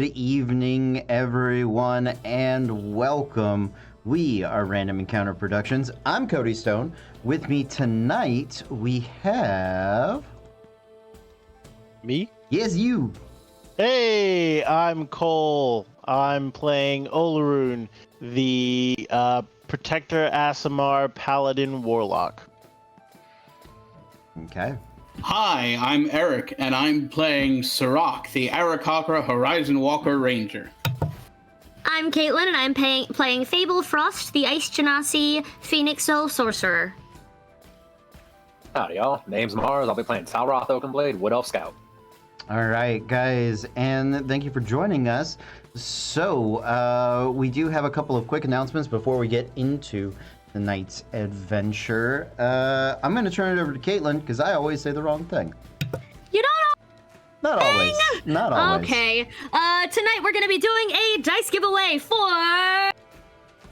evening, everyone, and welcome. We are Random Encounter Productions. I'm Cody Stone. With me tonight, we have... Me? Yes, you. Hey, I'm Cole. I'm playing Olaroon, the Protector Aasimar Paladin Warlock. Okay. Hi, I'm Eric, and I'm playing Sirach, the Arakocra Horizon Walker Ranger. I'm Caitlin, and I'm playing Fable Frost, the Ice Genasi Phoenixo Sorcerer. Howdy, y'all. Name's Mars. I'll be playing Talroth Oakenblade, Wood Elf Scout. All right, guys, and thank you for joining us. So, we do have a couple of quick announcements before we get into tonight's adventure. I'm going to turn it over to Caitlin, because I always say the wrong thing. You don't know. Not always. Not always. Okay. Tonight we're going to be doing a dice giveaway for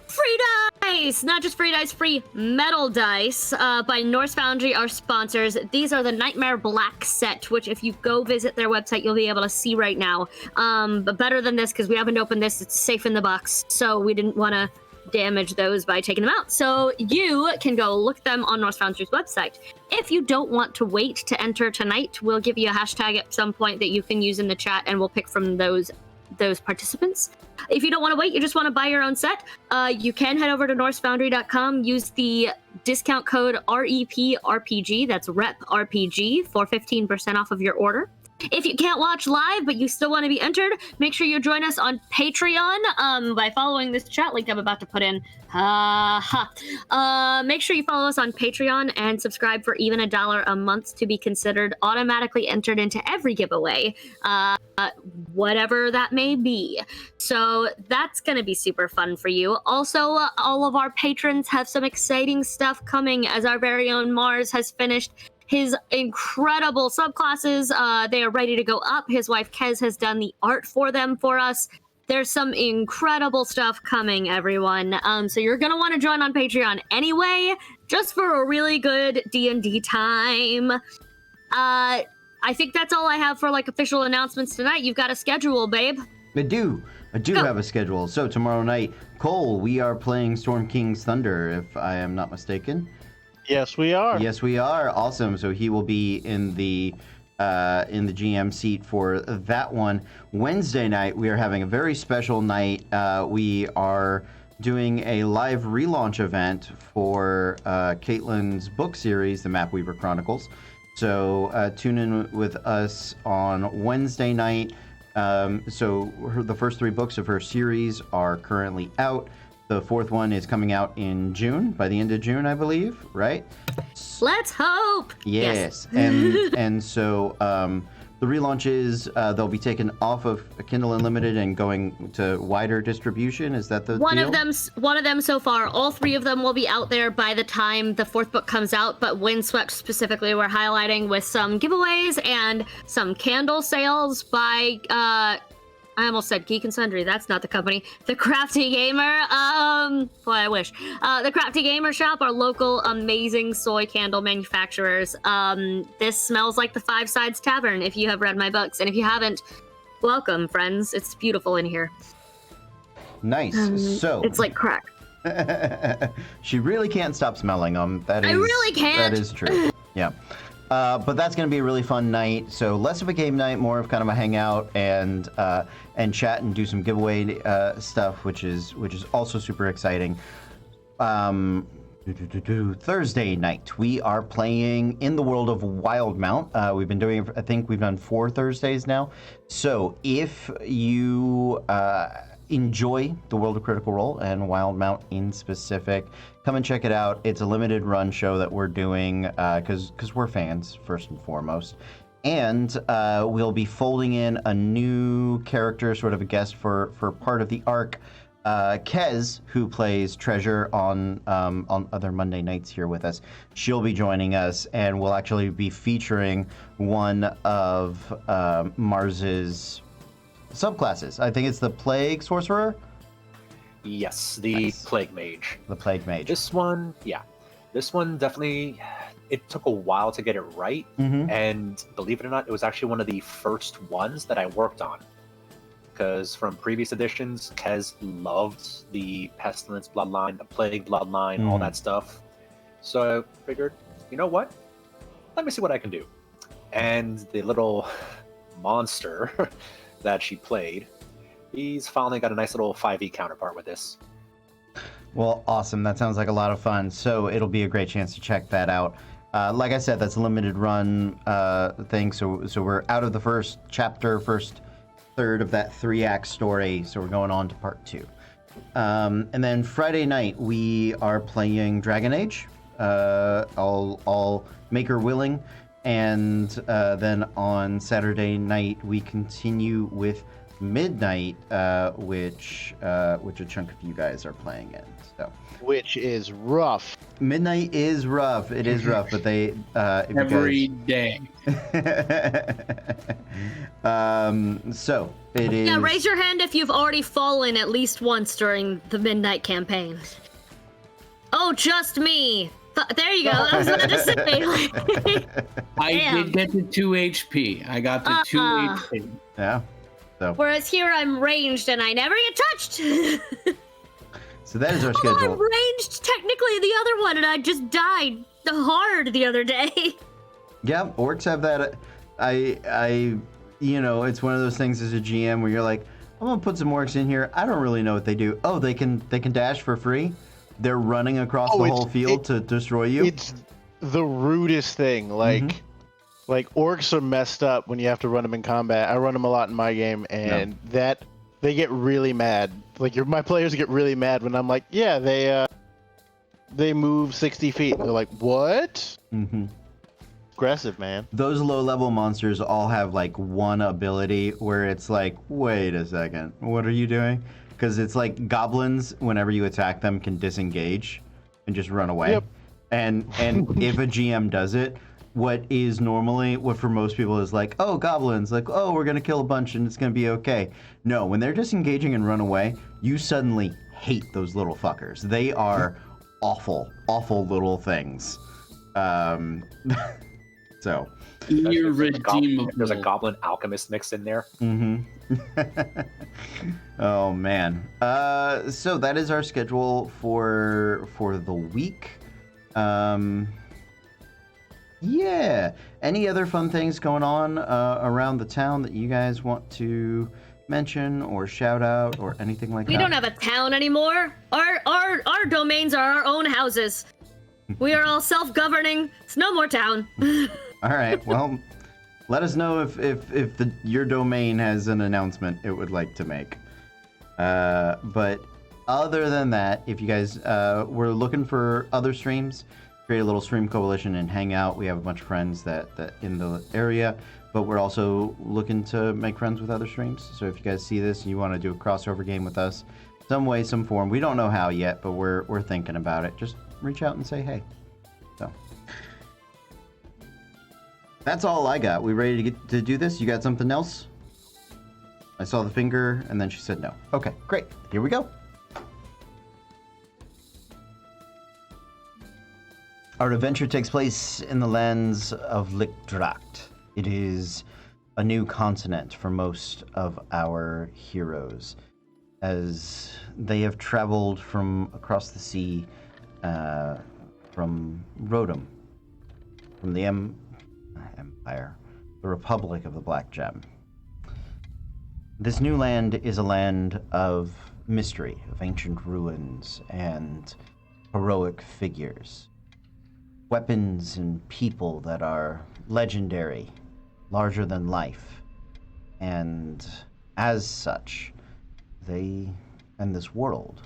free dice. Not just free dice, free metal dice by Norse Foundry, our sponsors. These are the Nightmare Black set, which if you go visit their website, you'll be able to see right now. But better than this, because we haven't opened this, it's safe in the box. So we didn't want to damage those by taking them out. So you can go look them on Norse Foundry's website. If you don't want to wait to enter tonight, we'll give you a hashtag at some point that you can use in the chat, and we'll pick from those participants. If you don't want to wait, you just want to buy your own set, you can head over to norsefoundry.com, use the discount code REPRPG, that's REPRPG, for 15% off of your order. If you can't watch live, but you still want to be entered, make sure you join us on Patreon by following this chat link I'm about to put in. Make sure you follow us on Patreon and subscribe for even $1 a month to be considered automatically entered into every giveaway, whatever that may be. So that's going to be super fun for you. Also, all of our patrons have some exciting stuff coming, as our very own Mars has finished his incredible subclasses. They are ready to go up. His wife Kez has done the art for them for us. There's some incredible stuff coming, everyone. So you're gonna want to join on Patreon anyway, just for a really good D&D time. I think that's all I have for official announcements tonight. You've got a schedule, babe. I do have a schedule. So tomorrow night, Cole, we are playing Storm King's Thunder, if I am not mistaken. Yes, we are. Yes, we are. Awesome. So he will be in the GM seat for that one. Wednesday night, we are having a very special night. We are doing a live relaunch event for Caitlin's book series, The Mapweaver Chronicles. So tune in with us on Wednesday night. The first 3 books of her series are currently out. The 4th one is coming out in June, by the end of June, I believe, right? Let's hope! Yes. And so the relaunch is they'll be taken off of Kindle Unlimited and going to wider distribution. Is that the one deal? One of them so far. All 3 of them will be out there by the time the 4th book comes out, but Windswept specifically we're highlighting with some giveaways and some candle sales by I almost said Geek and Sundry. That's not the company. The Crafty Gamer. Boy, I wish. The Crafty Gamer Shop, our local amazing soy candle manufacturers. This smells like the Five Sides Tavern, if you have read my books. And if you haven't, welcome, friends. It's beautiful in here. Nice. So it's like crack. She really can't stop smelling them. I really can't. That is true. Yeah. But that's going to be a really fun night. So less of a game night, more of kind of a hangout and chat and do some giveaway stuff, which is also super exciting. Thursday night, we are playing in the world of Wildmount. We've been doing, I think we've done 4 Thursdays now. So if you enjoy the world of Critical Role and Wildmount in specific, come and check it out. It's a limited run show that we're doing because we're fans first and foremost. And we'll be folding in a new character, sort of a guest for part of the arc. Kez, who plays Treasure on other Monday nights here with us, she'll be joining us, and we'll actually be featuring one of Mars's subclasses. I think it's the Plague Sorcerer. Yes, the Nice. Plague Mage. The Plague Mage. This one definitely, it took a while to get it right, Mm-hmm. and believe it or not, it was actually one of the first ones that I worked on. because from previous editions, Kez loved the Pestilence bloodline, the Plague bloodline, all that stuff. So I figured, you know what? Let me see what I can do. And the little monster that she played, he's finally got a nice little 5e counterpart with this. Well, awesome. That sounds like a lot of fun. So it'll be a great chance to check that out. Like I said, that's a limited run thing. So we're out of the first chapter, first third of that 3-act story. So we're going on to part 2. And then Friday night, we are playing Dragon Age, all maker willing. And then on Saturday night, we continue with Midnight, which a chunk of you guys are playing in. So, Which is rough. Midnight is rough. It is rough, but they Every day. So it is. Yeah, raise your hand if you've already fallen at least once during the Midnight campaign. Oh, just me. There you go. I was about to say. I Damn. did get to 2 HP. I got to 2 HP. Yeah. So Whereas here I'm ranged and I never get touched. so that is our Although I'm schedule. ranged technically the other one and I just died hard the other day. Yeah, orcs have that. I it's one of those things as a GM where you're like, I'm gonna put some orcs in here. I don't really know what they do. Oh, they can dash for free. They're running across the whole field to destroy you. It's the rudest thing. Like orcs are messed up when you have to run them in combat. I run them a lot in my game, and that they get really mad. Like my players get really mad when I'm like, yeah, they move 60 feet. And they're like, what? Aggressive, man. Those low-level monsters all have like one ability where it's like, wait a second, what are you doing? Because it's like goblins, whenever you attack them, can disengage and just run away. Yep. And if a GM does it, what for most people is like, oh, goblins, like, oh, we're gonna kill a bunch and it's gonna be okay. No, when they're disengaging and run away, you suddenly hate those little fuckers. They are awful, awful little things. So. Irredeemable. There's a goblin alchemist mixed in there. Oh man. So that is our schedule for the week. Yeah. Any other fun things going on around the town that you guys want to mention or shout out or anything like that? We don't have a town anymore. Our domains are our own houses. We are all self-governing. It's no more town. All right. Well, let us know if your domain has an announcement it would like to make. But other than that, if you guys were looking for other streams, create a little stream coalition and hang out. We have a bunch of friends that in the area, but we're also looking to make friends with other streams. So if you guys see this and you want to do a crossover game with us, some way, some form, we don't know how yet, but we're thinking about it. Just reach out and say hey. So. That's all I got. We ready to do this? You got something else? I saw the finger, and then she said no. Okay, great. Here we go. Our adventure takes place in the lands of Lickdracht. It is a new continent for most of our heroes, as they have traveled from across the sea, from Rodham, from the Empire, the Republic of the Black Gem. This new land is a land of mystery, of ancient ruins and heroic figures. Weapons and people that are legendary, larger than life. And as such, they and this world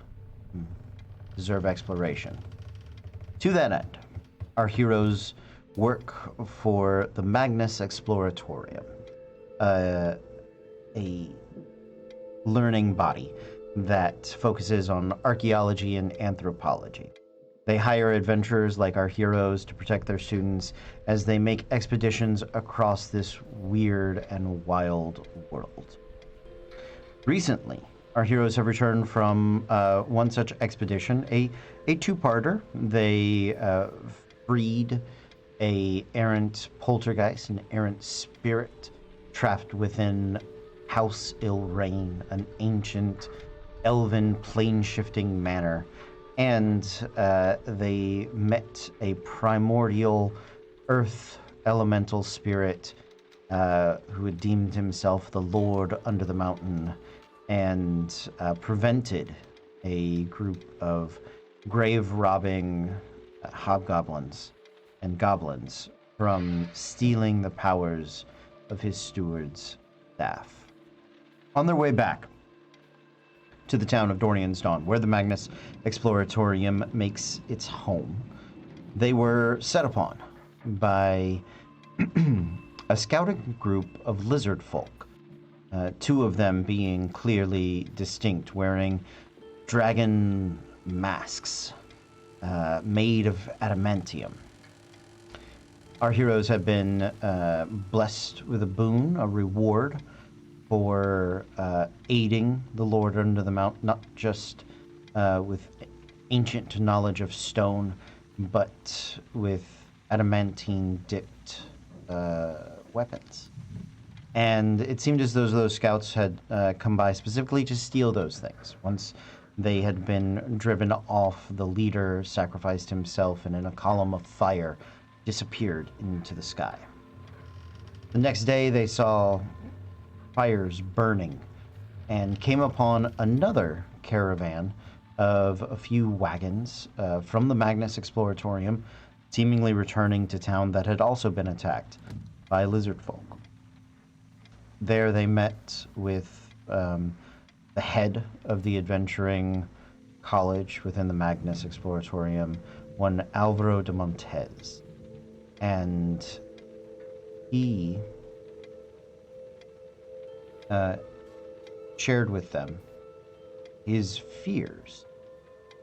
deserve exploration. To that end, our heroes work for the Magnus Exploratorium, a learning body that focuses on archaeology and anthropology. They hire adventurers like our heroes to protect their students as they make expeditions across this weird and wild world. Recently, our heroes have returned from one such expedition, a two-parter. They freed a errant poltergeist, an errant spirit trapped within House Ilrain, an ancient elven plane-shifting manor, and they met a primordial earth elemental spirit who had deemed himself the Lord under the mountain and prevented a group of grave-robbing hobgoblins and goblins from stealing the powers of his steward's staff. On their way back to the town of Dorian's Dawn, where the Magnus Exploratorium makes its home, they were set upon by a scouting group of lizard folk, two of them being clearly distinct, wearing dragon masks made of adamantium. Our heroes have been blessed with a boon, a reward, for aiding the Lord under the Mount, not just with ancient knowledge of stone, but with adamantine-dipped weapons. And it seemed as though those scouts had come by specifically to steal those things. Once they had been driven off, the leader sacrificed himself and in a column of fire disappeared into the sky. The next day they saw fires burning and came upon another caravan of a few wagons from the Magnus Exploratorium, seemingly returning to town that had also been attacked by lizard folk. There they met with the head of the adventuring college within the Magnus Exploratorium, one Alvaro de Montez. And he shared with them his fears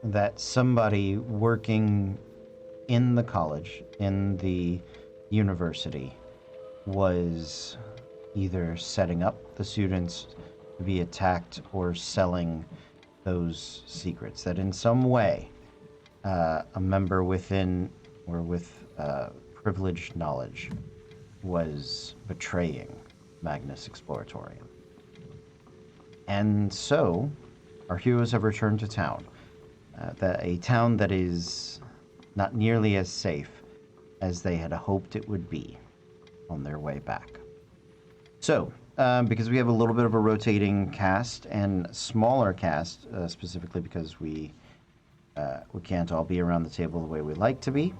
that somebody working in the college, in the university, was either setting up the students to be attacked or selling those secrets. That in some way, a member within or with privileged knowledge was betraying Magnus Exploratorium. And so, our heroes have returned to town. A town that is not nearly as safe as they had hoped it would be on their way back. So, because we have a little bit of a rotating cast and smaller cast, specifically because we can't all be around the table the way we like to be,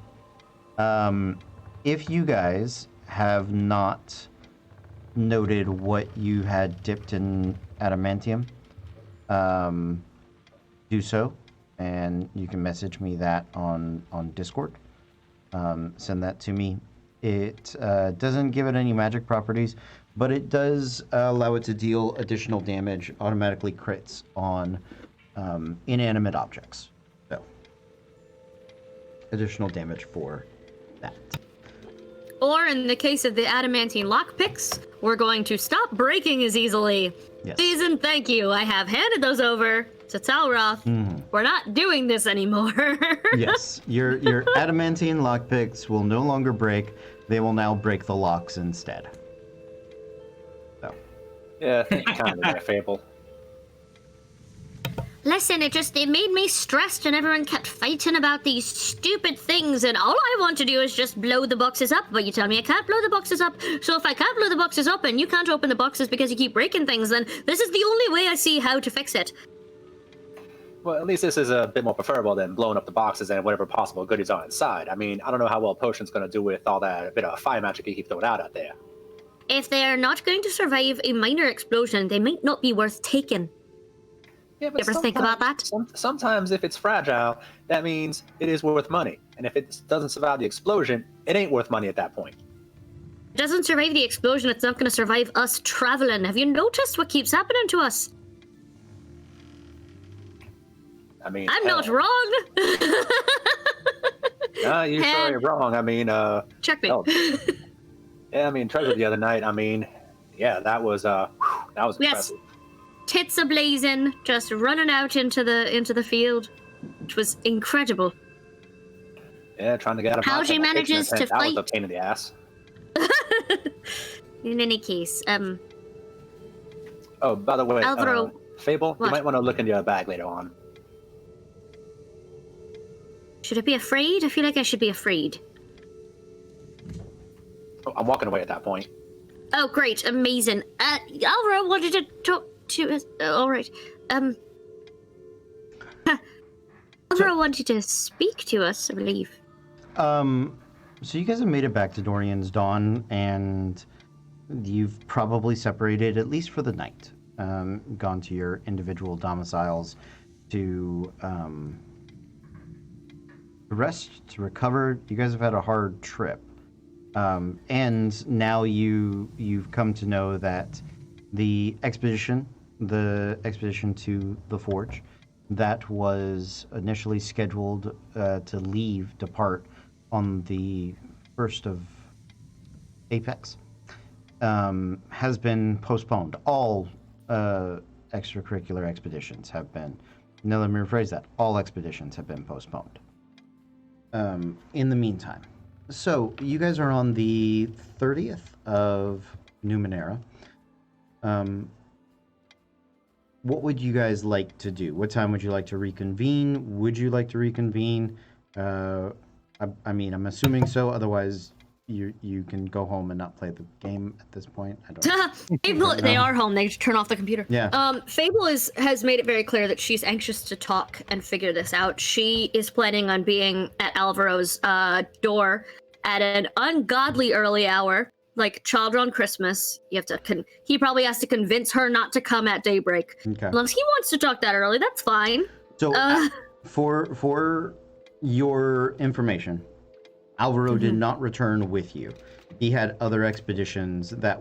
if you guys have not noted what you had dipped in adamantium, do so, and you can message me that on Discord. Send that to me. It doesn't give it any magic properties, but it does allow it to deal additional damage, automatically crits on inanimate objects. So, additional damage for that. Or in the case of the adamantine lockpicks, we're going to stop breaking as easily. Yes. Please and thank you. I have handed those over to Talroth. We're not doing this anymore. Yes, your adamantine lockpicks will no longer break. They will now break the locks instead. So. Yeah, I think kind of that fable. Listen, it made me stressed and everyone kept fighting about these stupid things and all I want to do is just blow the boxes up, but you tell me I can't blow the boxes up. So if I can't blow the boxes up and you can't open the boxes because you keep breaking things, then this is the only way I see how to fix it. Well, at least this is a bit more preferable than blowing up the boxes and whatever possible goodies are inside. I mean, I don't know how well Potion's going to do with all that bit of fire magic you keep throwing out there. If they are not going to survive a minor explosion, they might not be worth taking. Yeah, but you ever think about that? Sometimes if it's fragile, that means it is worth money. And if it doesn't survive the explosion, it ain't worth money at that point. If it doesn't survive the explosion, it's not going to survive us traveling. Have you noticed what keeps happening to us? I mean, I'm not wrong. No, you sure you're wrong. I mean, check me. Yeah, I mean, Treasure the other night. I mean, yeah, that was impressive. Yes. Tits a-blazing, just running out into the field, which was incredible. Yeah, trying to get out of how she manages to fight. That was a pain in the ass. In any case, Oh, by the way, Alvaro, Fable, what? you might want to look in your bag later on. should I be afraid? I feel like I should be afraid. Oh, I'm walking away at that point. Oh, great, amazing. Alvaro wanted to talk to us. All right. Alvaro wanted to speak to us, I believe. So you guys have made it back to Dorian's Dawn, and you've probably separated, at least for the night, gone to your individual domiciles to rest, to recover. You guys have had a hard trip. And now you've come to know that the expedition to the Forge, that was initially scheduled to depart on the 1st of Apex, has been postponed. All extracurricular expeditions have been. Now let me rephrase that. All expeditions have been postponed. In the meantime. So, you guys are on the 30th of Numenera. What would you guys like to do? What time would you like to reconvene? Would you like to reconvene? I mean, I'm assuming so. Otherwise, you can go home and not play the game at this point. I don't Fable, they are home. They just turn off the computer. Yeah. Fable has made it very clear that she's anxious to talk and figure this out. She is planning on being at Alvaro's door at an ungodly early hour, like Children on Christmas. You have to. He probably has to convince her not to come at daybreak. Okay. Unless he wants to talk that early, that's fine. So, for your information, Alvaro did not return with you. He had other expeditions that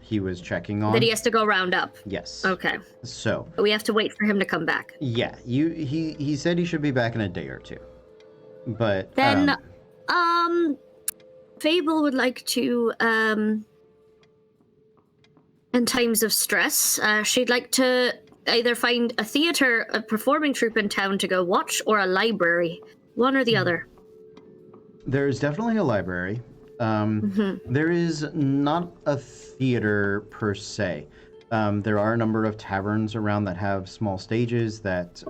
he was checking on. That he has to go round up. Yes. Okay. So We have to wait for him to come back. yeah, he said he should be back in a day or two. But Then, Fable would like to, in times of stress, she'd like to either find a theater, a performing troupe in town to go watch, or a library. One or the other. there's definitely a library. There is not a theater per se. There are a number of taverns around that have small stages that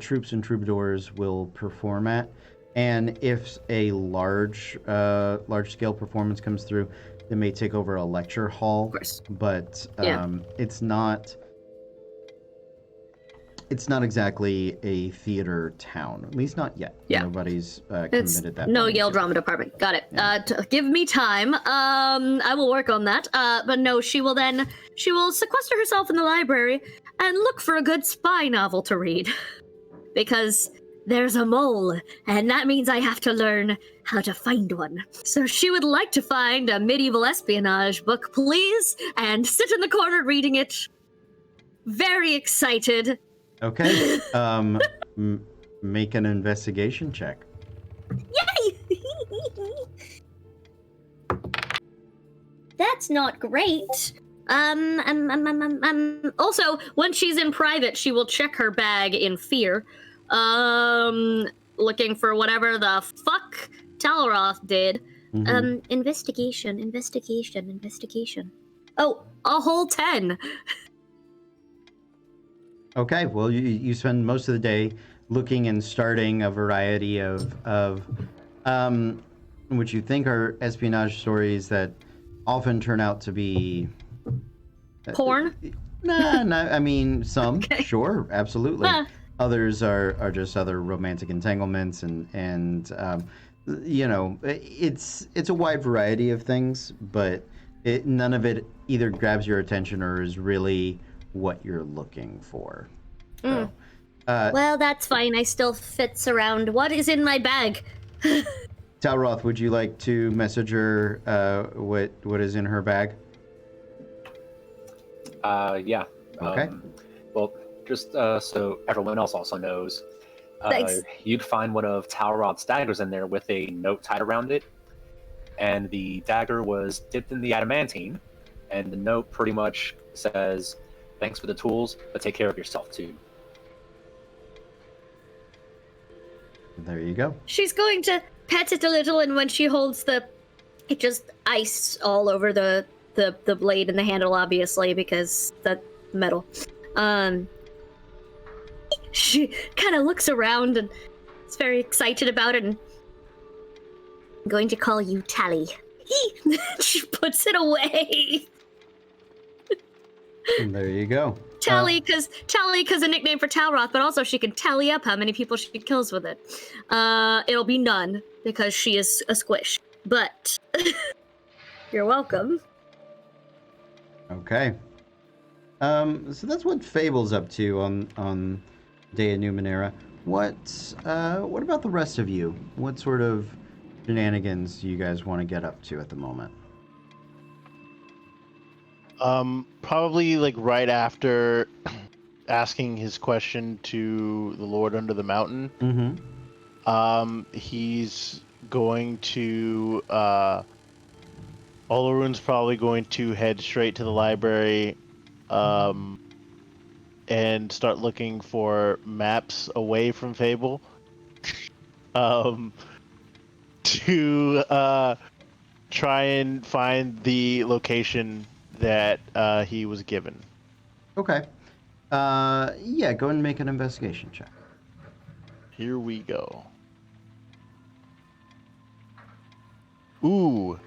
troops and troubadours will perform at. And if a large scale performance comes through, they may take over a lecture hall. Of course. But Yeah. it's not exactly a theater town, at least not yet. Yeah. Nobody's It's committed that. no money Yale to it. Drama Department. Got it. Give me time. I will work on that. But no, she will sequester herself in the library and look for a good spy novel to read. Because there's a mole, and that means I have to learn how to find one. So she would like to find a medieval espionage book, please, and sit in the corner reading it. Very excited. Okay. Make an investigation check. Yay! That's not great. Also, when she's in private, she will check her bag in fear. Looking for whatever the fuck Talroth did. Investigation. Oh, a whole 10. Okay, well, you spend most of the day looking and starting a variety of which you think are espionage stories that often turn out to be Porn? Nah, I mean, some, Okay. sure, absolutely. Others are just other romantic entanglements, and you know, it's a wide variety of things, but none of it either grabs your attention or is really what you're looking for. So, Well, that's fine. I still fits around. What is in my bag? Talroth, would you like to message her what is in her bag? Yeah. Okay. Well, just so everyone else also knows, Thanks. you'd find one of Talrod's daggers in there with a note tied around it, and the dagger was dipped in the adamantine, and the note pretty much says, "Thanks for the tools, but take care of yourself too." There you go. She's going to pet it a little, and when she holds it just ice all over the the blade and the handle, obviously, because that's metal. She kind of looks around and is very excited about it, and I'm going to call you Tally. She puts it away. And there you go. Tally, because a nickname for Talroth, but also she can tally up how many people she kills with it. It'll be none, because she is a squish. But you're welcome. Okay. So that's what Fable's up to on Day of Numenera. What about the rest of you? What sort of shenanigans do you guys want to get up to at the moment? Probably like right after asking his question to the Lord under the mountain. Mm-hmm. He's going to Olarune's probably going to head straight to the library, and start looking for maps away from Fable, to try and find the location that he was given. Okay. Yeah, go and make an investigation check. Here we go. Ooh,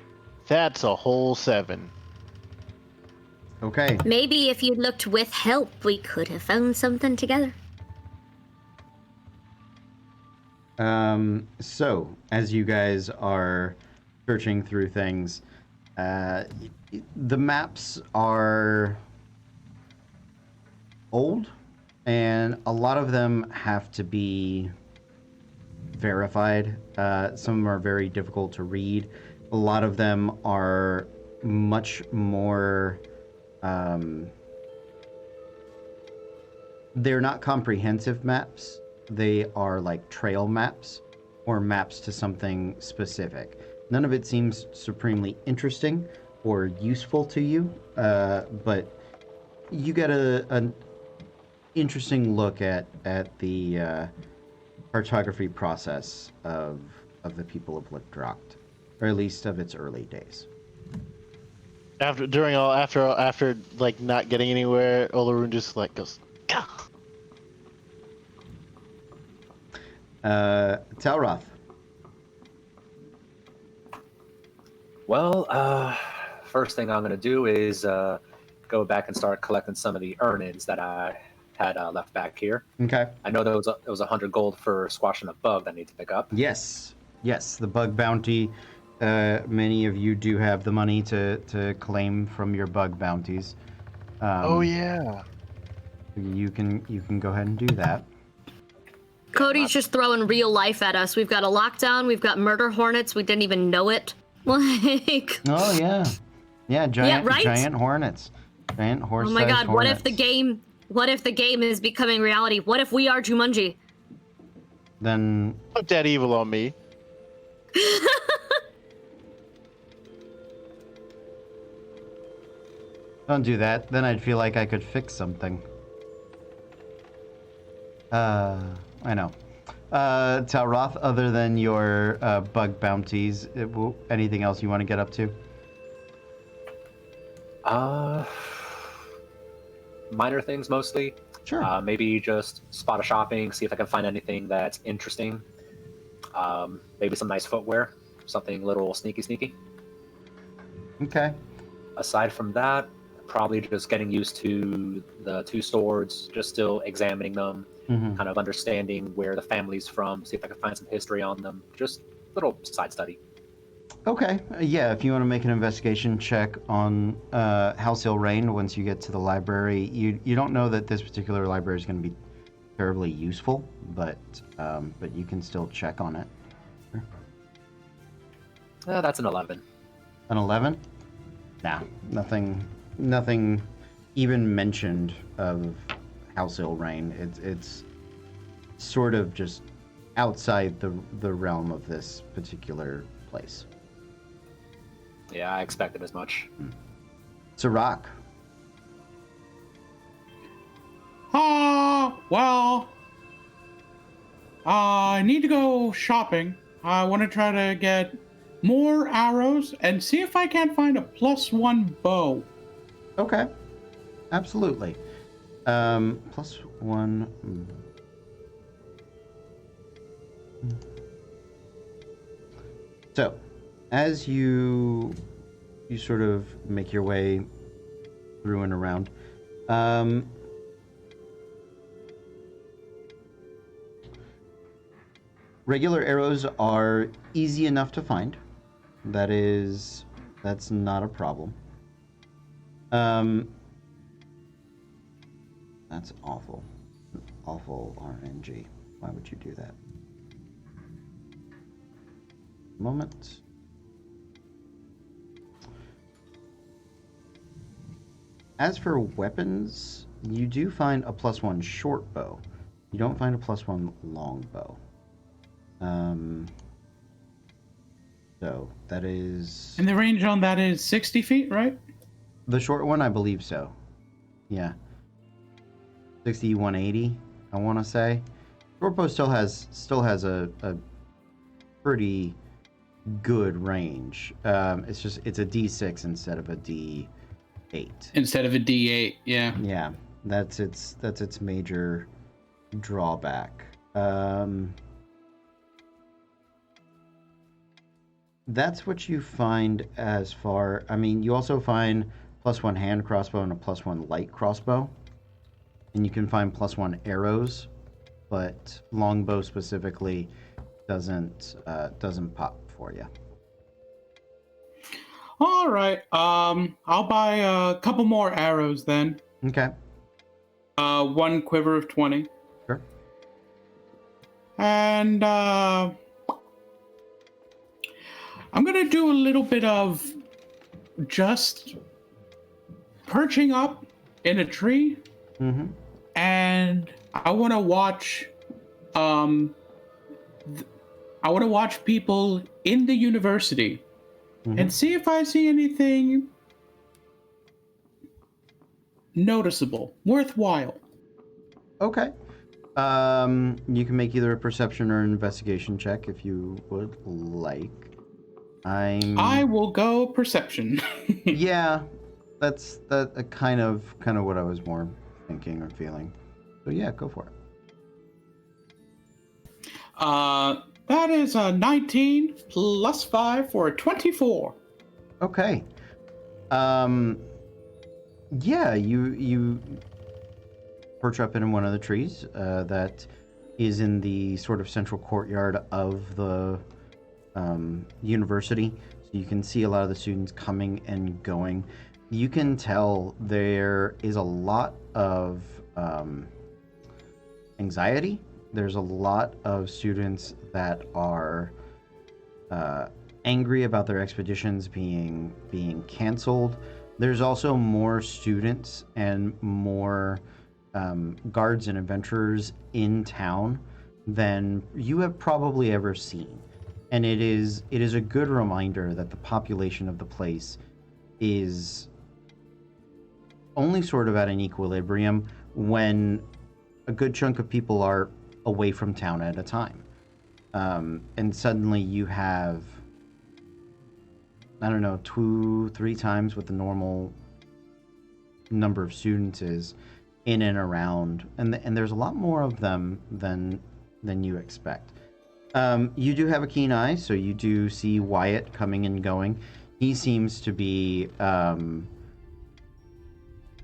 that's a whole 7. Okay. Maybe if you'd looked with help, we could have found something together. So, as you guys are searching through things, the maps are old, and a lot of them have to be verified. Some of them are very difficult to read. A lot of them are much more... they're not comprehensive maps. They are like trail maps or maps to something specific. None of it seems supremely interesting or useful to you, but you get an interesting look at the cartography process of the people of Lipdracht, or at least of its early days. After like not getting anywhere, Olarun just like goes, "Gah." Talroth. Well, first thing I'm going to do is go back and start collecting some of the earnings that I had left back here. Okay. I know there was 100 gold for squashing a bug that I need to pick up. Yes, the bug bounty. Many of you do have the money to claim from your bug bounties. Oh yeah. You can go ahead and do that. Cody's just throwing real life at us. We've got a lockdown. We've got murder hornets. We didn't even know it. Like. Oh yeah, giant giant hornets, giant horse. Oh my god! Hornets. What if the game is becoming reality? What if we are Jumanji? Then put that evil on me. Don't do that. Then I'd feel like I could fix something. I know. Talroth, other than your bug bounties, anything else you want to get up to? Minor things mostly. Sure. Maybe just spot a shopping, see if I can find anything that's interesting. Maybe some nice footwear, something a little sneaky. Okay. Aside from that, probably just getting used to the 2 swords, just still examining them, kind of understanding where the family's from, see if I can find some history on them. Just little side study. Okay. Yeah, if you want to make an investigation check on House Hill Rain once you get to the library, you don't know that this particular library is going to be terribly useful, but you can still check on it. Sure. That's an 11. An 11? Nah, nothing even mentioned of House Hill Rain. It's sort of just outside the realm of this particular place. Yeah, I expected as much. Sirach. Well, I need to go shopping. I want to try to get more arrows and see if I can't find a +1 bow. Okay, absolutely. +1. So, as you sort of make your way through and around, regular arrows are easy enough to find. That's not a problem. That's awful. Awful RNG. Why would you do that? Moment. As for weapons, you do find a +1 short bow. You don't find a +1 long bow. So that is... And the range on that is 60 feet, right? The short one, I believe so. Yeah. 60, 180, I want to say. Short bow still has a pretty good range. It's a D6 instead of a D8. Instead of a D8, yeah. Yeah, that's its major drawback. That's what you find as far... I mean, you also find +1 hand crossbow and a +1 light crossbow. And you can find +1 arrows, but longbow specifically doesn't pop for you. All right. I'll buy a couple more arrows then. Okay. 1 quiver of 20. Sure. And I'm gonna do a little bit of just perching up in a tree, and I want to watch. I want to watch people in the university and see if I see anything noticeable, worthwhile. Okay. You can make either a perception or an investigation check if you would like. I will go perception. Yeah, that's kind of what I was more thinking or feeling. So yeah, go for it. That is a 19 plus 5 for a 24. Okay. Yeah, you perch up in one of the trees that is in the sort of central courtyard of the university. So you can see a lot of the students coming and going. You can tell there is a lot of anxiety. There's a lot of students that are angry about their expeditions being canceled. There's also more students and more guards and adventurers in town than you have probably ever seen. And it is a good reminder that the population of the place is only sort of at an equilibrium when a good chunk of people are away from town at a time. And suddenly you have, I don't know, 2-3 times what the normal number of students is in and around. And there's a lot more of them than you expect. You do have a keen eye, so you do see Wyatt coming and going. He seems to be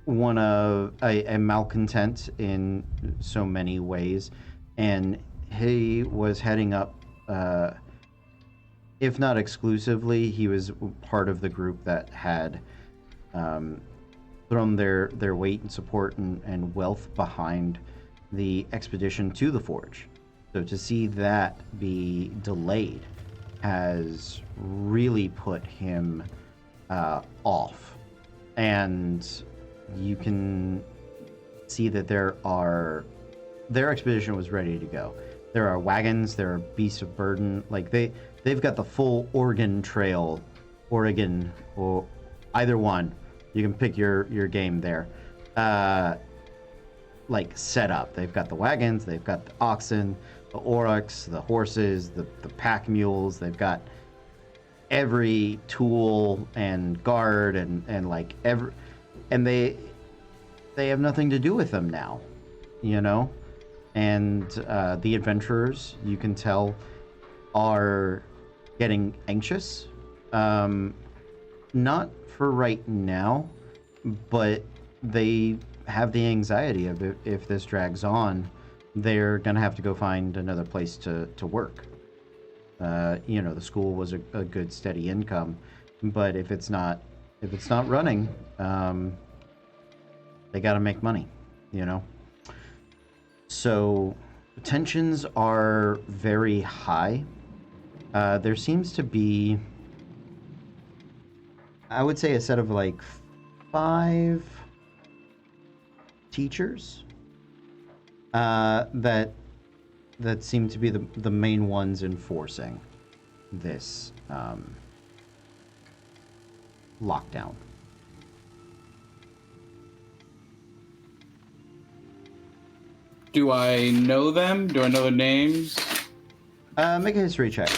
one of a malcontent in so many ways, and he was heading up, if not exclusively, he was part of the group that had thrown their weight and support and wealth behind the expedition to the Forge. So to see that be delayed has really put him off. And you can see that their expedition was ready to go. There are wagons, there are beasts of burden. Like they've got the full Oregon Trail, or either one. You can pick your game there. Like set up. They've got the wagons, they've got the oxen, the aurochs, the horses, the pack mules. They've got every tool and guard and like and they have nothing to do with them now, you know? And the adventurers, you can tell, are getting anxious. Not for right now, but they have the anxiety of if this drags on, they're gonna have to go find another place to work. You know, the school was a good steady income, but if it's not running, they got to make money, you know. So tensions are very high. There seems to be, I would say, a set of like 5 teachers that seem to be the main ones enforcing this lockdown. Do I know them? Do I know their names? Make a history check.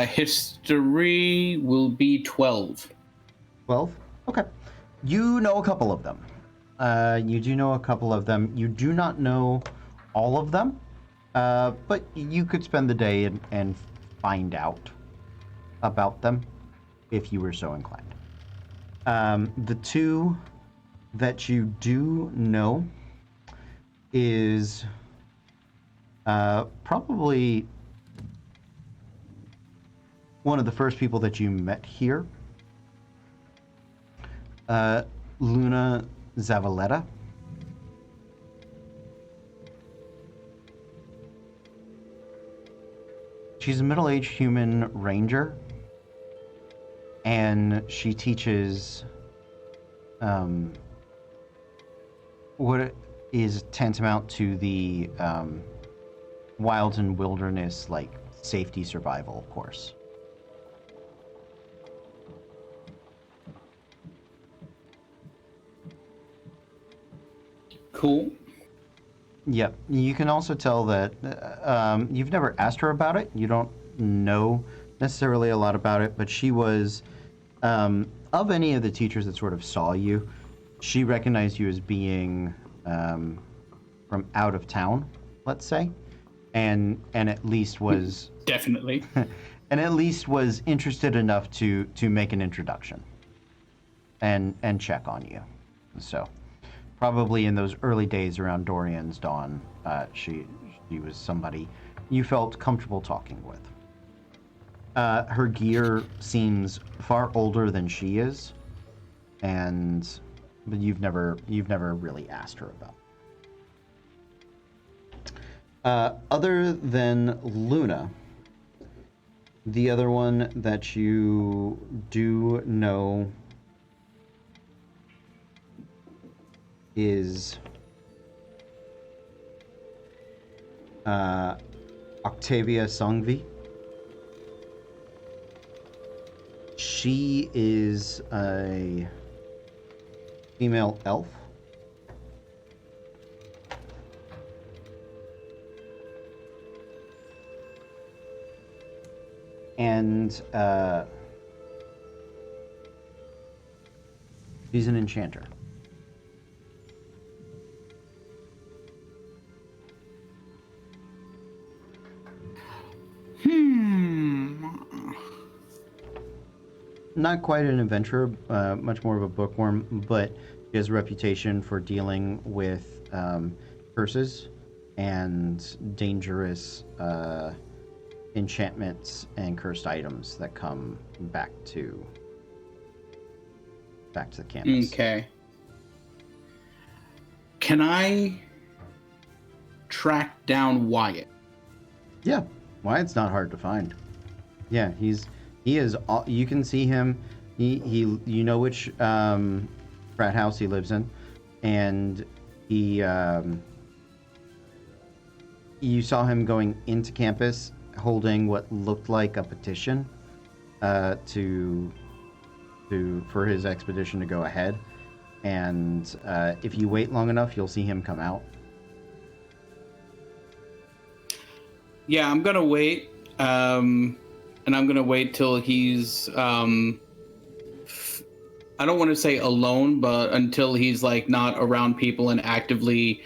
History will be 12. 12? Okay. You know a couple of them. You do know a couple of them. You do not know all of them, but you could spend the day and find out about them if you were so inclined. The 2 that you do know is probably one of the first people that you met here. Luna Zabaleta. She's a middle-aged human ranger, and she teaches what is tantamount to the wild and wilderness, like, safety survival course. Cool. Yep. You can also tell that you've never asked her about it. You don't know necessarily a lot about it, but she was, of any of the teachers that sort of saw you, she recognized you as being from out of town, let's say, and at least was Definitely. and at least was interested enough to make an introduction and check on you. So probably in those early days around Dorian's Dawn, she was somebody you felt comfortable talking with. Her gear seems far older than she is, but you've never really asked her about. Other than Luna, the other one that you do know is Octavia Songvi. She is a female elf. And she's an enchanter. Not quite an adventurer, much more of a bookworm, but she has a reputation for dealing with curses and dangerous enchantments and cursed items that come back to the campus. Okay. Can I track down Wyatt? Yeah, Wyatt's not hard to find. Yeah, he is. You can see him. He you know which frat house he lives in, and he you saw him going into campus holding what looked like a petition for his expedition to go ahead. And if you wait long enough, you'll see him come out. Yeah, I'm gonna wait. And I'm gonna wait till he's I don't want to say alone, but until he's like not around people and actively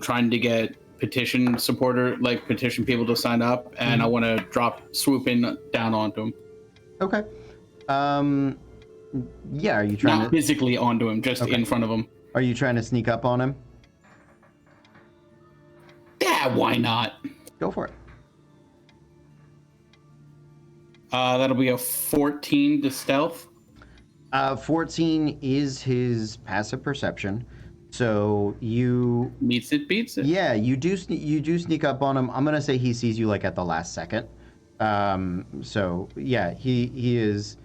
trying to get petition people to sign up, and I want to swoop in down onto him. Okay. Yeah, are you trying not to physically onto him, just in front of him? Are you trying to sneak up on him? Yeah, why not? Go for it. That'll be a 14 to stealth. 14 is his passive perception, so you beats it. Yeah, you do sneak up on him. I'm gonna say he sees you like at the last second. So yeah, he is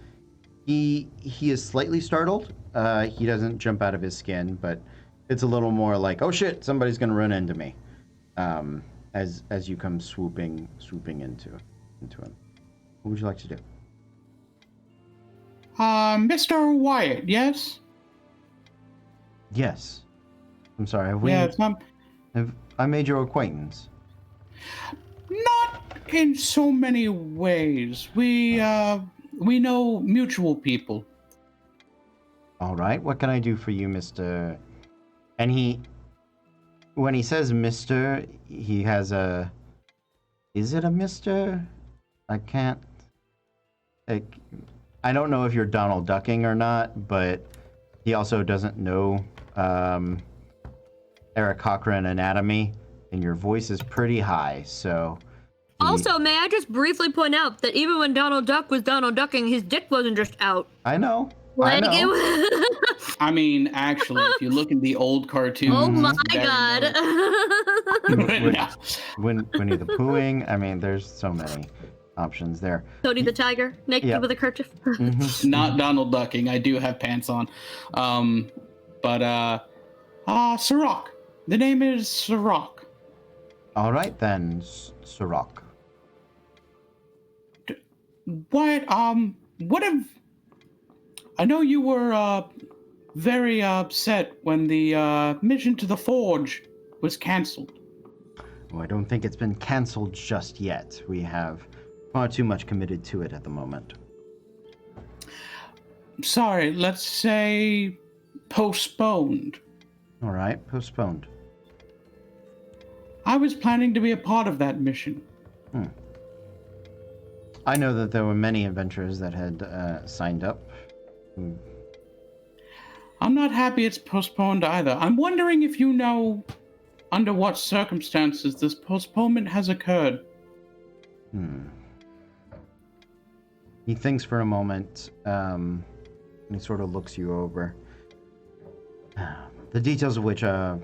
slightly startled. He doesn't jump out of his skin, but it's a little more like, oh shit, somebody's gonna run into me. As you come swooping into him. What would you like to do? Mr. Wyatt, yes? Yes. I'm sorry, have I made your acquaintance? Not in so many ways. We know mutual people. All right, what can I do for you, Mr. And when he says Mr., he has a... Is it a Mr.? I can't... I don't know if you're Donald Ducking or not, but he also doesn't know Eric Cochran anatomy, and your voice is pretty high, so... Also, may I just briefly point out that even when Donald Duck was Donald Ducking, his dick wasn't just out. I know. Like, I know. I mean, actually, if you look in the old cartoons... Oh my god. Winnie the Poohing, I mean, there's so many options there. Tony the Tiger, naked with a kerchief. Not Donald Ducking. I do have pants on. Sirach. The name is Sirach. All right, then, Sirach. What if... I know you were very upset when the mission to the Forge was canceled. Well, I don't think it's been canceled just yet. We have far too much committed to it at the moment. Sorry, let's say postponed. All right, postponed. I was planning to be a part of that mission. I know that there were many adventurers that had signed up. I'm not happy it's postponed either. I'm wondering if you know under what circumstances this postponement has occurred. He thinks for a moment, and he sort of looks you over. The details of which are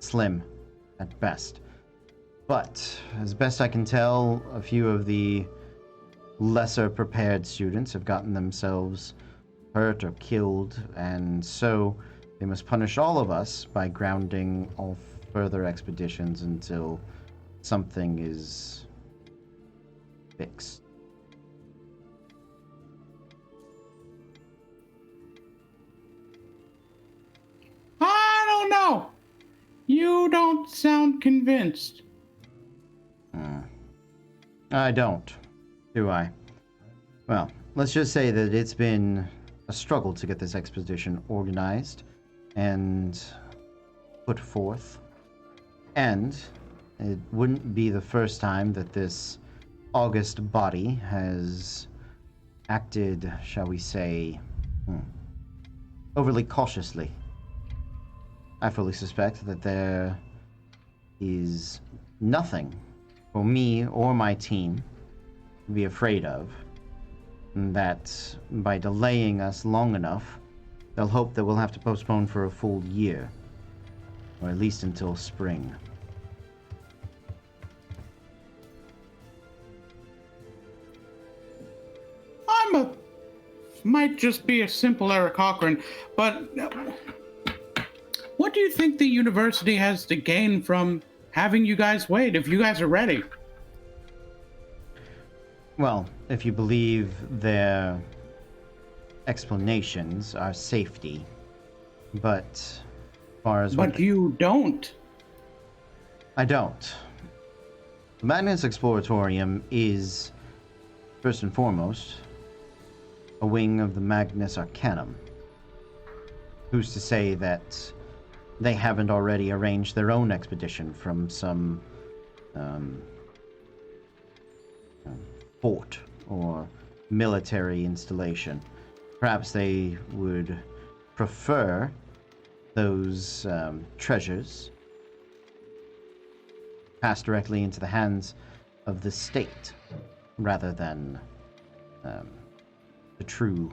slim at best. But, as best I can tell, a few of the lesser prepared students have gotten themselves hurt or killed, and so they must punish all of us by grounding all further expeditions until something is fixed. I don't know. You don't sound convinced. I don't, do I? Well, let's just say that it's been a struggle to get this expedition organized and put forth. And it wouldn't be the first time that this august body has acted, shall we say, overly cautiously. I fully suspect that there is nothing for me or my team to be afraid of, and that by delaying us long enough, they'll hope that we'll have to postpone for a full year, or at least until spring. Might just be a simple Eric Cochran, but what do you think the university has to gain from having you guys wait if you guys are ready? Well, if you believe their explanations, our safety. But as far as But you don't. I don't. The Magnus Exploratorium is, first and foremost, a wing of the Magnus Arcanum. Who's to say that they haven't already arranged their own expedition from some fort or military installation? Perhaps they would prefer those treasures passed directly into the hands of the state rather than the true.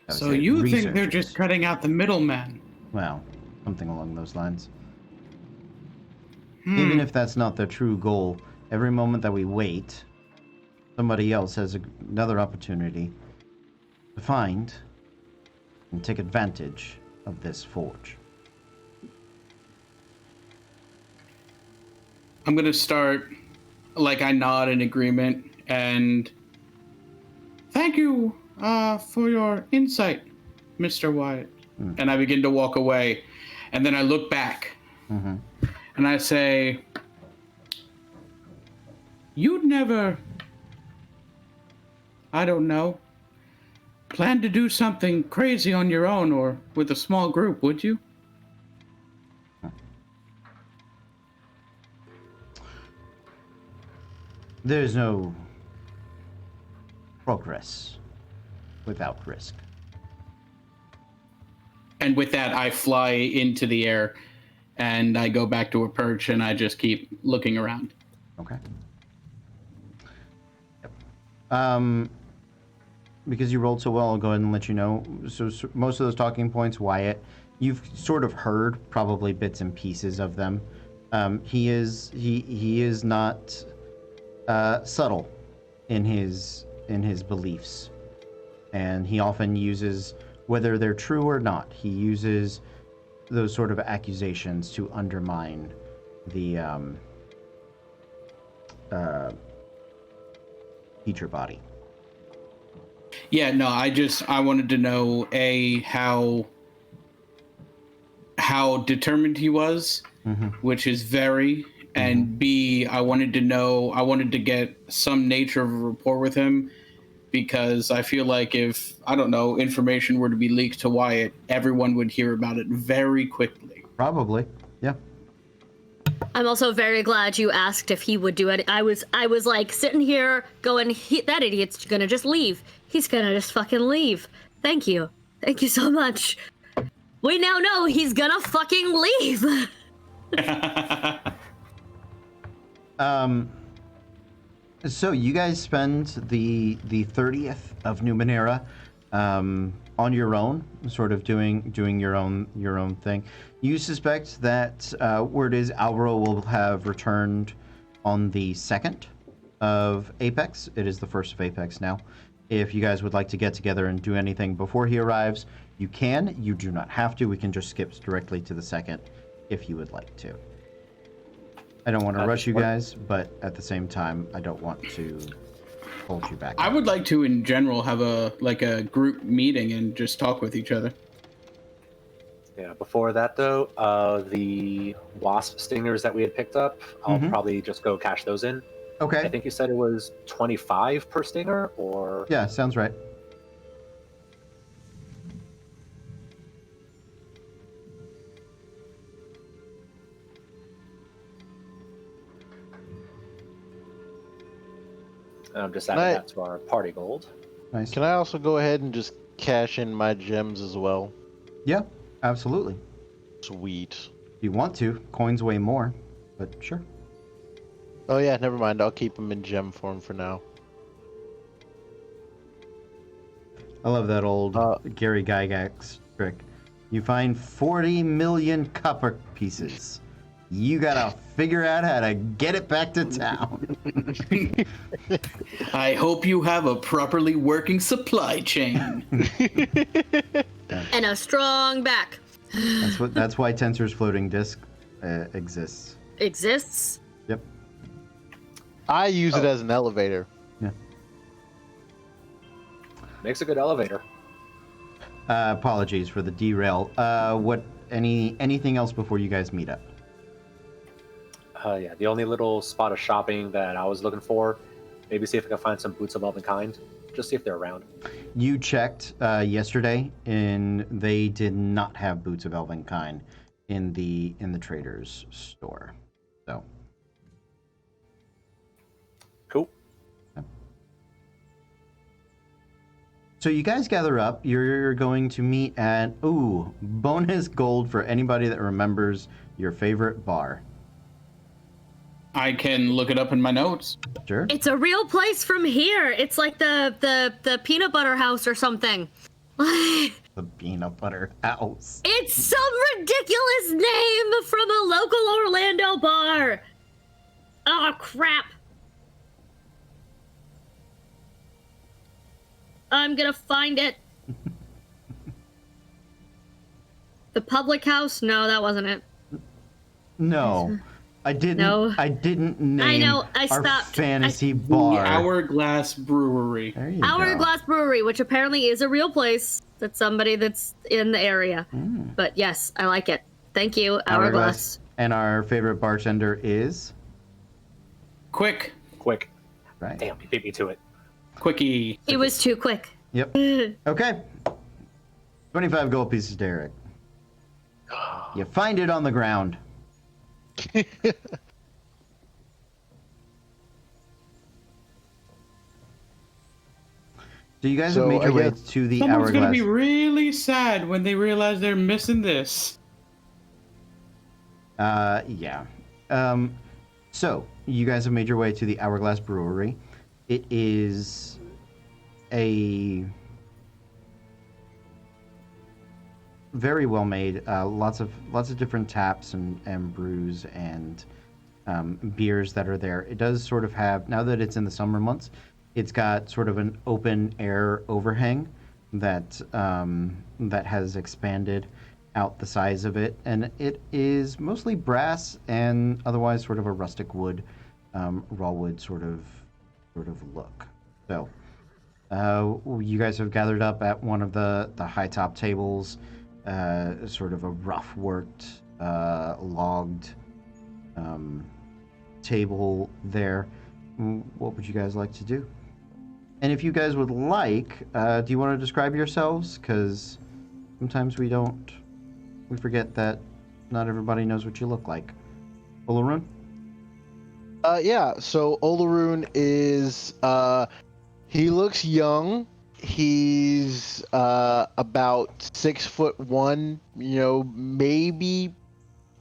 So you think they're just cutting out the middleman? Well, something along those lines. Even if that's not their true goal, every moment that we wait, somebody else has another opportunity to find and take advantage of this forge. I'm gonna start, like I nod in agreement, and thank you for your insight, Mr. Wyatt. And I begin to walk away, and then I look back, and I say, you'd never, I don't know, plan to do something crazy on your own or with a small group, would you? There's no progress without risk. And with that, I fly into the air, and I go back to a perch, and I just keep looking around. Okay. Yep. Because you rolled so well, I'll go ahead and let you know. So most of those talking points, Wyatt, you've sort of heard probably bits and pieces of them. He is not subtle in his beliefs, and he often uses, whether they're true or not, he uses those sort of accusations to undermine the teacher body. Yeah, no, I wanted to know how determined he was, which is very, and B, I wanted to get some nature of a rapport with him, because I feel like if, I don't know, information were to be leaked to Wyatt, everyone would hear about it very quickly. Probably, yeah. I'm also very glad you asked if he would do it. I was like sitting here going, that idiot's gonna just leave. He's gonna just fucking leave. Thank you so much. We now know he's gonna fucking leave. So you guys spend the 30th of Numenera on your own, sort of doing your own thing. You suspect that word is Alvaro will have returned on the 2nd of Apex. It is the 1st of Apex now. If you guys would like to get together and do anything before he arrives, you can. You do not have to. We can just skip directly to the 2nd if you would like to. I don't want to rush you guys, but at the same time, I don't want to hold you back. I would like to, in general, have a group meeting and just talk with each other. Yeah, before that, though, the wasp stingers that we had picked up, I'll probably just go cash those in. Okay. I think you said it was 25 per stinger, or... Yeah, sounds right. And I'm just adding that to our party gold. Nice. Can I also go ahead and just cash in my gems as well? Yeah, absolutely. Sweet. If you want to, coins weigh more, but sure. Oh yeah, never mind. I'll keep them in gem form for now. I love that old Gary Gygax trick. You find 40 million copper pieces. You gotta figure out how to get it back to town. I hope you have a properly working supply chain. And a strong back. That's why Tensor's floating disk exists. Exists? Yep. I use it as an elevator. Yeah. Makes a good elevator. Apologies for the derail. Anything else before you guys meet up? Yeah, the only little spot of shopping that I was looking for, maybe see if I can find some boots of Elvenkind. Just see if they're around. You checked yesterday, and they did not have boots of Elvenkind in the trader's store. Cool. So you guys gather up. You're going to meet at bonus gold for anybody that remembers your favorite bar. I can look it up in my notes. Sure. It's a real place from here. It's like the peanut butter house or something. The peanut butter house. It's some ridiculous name from a local Orlando bar. Oh, crap. I'm gonna find it. The public house? No, that wasn't it. No. I didn't. No. I didn't name I know, I our stopped. fantasy The bar. Hourglass Brewery. There you go. Hourglass Brewery, which apparently is a real place. That's somebody that's in the area. But yes, I like it. Thank you, Hourglass. And our favorite bartender is? Quick. Right. Damn, he beat me to it. Quickie. He was too quick. Yep. Okay. 25 gold pieces, Derek. You find it on the ground. So you guys have made your way to the Someone's gonna Hourglass. be really sad when they realize they're missing this. Yeah. So you guys have made your way to the Hourglass Brewery. It is a very well made. Lots of different taps and brews and beers that are there. It does sort of have, now that it's in the summer months, it's got sort of an open air overhang that that has expanded out the size of it, and it is mostly brass and otherwise sort of a rustic wood, raw wood sort of look. So you guys have gathered up at one of the high top tables, sort of a rough worked logged table there. What would you guys like to do? And if you guys would like, do you want to describe yourselves? Because sometimes we forget that not everybody knows what you look like. Olaroon? Yeah, so Olaroon is, he looks young. He's about 6'1", maybe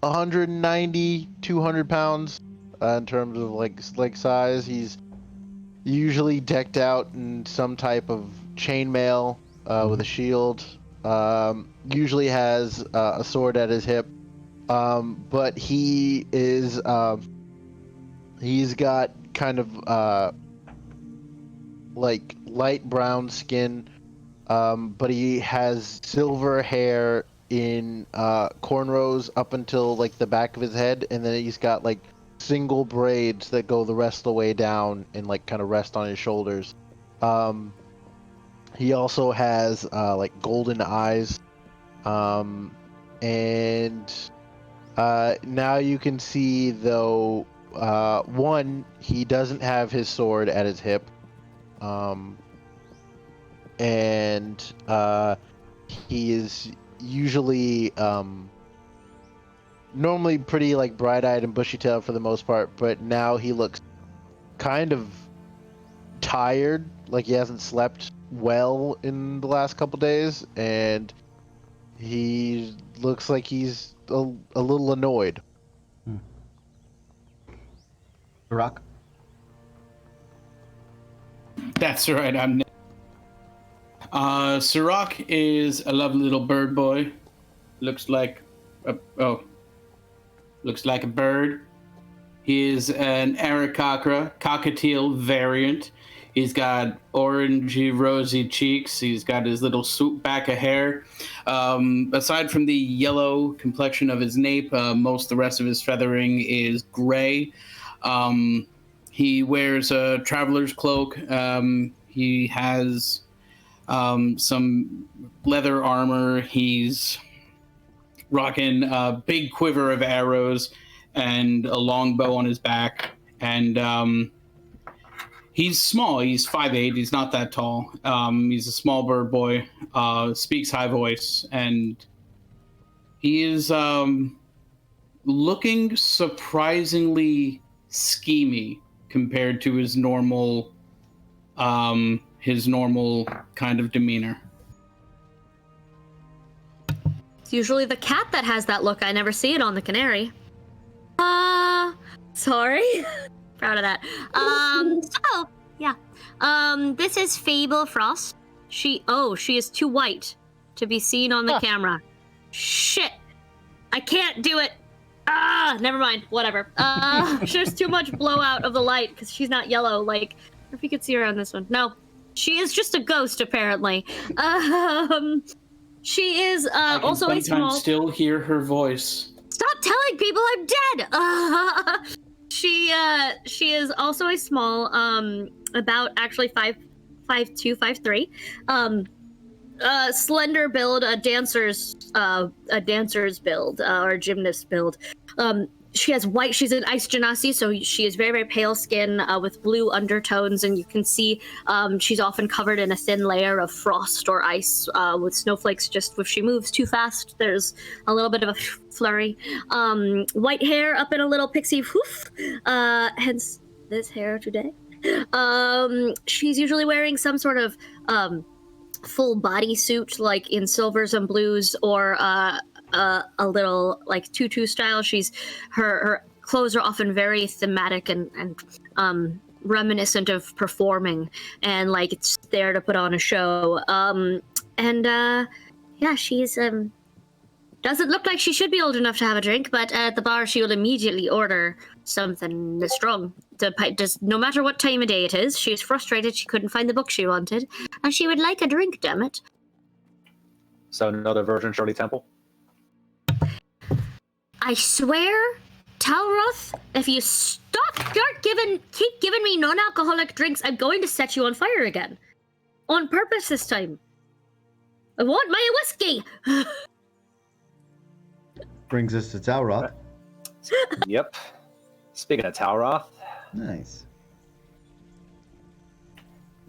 190, 200 pounds in terms of like size. He's usually decked out in some type of chainmail with a shield. Usually has a sword at his hip, but he is he's got kind of like light brown skin, but he has silver hair in cornrows up until like the back of his head, and then he's got like single braids that go the rest of the way down and like kind of rest on his shoulders. He also has like golden eyes, and now you can see though, one, he doesn't have his sword at his hip, and he is usually normally pretty like bright-eyed and bushy-tailed for the most part, but now he looks kind of tired, like he hasn't slept well in the last couple days, and he looks like he's a little annoyed. Rock? That's right, I'm Sirach is a lovely little bird boy. Looks like a bird. He is an Aarakocra, cockatiel variant. He's got orangey, rosy cheeks. He's got his little swoop back of hair. Aside from the yellow complexion of his nape, most of the rest of his feathering is gray. He wears a traveler's cloak. He has some leather armor. He's rocking a big quiver of arrows, and a long bow on his back. And he's small. He's 5'8". He's not that tall. He's a small bird boy. Speaks high voice, and he is looking surprisingly schemy compared to his normal kind of demeanor. It's usually the cat that has that look. I never see it on the canary. Sorry. Proud of that. So, yeah. This is Fable Frost. She is too white to be seen on the camera. Shit. I can't do it. Never mind. Whatever. There's too much blowout of the light because she's not yellow. Like, if you could see her on this one. No. She is just a ghost, apparently. She is also a small... sometimes still hear her voice. Stop telling people I'm dead! She is also a small, about actually 5'2", 5'3", slender build, a dancer's build, or gymnast build. She has white. She's an ice genasi, so she is very, very pale skin with blue undertones, and you can see she's often covered in a thin layer of frost or ice with snowflakes. Just if she moves too fast, there's a little bit of a flurry. White hair up in a little pixie hoof, hence this hair today. She's usually wearing some sort of full bodysuit, like in silvers and blues, or a little like tutu style. Her clothes are often very thematic and reminiscent of performing, and like it's there to put on a show. She's doesn't look like she should be old enough to have a drink, but at the bar she will immediately order something strong. Just no matter what time of day it is, she's frustrated she couldn't find the book she wanted, and she would like a drink, damn it. So another Virgin Shirley Temple? I swear, Talroth, if you keep giving me non-alcoholic drinks, I'm going to set you on fire again. On purpose this time. I want my whiskey! Brings us to Talroth. Yep. Speaking of Talroth. Nice.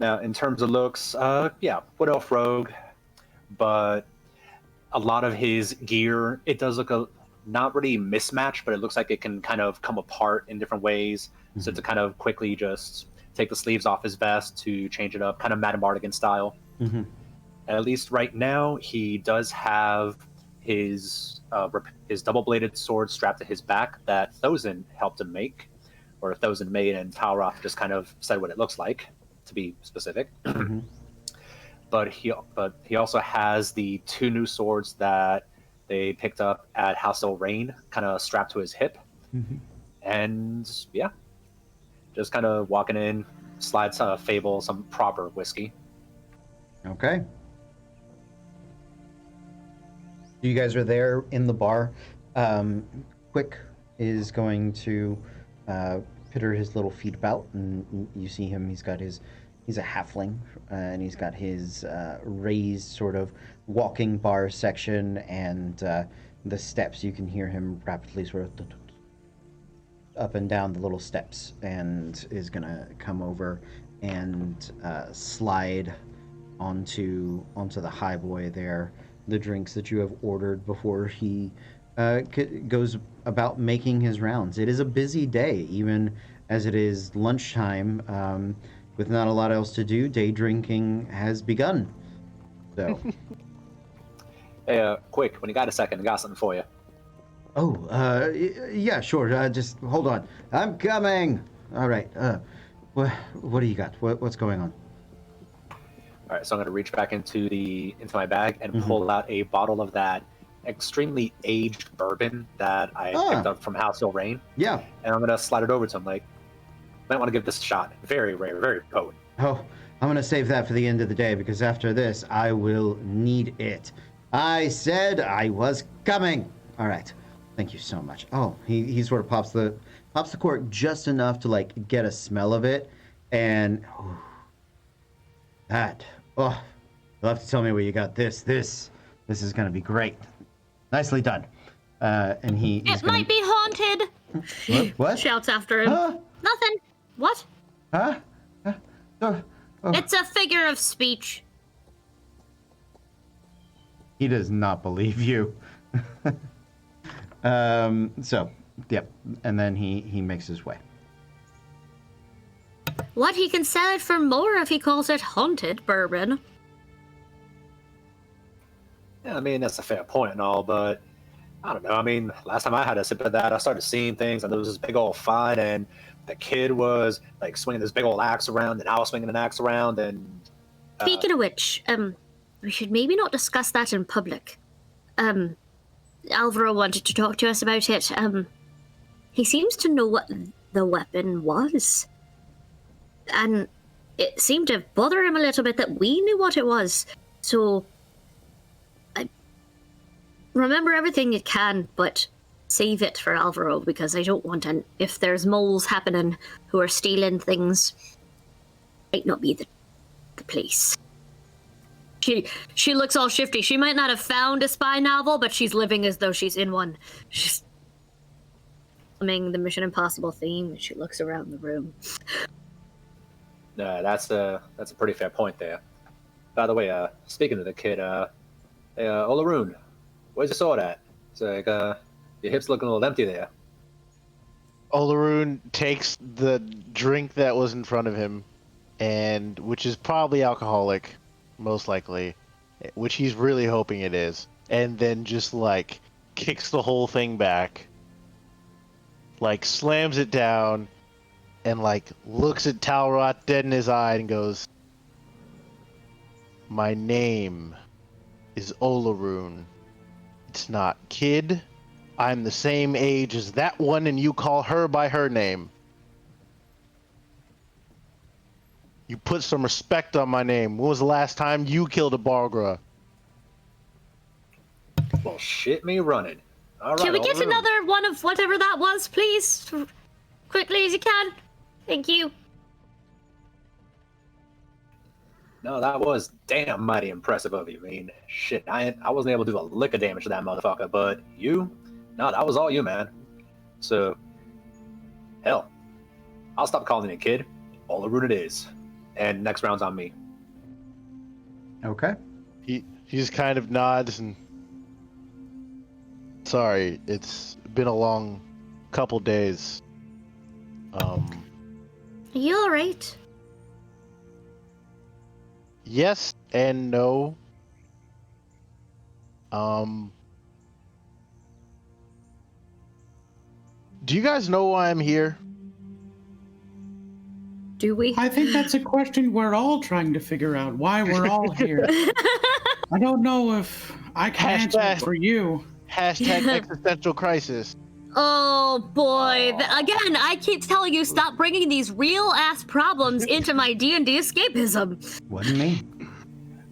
Now, in terms of looks, Wood Elf Rogue, but a lot of his gear, it does look not really mismatched, but it looks like it can kind of come apart in different ways. Mm-hmm. So to kind of quickly just take the sleeves off his vest to change it up, kind of Madame Mardigan style. Mm-hmm. At least right now, he does have his double-bladed sword strapped to his back that Thosin helped him make, or Thosin made, and Talroth just kind of said what it looks like, to be specific. Mm-hmm. But he also has the two new swords that they picked up at House Elrain, kind of strapped to his hip. Mm-hmm. And yeah, just kind of walking in, slides Fable some proper whiskey. Okay. You guys are there in the bar. Quick is going to pitter his little feet about, and you see him. He's a halfling, and he's got his raised sort of walking bar section, and the steps. You can hear him rapidly sort of up and down the little steps, and is gonna come over and slide onto the highboy there. The drinks that you have ordered before he goes about making his rounds. It is a busy day, even as it is lunchtime. With not a lot else to do, day drinking has begun. So, hey, quick, when you got a second, I got something for you. Oh, yeah, sure. Just hold on. I'm coming. All right. What do you got? What's going on? All right, so I'm going to reach back into my bag and pull out a bottle of that extremely aged bourbon that I picked up from House Elrain. Yeah. And I'm going to slide it over to him like, might want to give this a shot. Very rare, very potent. Oh, I'm going to save that for the end of the day, because after this, I will need it. I said I was coming. All right. Thank you so much. Oh, he sort of pops the cork just enough to like get a smell of it, and you'll have to tell me where you got this. This is going to be great. Nicely done. And he's It gonna... might be haunted. What? Shouts after him. Huh? Nothing. What? Huh? Oh. It's a figure of speech. He does not believe you. So, yep. And then he makes his way. What, he can sell it for more if he calls it haunted bourbon. Yeah, I mean, that's a fair point and all, but I don't know. I mean, last time I had a sip of that, I started seeing things, and there was this big old fight, and the kid was like swinging this big old axe around, and I was swinging an axe around, and Speaking of which, we should maybe not discuss that in public. Alvaro wanted to talk to us about it. He seems to know what the weapon was. And it seemed to bother him a little bit that we knew what it was. So, remember everything you can, but save it for Alvaro, because I don't want to... If there's moles happening who are stealing things, might not be the place. She looks all shifty. She might not have found a spy novel, but she's living as though she's in one. She's humming the Mission Impossible theme as she looks around the room. that's a pretty fair point there. By the way, speaking of the kid, hey, Olaroon, where's your sword at? It's like, your hip's looking a little empty there. Olaroon takes the drink that was in front of him, and which is probably alcoholic, most likely, which he's really hoping it is, and then just like kicks the whole thing back, like slams it down, and like looks at Talrot dead in his eye and goes, "My name is Olaroon. It's not kid. I'm the same age as that one, and you call her by her name. You put some respect on my name. When was the last time you killed a Bargra?" Well, shit me running. All right, Can we get Olaroon. another one of whatever that was, please? Quickly as you can. Thank you. No, that was damn mighty impressive of you. I mean, shit, I wasn't able to do a lick of damage to that motherfucker, but you, no, that was all you, man. So, hell, I'll stop calling it a kid. Olaroon it is. And next round's on me. Okay. He just kind of nods and, "Sorry, it's been a long couple days. Are you alright? Yes and no. Do you guys know why I'm here?" Do we? I think that's a question we're all trying to figure out, why we're all here. I don't know if I can answer it for you. Hashtag existential crisis. Oh boy! Again, I keep telling you, stop bringing these real-ass problems into my D&D escapism. Wasn't me.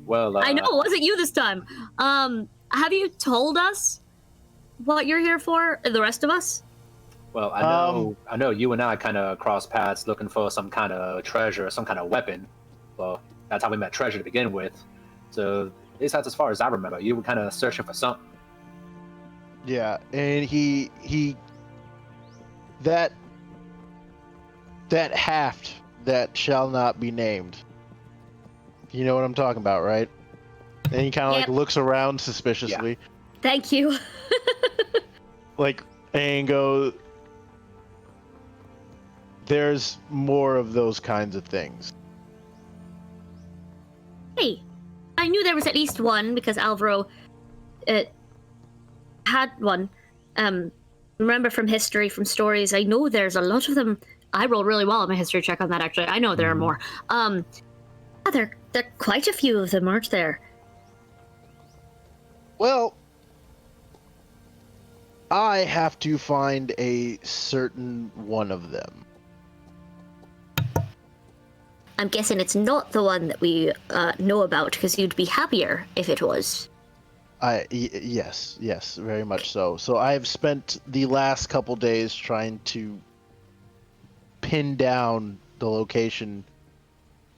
Well, I know, it wasn't you this time. Have you told us what you're here for, the rest of us? Well, I know you and I kind of crossed paths looking for some kind of treasure, some kind of weapon. Well, that's how we met Treasure to begin with. So, at least that's as far as I remember. You were kind of searching for something. Yeah, and he that haft that shall not be named. You know what I'm talking about, right? And he kind of Yep. like looks around suspiciously, Thank you. like, and go, "There's more of those kinds of things." Hey, I knew there was at least one because Alvaro had one. Remember from history, from stories, I know there's a lot of them. I rolled really well on my history check on that, actually. I know there are more. There are quite a few of them, aren't there? Well, I have to find a certain one of them. I'm guessing it's not the one that we know about, because you'd be happier if it was. Yes, very much so. So I have spent the last couple days trying to pin down the location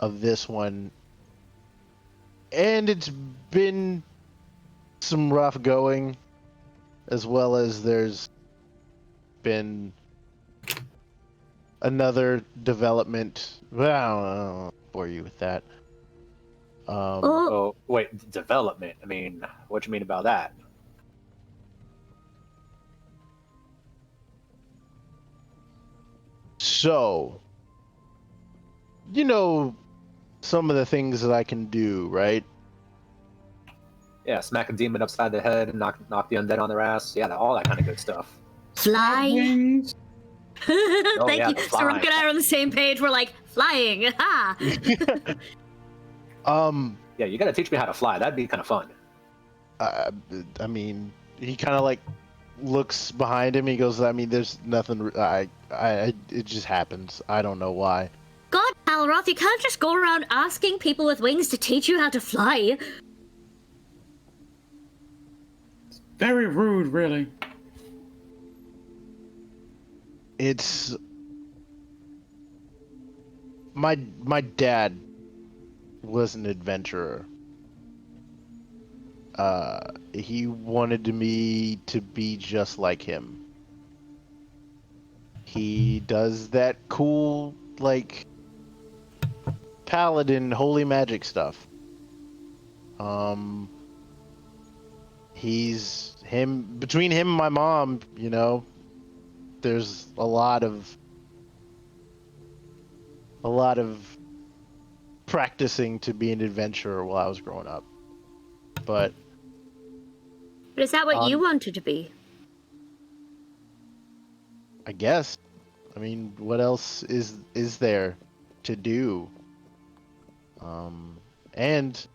of this one, and it's been some rough going. as well as there's been another development. Well, I don't bore you with that. Oh, wait, development. I mean, what you mean about that? So, you know, some of the things that I can do, right? Yeah, smack a demon upside the head and knock the undead on their ass. Yeah, all that kind of good stuff. Fly. Wings. Thank yeah, you. the So Rock flying. and I are on the same page. We're like, flying. Ha! Yeah, you gotta teach me how to fly. That'd be kind of fun. I mean, he kind of like looks behind him. He goes, I mean, there's nothing. It just happens. I don't know why. God, Alroth, you can't just go around asking people with wings to teach you how to fly. Very rude, really. It's my dad was an adventurer. He wanted me to be just like him. He does that cool, like, paladin holy magic stuff. Between him and my mom, you know, there's a lot of practicing to be an adventurer while I was growing up. But Is that what you wanted to be? I guess, I mean, what else is there to do? And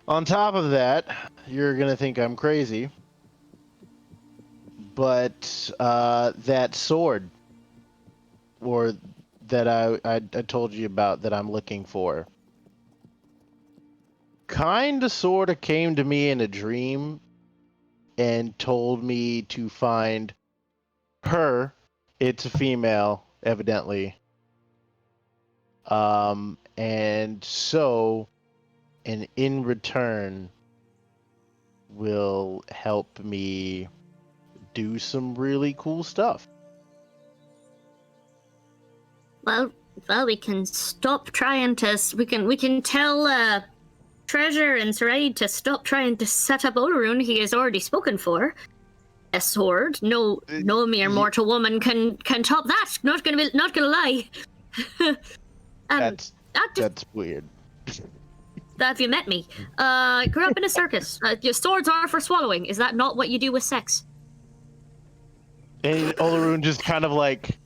on top of that, you're gonna think I'm crazy, but that sword, or that I told you about that I'm looking for, kinda sorta came to me in a dream and told me to find her. It's a female, evidently. And in return will help me do some really cool stuff. Well, we can stop trying to. We can tell Treasure and Sarai to stop trying to set up Olaroon. He has already spoken for a sword. No mere mortal woman can top that. Not gonna lie. That's weird. Have you met me? I grew up in a circus. Your swords are for swallowing. Is that not what you do with sex? And Olaroon just kind of like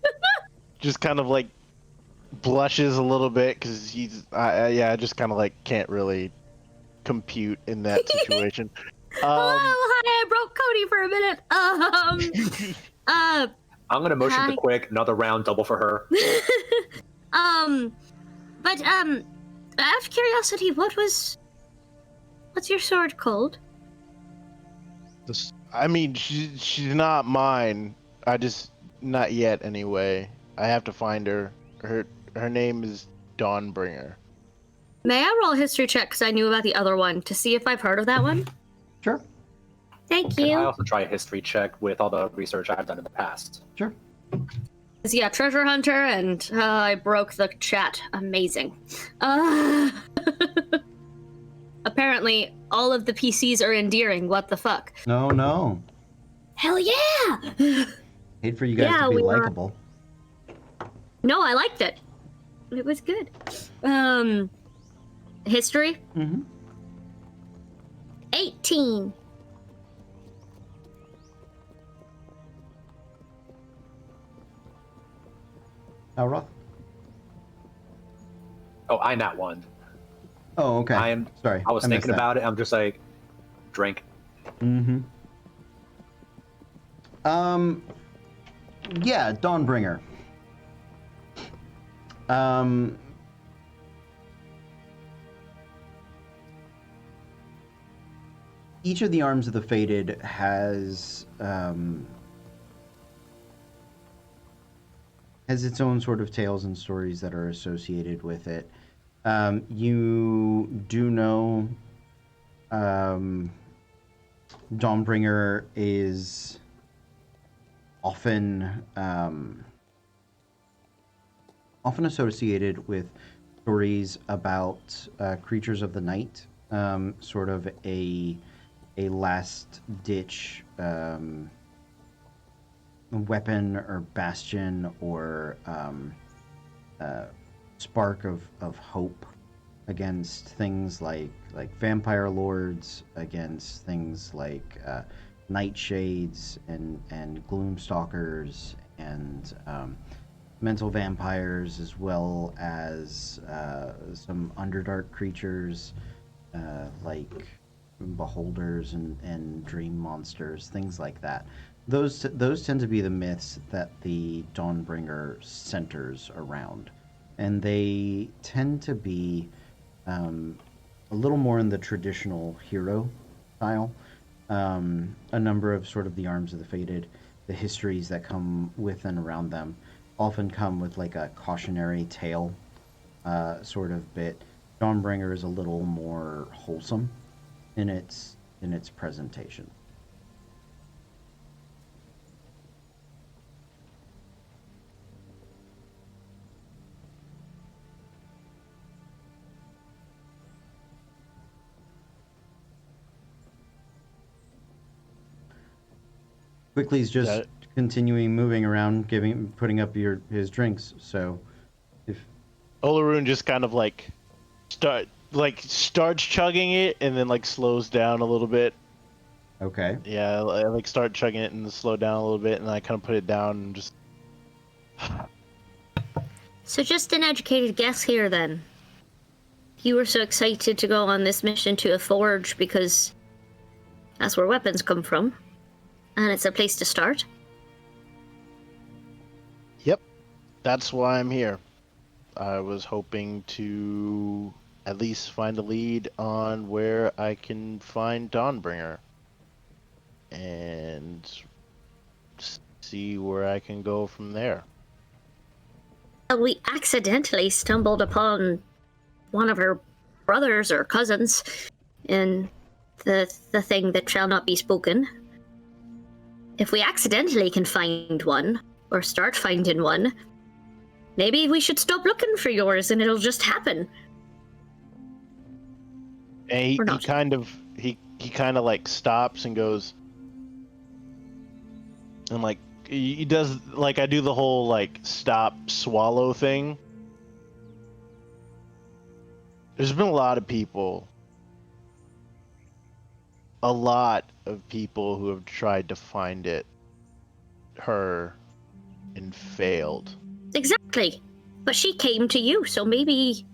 blushes a little bit because I just kind of like can't really compute in that situation. Hi, I broke Cody for a minute. I'm gonna motion to quick, another round double for her. But out of curiosity, what's your sword called? I mean, she's not mine. Not yet anyway. I have to find her. Her name is Dawnbringer. May I roll a history check because I knew about the other one to see if I've heard of that one? Sure. Thank Can you. I also try a history check with all the research I've done in the past? Sure. Yeah, treasure hunter, and I broke the chat. Amazing. Apparently, all of the PCs are endearing. What the fuck? No. Hell yeah! Hate for you guys to be likable. No, I liked it. It was good. History? Mm-hmm. 18. Alroth? Oh, I not one. Oh, okay. Sorry. I was thinking about it. I'm just like, drink. Mm-hmm. Yeah, Dawnbringer. Each of the arms of the Fated has its own sort of tales and stories that are associated with it. You do know Dawnbringer is often associated with stories about creatures of the night, sort of a last ditch weapon or bastion or spark of hope against things like vampire lords, against things like nightshades and gloomstalkers and mental vampires, as well as some underdark creatures like beholders and dream monsters, things like that. Those tend to be the myths that the Dawnbringer centers around, and they tend to be a little more in the traditional hero style. A number of sort of the Arms of the Fated, the histories that come with and around them, often come with like a cautionary tale sort of bit. Dawnbringer is a little more wholesome in its presentation. Quickly's just continuing moving around, putting up his drinks. So, if Olaroon just kind of like starts chugging it and then like slows down a little bit. Okay. Yeah, I like start chugging it and slow down a little bit, and I kind of put it down and just. So just an educated guess here then. You were so excited to go on this mission to a forge because that's where weapons come from. And it's a place to start? Yep. That's why I'm here. I was hoping to at least find a lead on where I can find Dawnbringer. And see where I can go from there. We accidentally stumbled upon one of her brothers or cousins in the thing that shall not be spoken. If we accidentally can find one, or start finding one, maybe we should stop looking for yours and it'll just happen. And he kind of like stops and goes, and like he does, like I do the whole like stop swallow thing. There's been a lot of people who have tried to find her and failed. Exactly. But she came to you, so maybe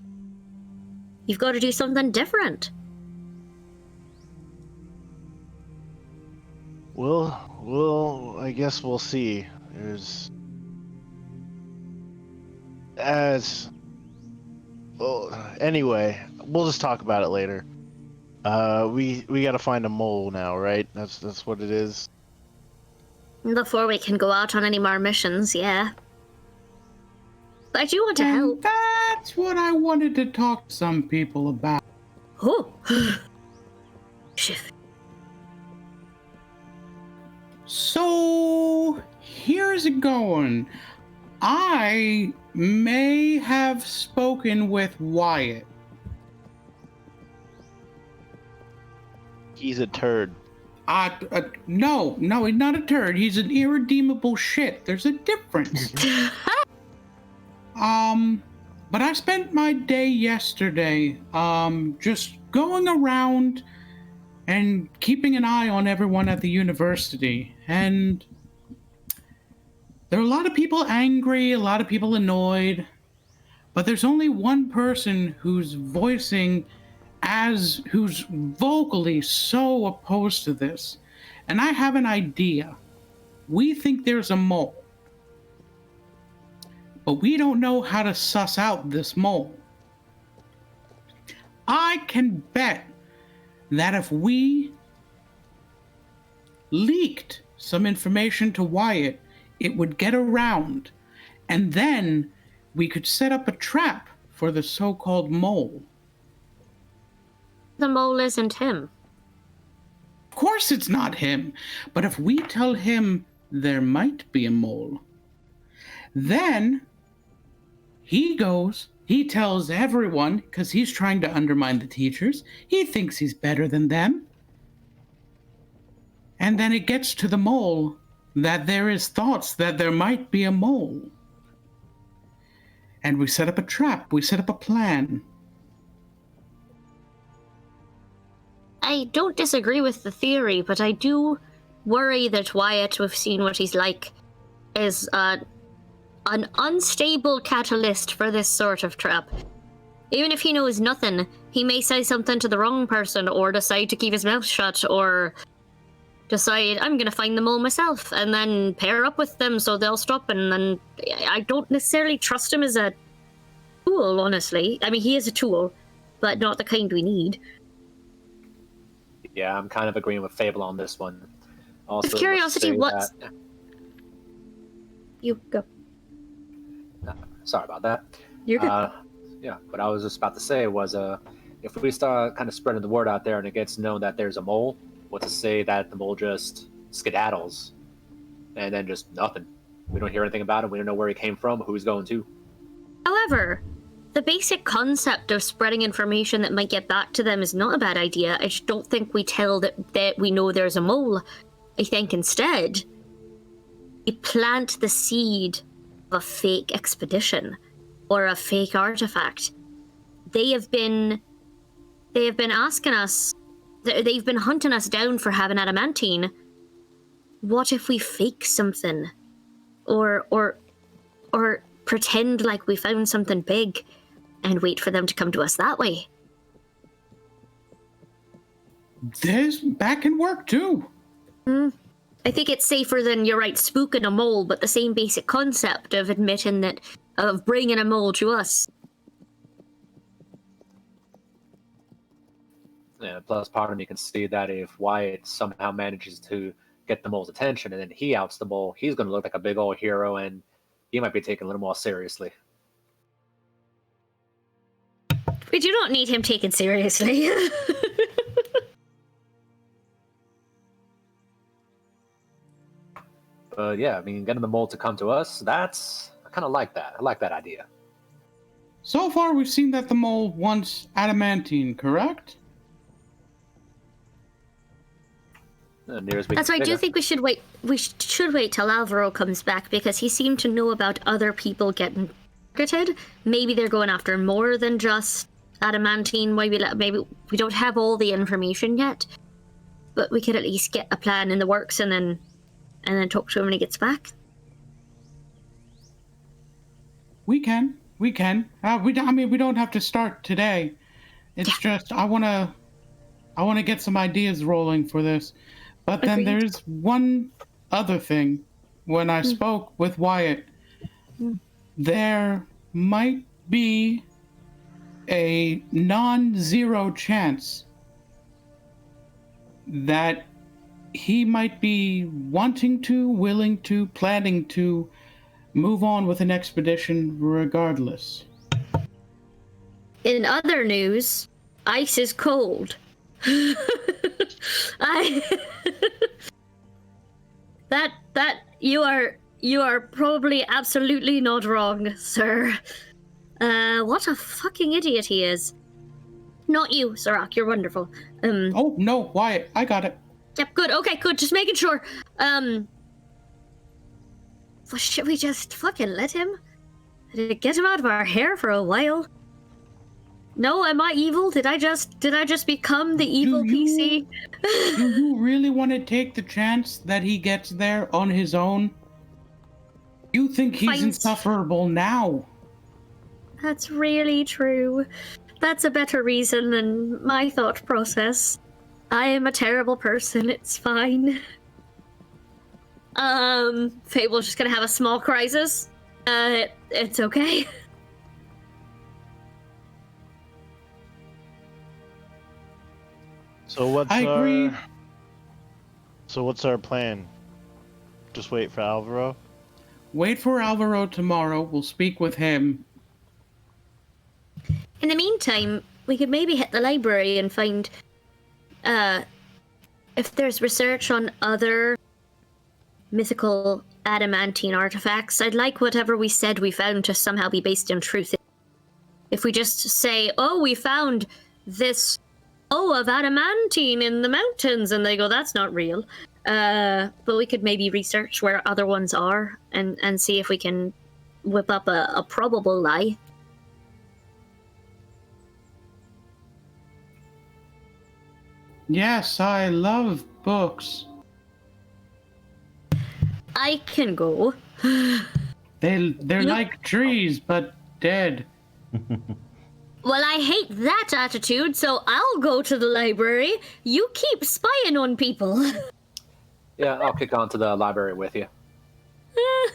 you've got to do something different. Well, I guess we'll see. Anyway, we'll just talk about it later. We gotta find a mole now, right? That's what it is. Before we can go out on any more missions, yeah. But I do want to help. That's what I wanted to talk to some people about. Oh. Shift. So, here's it going. I may have spoken with Wyatt. He's a turd. No, he's not a turd. He's an irredeemable shit. There's a difference. But I spent my day yesterday, just going around and keeping an eye on everyone at the university. And there are a lot of people angry, a lot of people annoyed, but there's only one person who's who's vocally so opposed to this. And I have an idea. We think there's a mole, but we don't know how to suss out this mole. I can bet that if we leaked some information to Wyatt, it would get around, and then we could set up a trap for the so-called mole. The mole isn't him. Of course course it's not him. But if we tell him there might be a mole, then he tells everyone, because he's trying to undermine the teachers. He thinks he's better than them. And then it gets to the mole that there is thoughts that there might be a mole. And we set up a trap. We set up a plan. I don't disagree with the theory, but I do worry that Wyatt, we've seen what he's like, is an unstable catalyst for this sort of trap. Even if he knows nothing, he may say something to the wrong person, or decide to keep his mouth shut, or decide, I'm gonna find them all myself, and then pair up with them so they'll stop, and then I don't necessarily trust him as a tool, honestly. I mean, he is a tool, but not the kind we need. Yeah, I'm kind of agreeing with Fable on this one. Also, Of curiosity, what's... You go. Sorry about that. You're good. Yeah, what I was just about to say was, if we start kind of spreading the word out there and it gets known that there's a mole, what's to say that the mole just skedaddles and then just nothing? We don't hear anything about him. We don't know where he came from, who he's going to. However, the basic concept of spreading information that might get back to them is not a bad idea. I just don't think we tell that we know there's a mole. I think instead, we plant the seed of a fake expedition or a fake artifact. They have been asking us, they've been hunting us down for having adamantine. What if we fake something? Or pretend like we found something big and wait for them to come to us that way? That can work too. I think it's safer than, you're right, spooking a mole, but the same basic concept of admitting that, of bringing a mole to us. Yeah, plus part of me can see that if Wyatt somehow manages to get the mole's attention and then he outs the mole, he's going to look like a big old hero and he might be taken a little more seriously. We do not need him taken seriously. But yeah, I mean, getting the mole to come to us, I kind of like that. I like that idea. So far, we've seen that the mole wants adamantine, correct? That's why I do think we should wait. We should wait till Alvaro comes back, because he seemed to know about other people getting targeted. Maybe they're going after more than just adamantine. Maybe we don't have all the information yet, but we could at least get a plan in the works and then talk to him when he gets back. We can. We don't have to start today. It's just I wanna get some ideas rolling for this. But then there's one other thing. When I spoke with Wyatt, there might be a non-zero chance that he might be wanting to, willing to, planning to move on with an expedition regardless. In other news, ice is cold. You are probably absolutely not wrong, sir. What a fucking idiot he is. Not you, Sirach, you're wonderful. Oh, no, Wyatt, I got it. Yep, good, okay, good, just making sure. Well, should we just fucking let him? Get him out of our hair for a while? No, am I evil? Did I just become the evil PC? Do you really want to take the chance that he gets there on his own? You think he's insufferable now? That's really true. That's a better reason than my thought process. I am a terrible person, it's fine. Fable's just gonna have a small crisis. It's okay. So what's our plan? Just wait for Alvaro? Wait for Alvaro tomorrow. We'll speak with him. In the meantime, we could maybe hit the library and find, if there's research on other mythical adamantine artifacts, I'd like whatever we said we found to somehow be based in truth. If we just say, oh, we found this of adamantine in the mountains, and they go, that's not real. But we could maybe research where other ones are and see if we can whip up a probable lie. Yes, I love books. I can go. They're like trees, but dead. Well, I hate that attitude, so I'll go to the library. You keep spying on people. Yeah, I'll kick on to the library with you. Yeah,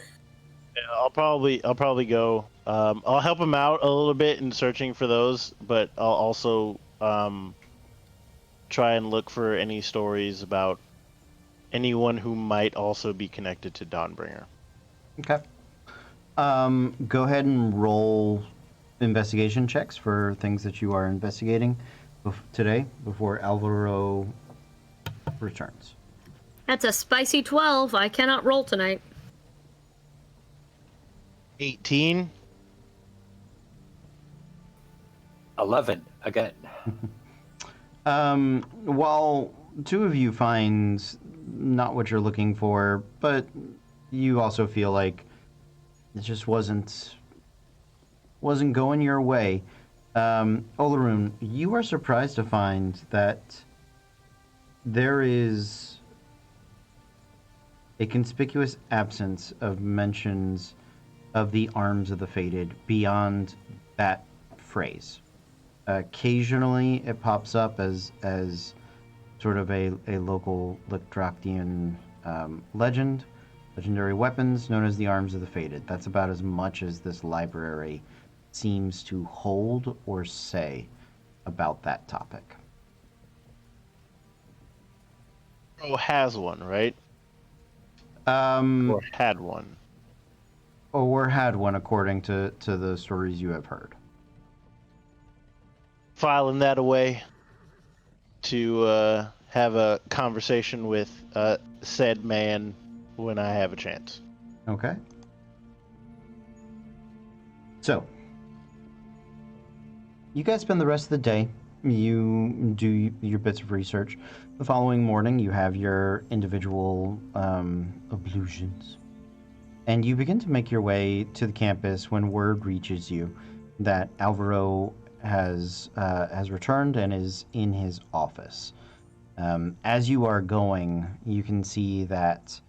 I'll probably go. I'll help him out a little bit in searching for those, but I'll also try and look for any stories about anyone who might also be connected to Dawnbringer. Okay. Go ahead and roll investigation checks for things that you are investigating today before Alvaro returns. That's a spicy 12. I cannot roll tonight. 18. 11 again. While two of you find not what you're looking for, but you also feel like it just wasn't going your way. Olaroon, you are surprised to find that there is a conspicuous absence of mentions of the arms of the fated beyond that phrase. Occasionally it pops up as sort of a local Licdrachtian legendary weapons known as the Arms of the Fated. That's about as much as this library seems to hold or say about that topic. Oh, has one, right? Or had one. Or had one, according to the stories you have heard. Filing that away to have a conversation with said man when I have a chance. Okay. So, you guys spend the rest of the day. You do your bits of research. The following morning, you have your individual ablutions. And you begin to make your way to the campus when word reaches you that Alvaro has returned and is in his office. As you are going, you can see that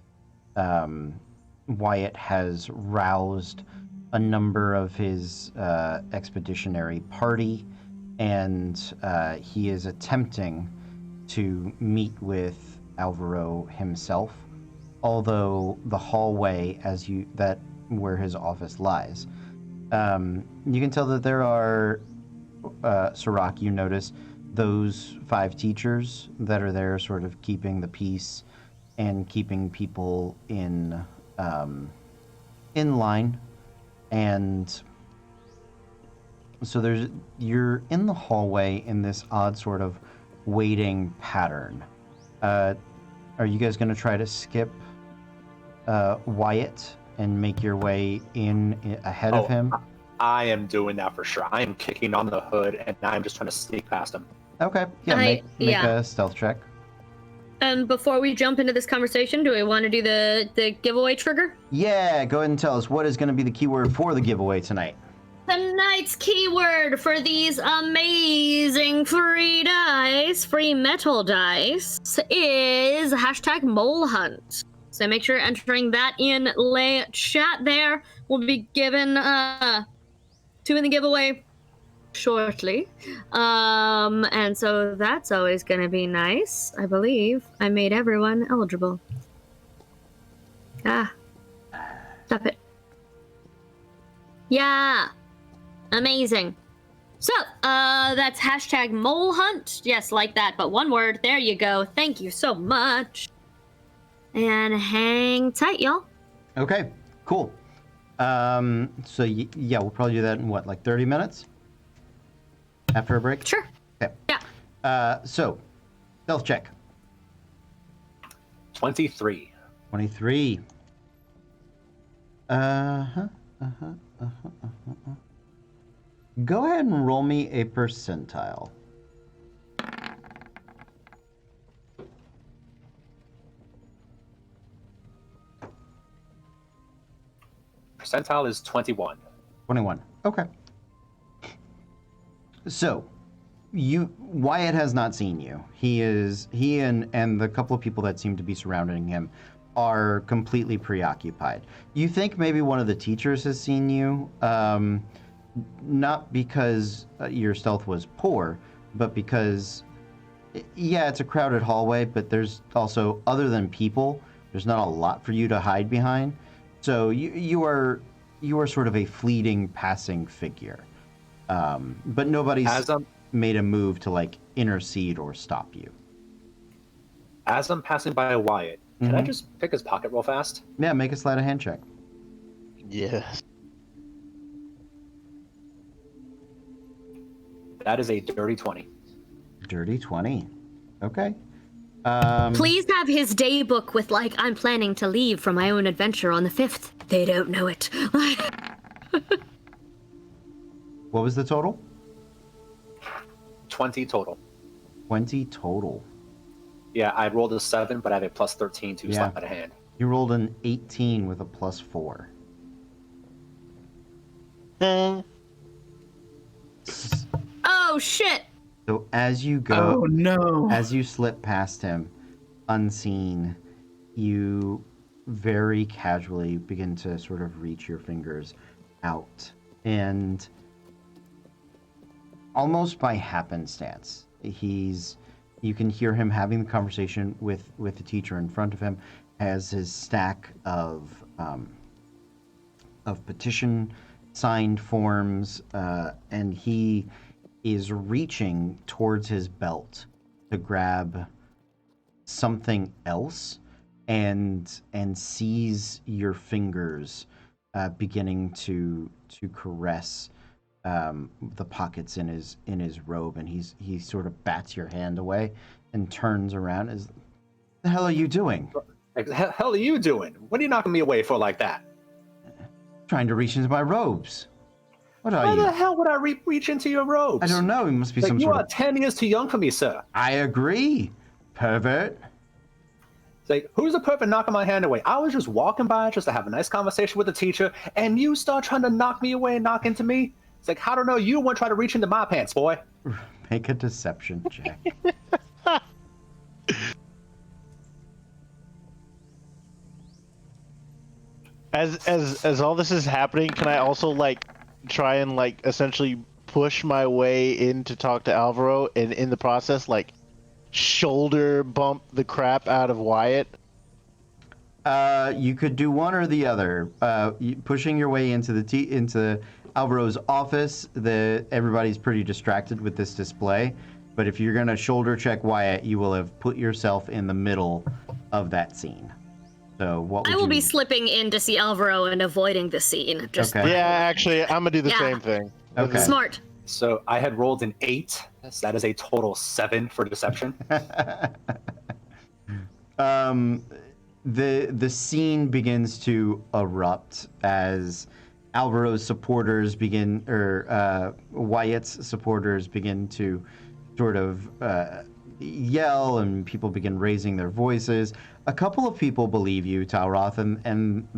Wyatt has roused a number of his expeditionary party, and he is attempting to meet with Alvaro himself, although the hallway where his office lies, you can tell that there are Sirach, you notice those 5 teachers that are there sort of keeping the peace and keeping people in line. And so you're in the hallway in this odd sort of waiting pattern. Are you guys going to try to skip Wyatt and make your way in ahead of him? I am doing that for sure. I am kicking on the hood, and I'm just trying to sneak past him. Okay. Yeah, make a stealth check. And before we jump into this conversation, do we want to do the giveaway trigger? Yeah, go ahead and tell us what is going to be the keyword for the giveaway tonight. Tonight's keyword for these amazing free metal dice, is #mole hunt. So make sure entering that in the chat there. Will be given 2 in the giveaway shortly. And so that's always going to be nice. I believe I made everyone eligible. Stop it. Yeah. Amazing. So, that's #mole hunt. Yes, like that, but one word. There you go. Thank you so much. And hang tight, y'all. Okay, cool. So yeah, we'll probably do that in what, like 30 minutes? After a break? Sure. Okay. Yeah. So, stealth check. 23. 23. Go ahead and roll me a percentile. Percentile is 21. 21. Okay. So, Wyatt has not seen you. He and the couple of people that seem to be surrounding him are completely preoccupied. You think maybe one of the teachers has seen you, not because your stealth was poor, but because, yeah, it's a crowded hallway, but there's also, other than people, there's not a lot for you to hide behind. So you are sort of a fleeting, passing figure. But nobody's made a move to like intercede or stop you. As I'm passing by Wyatt, can I just pick his pocket real fast? Yeah, make a sleight of hand check. Yes. That is a dirty 20. Dirty 20. Okay. Please have his day book with like, I'm planning to leave for my own adventure on the 5th. They don't know it. What was the total? 20 total. 20 total. Yeah, I rolled a 7, but I have a plus 13 to sleight of hand. You rolled an 18 with a plus 4. Oh, shit! So as you go, Oh no! as you slip past him, unseen, you very casually begin to sort of reach your fingers out, and almost by happenstance, you can hear him having the conversation with the teacher in front of him, as his stack of petition signed forms, and he is reaching towards his belt to grab something else, and sees your fingers beginning to caress the pockets in his robe, and he sort of bats your hand away and turns around. What the hell are you doing? Like, the hell are you doing? What are you knocking me away for like that? Trying to reach into my robes. What are Why you? the hell would I reach into your robes? I don't know. It must be Like, some you sort are of... 10 years too young for me, sir. I agree, pervert. It's like, who's the pervert knocking my hand away? I was just walking by just to have a nice conversation with the teacher, and you start trying to knock me away and knock into me? It's like, I don't know, you won't try to reach into my pants, boy. Make a deception check. As all this is happening, can I also like try and like essentially push my way in to talk to Alvaro, and in the process like shoulder bump the crap out of Wyatt? You could do one or the other. Pushing your way into into Alvaro's office. Everybody's pretty distracted with this display, but if you're gonna shoulder check Wyatt, you will have put yourself in the middle of that scene. So what would I will you... be slipping in to see Alvaro and avoiding the scene. Just Okay. Yeah, actually, I'm gonna do the Yeah. same thing. Okay. smart. So I had rolled an 8. So that is a total 7 for deception. The scene begins to erupt as Alvaro's supporters begin, or Wyatt's supporters begin to sort of yell, and people begin raising their voices. A couple of people believe you, Talroth, and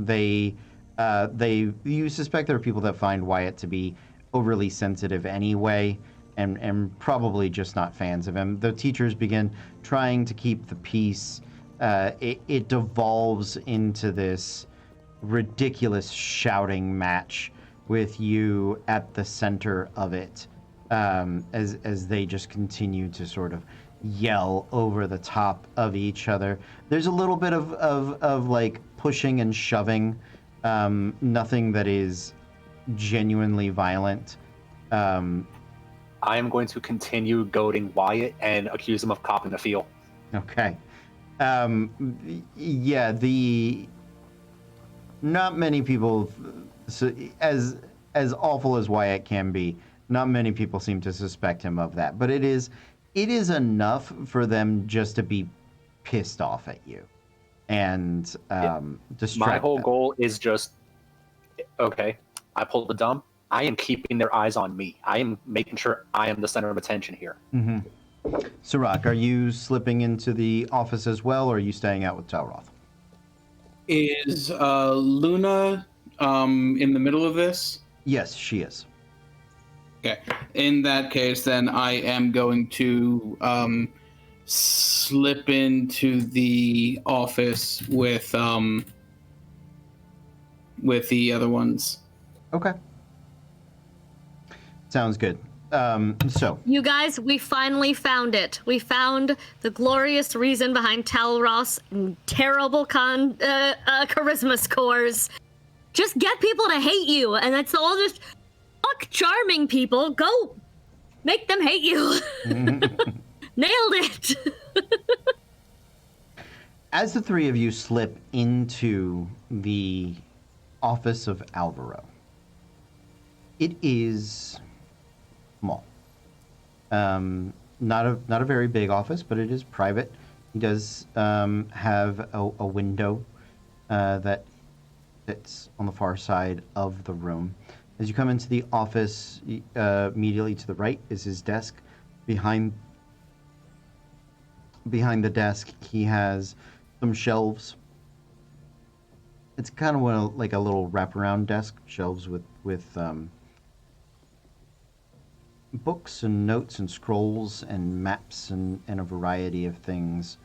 you suspect there are people that find Wyatt to be overly sensitive anyway, and probably just not fans of him. The teachers begin trying to keep the peace. It devolves into this ridiculous shouting match with you at the center of it, as they just continue to sort of yell over the top of each other. There's a little bit of like pushing and shoving, nothing that is genuinely violent. I am going to continue goading Wyatt and accuse him of copping the feel. Okay. Yeah, not many people, so as awful as Wyatt can be, not many people seem to suspect him of that, but it is enough for them just to be pissed off at you. and distract My whole them. goal is just, okay, I pulled the dump. I am keeping their eyes on me. I am making sure I am the center of attention here. Mm-hmm. Sirach, are you slipping into the office as well, or are you staying out with Talroth? Is Luna in the middle of this? Yes, she is. Okay. In that case, then I am going to slip into the office with the other ones. Okay. Sounds good. So You guys, we finally found it. We found the glorious reason behind Talroth's terrible charisma scores. Just get people to hate you, and that's all. Just fuck charming people. Go make them hate you. Nailed it. as the three of you slip into the office of Alvaro, it is small. Not a very big office, but it is private. He does have a window that sits on the far side of the room. As you come into the office, immediately to the right is his desk. Behind the desk, he has some shelves. It's kind of like a little wraparound desk, shelves with books and notes and scrolls and maps and a variety of things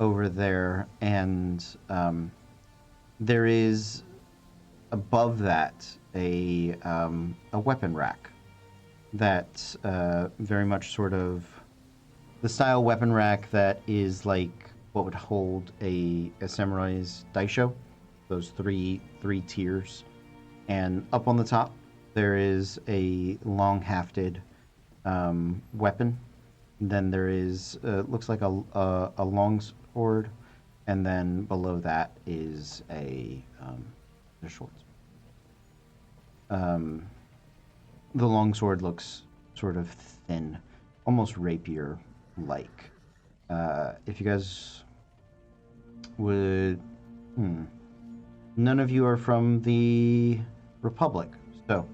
over there. And there is above that a weapon rack that very much sort of the style weapon rack that is like what would hold a samurai's daisho, those three tiers. And up on the top there is a long hafted weapon. Then there is looks like a long sword, and then below that is a short sword. The long sword looks sort of thin, almost rapier-like. If you guys would, none of you are from the Republic, so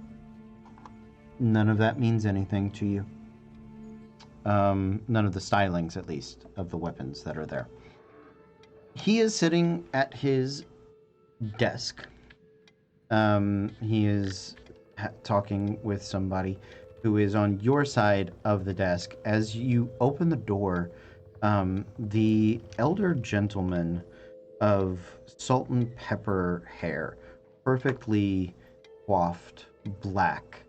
none of that means anything to you. None of the stylings, at least, of the weapons that are there. He is sitting at his desk. He is talking with somebody who is on your side of the desk. As you open the door, the elder gentleman of salt and pepper hair, perfectly coiffed black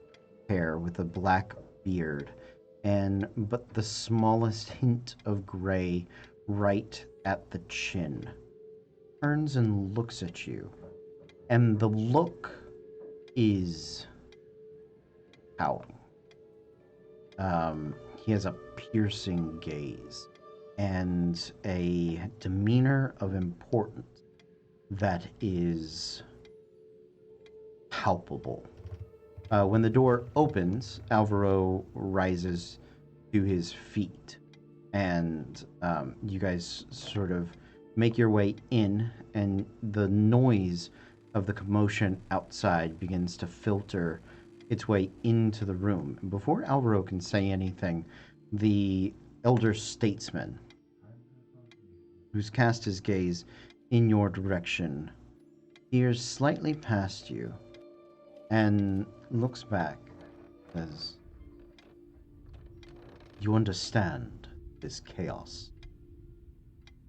hair with a black beard, but the smallest hint of gray right at the chin, turns and looks at you. And the look is howling. He has a piercing gaze and a demeanor of importance that is palpable. When the door opens, Alvaro rises to his feet, and you guys sort of make your way in, and the noise of the commotion outside begins to filter its way into the room. And before Alvaro can say anything, the elder statesman, who's cast his gaze in your direction, peers slightly past you and looks back, says, "You understand this chaos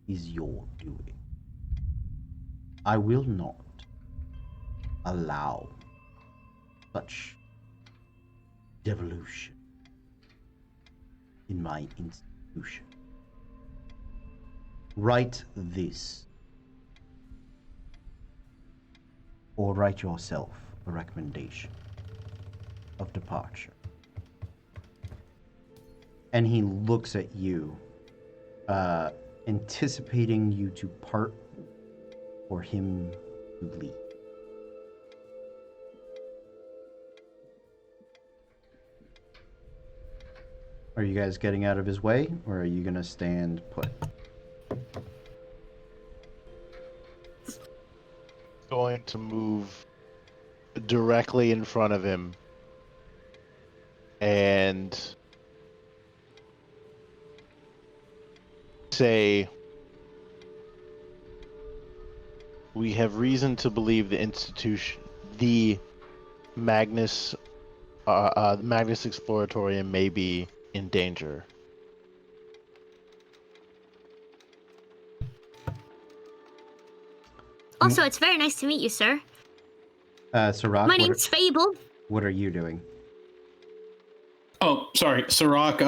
is your doing. I will not allow such devolution in my institution. Write this, or write yourself a recommendation of departure." And he looks at you, anticipating you to part or him to leave. Are you guys getting out of his way, or are you going to stand put? going to move directly in front of him and say, "We have reason to believe the Magnus Exploratorium may be in danger." Also, it's very nice to meet you, sir. Sirach, My name's Fable. what are you doing? Oh, sorry. Sirach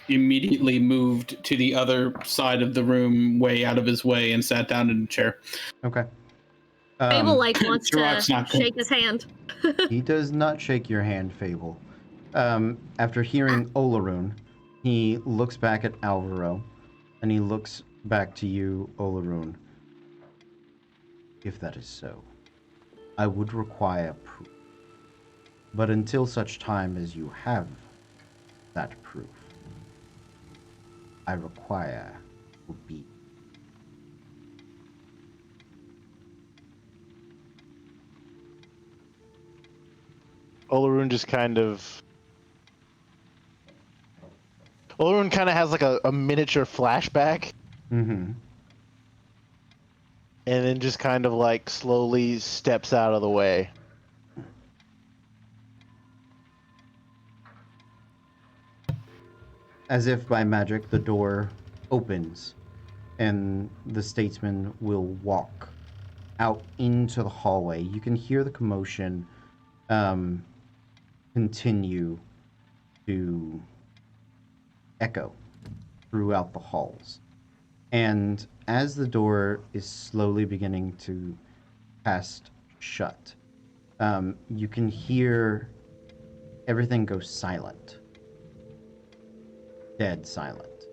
immediately moved to the other side of the room, way out of his way, and sat down in a chair. Okay. Fable wants to Sirach's not shake his hand. He does not shake your hand, Fable. After hearing Olaroon, he looks back at Alvaro, and he looks back to you, Olaroon. If that is so, I would require proof. But until such time as you have that proof, I require obedience. Olaroon kind of has like a miniature flashback, Mm-hmm. and then just kind of like slowly steps out of the way. As if by magic, the door opens, and the statesman will walk out into the hallway. You can hear the commotion continue to echo throughout the halls. And as the door is slowly beginning to cast shut, you can hear everything go silent. Dead silent.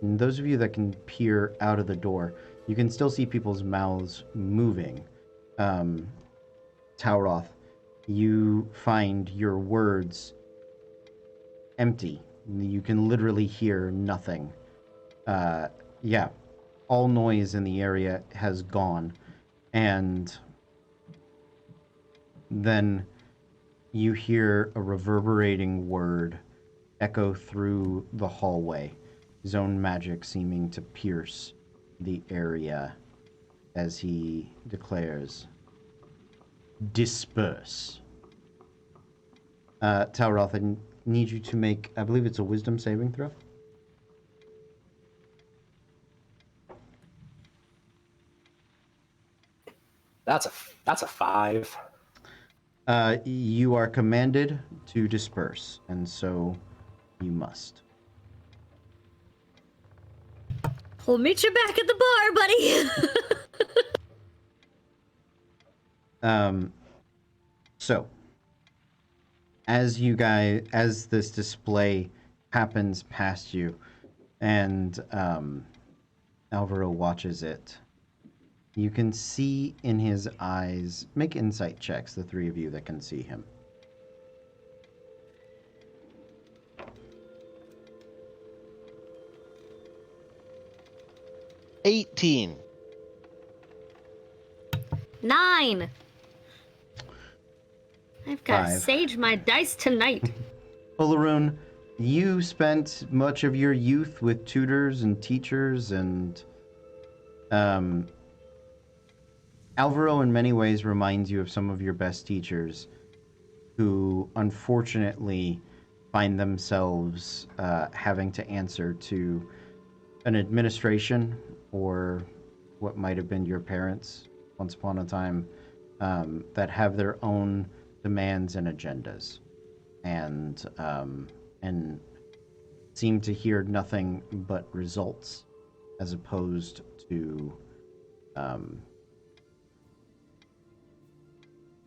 And those of you that can peer out of the door, you can still see people's mouths moving. Tauroth, you find your words empty. You can literally hear nothing. Yeah, all noise in the area has gone. And then you hear a reverberating word echo through the hallway, zone magic seeming to pierce the area as he declares, "Disperse." Tauroth, I need you to make, I believe it's a wisdom saving throw. That's a 5. You are commanded to disperse, and so you must. We'll meet you back at the bar, buddy. So, as this display happens past you, and Alvaro watches it, you can see in his eyes, make insight checks, the three of you that can see him. $18. 9. I've got to 5. sage my dice tonight. Olaroon, you spent much of your youth with tutors and teachers, and Alvaro in many ways reminds you of some of your best teachers who unfortunately find themselves having to answer to an administration or what might have been your parents once upon a time that have their own demands and agendas, and seem to hear nothing but results as opposed to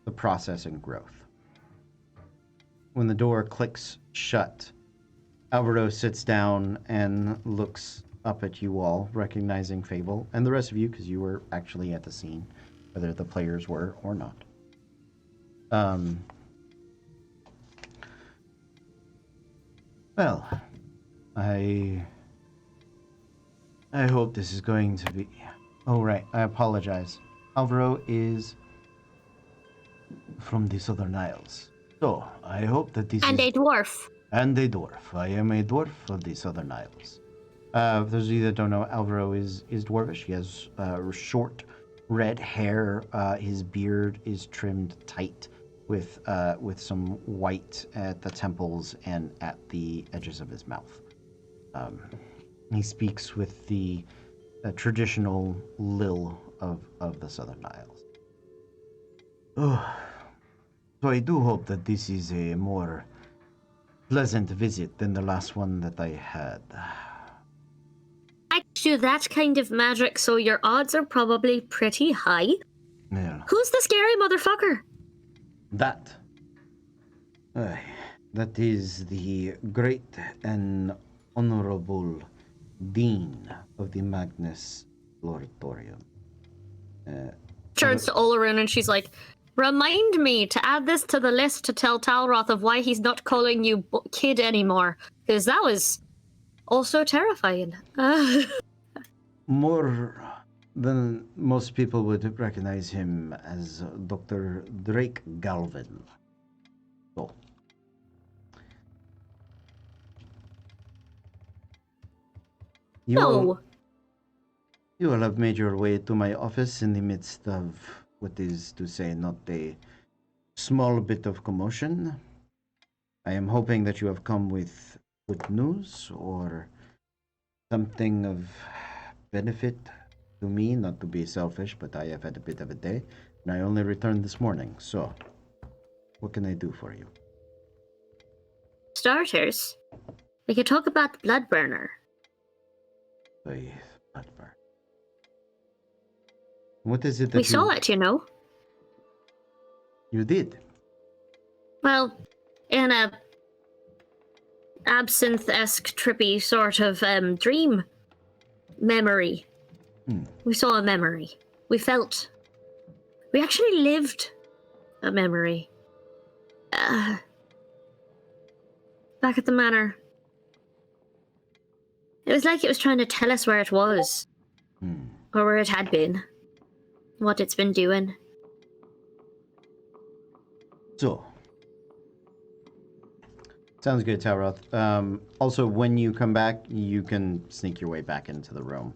the process and growth. When the door clicks shut, Alvaro sits down and looks up at you all, recognizing Fable and the rest of you, because you were actually at the scene, whether the players were or not. Well, I hope this is going to be... Oh, right, I apologize. Alvaro is from the Southern Isles. So, I hope that this And is... a dwarf. And a dwarf. I am a dwarf of the Southern Isles. For those of you that don't know, Alvaro is dwarvish. He has short red hair. His beard is trimmed tight with some white at the temples and at the edges of his mouth. He speaks with the traditional lill of the Southern Isles. Oh, so I do hope that this is a more pleasant visit than the last one that I had. I do that kind of magic, so your odds are probably pretty high. Yeah. Who's the scary motherfucker? That. That is the great and honorable Dean of the Magnus Laboratorium. Turns to Olaroon and she's like, remind me to add this to the list to tell Talroth of why he's not calling you kid anymore. Because that was also terrifying. More than most people would recognize him as Dr. Drake Galvin. So, No. You will have made your way to my office in the midst of what is to say not a small bit of commotion. I am hoping that you have come with good news or something of benefit to me, not to be selfish, but I have had a bit of a day, and I only returned this morning, so what can I do for you? Starters, we could talk about the blood burner. The Bloodburn. What is it that We saw it, you know. You did? Well, in a absinthe-esque, trippy sort of dream memory. We saw a memory. We actually lived a memory. Back at the manor. It was like it was trying to tell us where it was. Or where it had been. What it's been doing. So, sounds good, Talroth. Also, when you come back, you can sneak your way back into the room.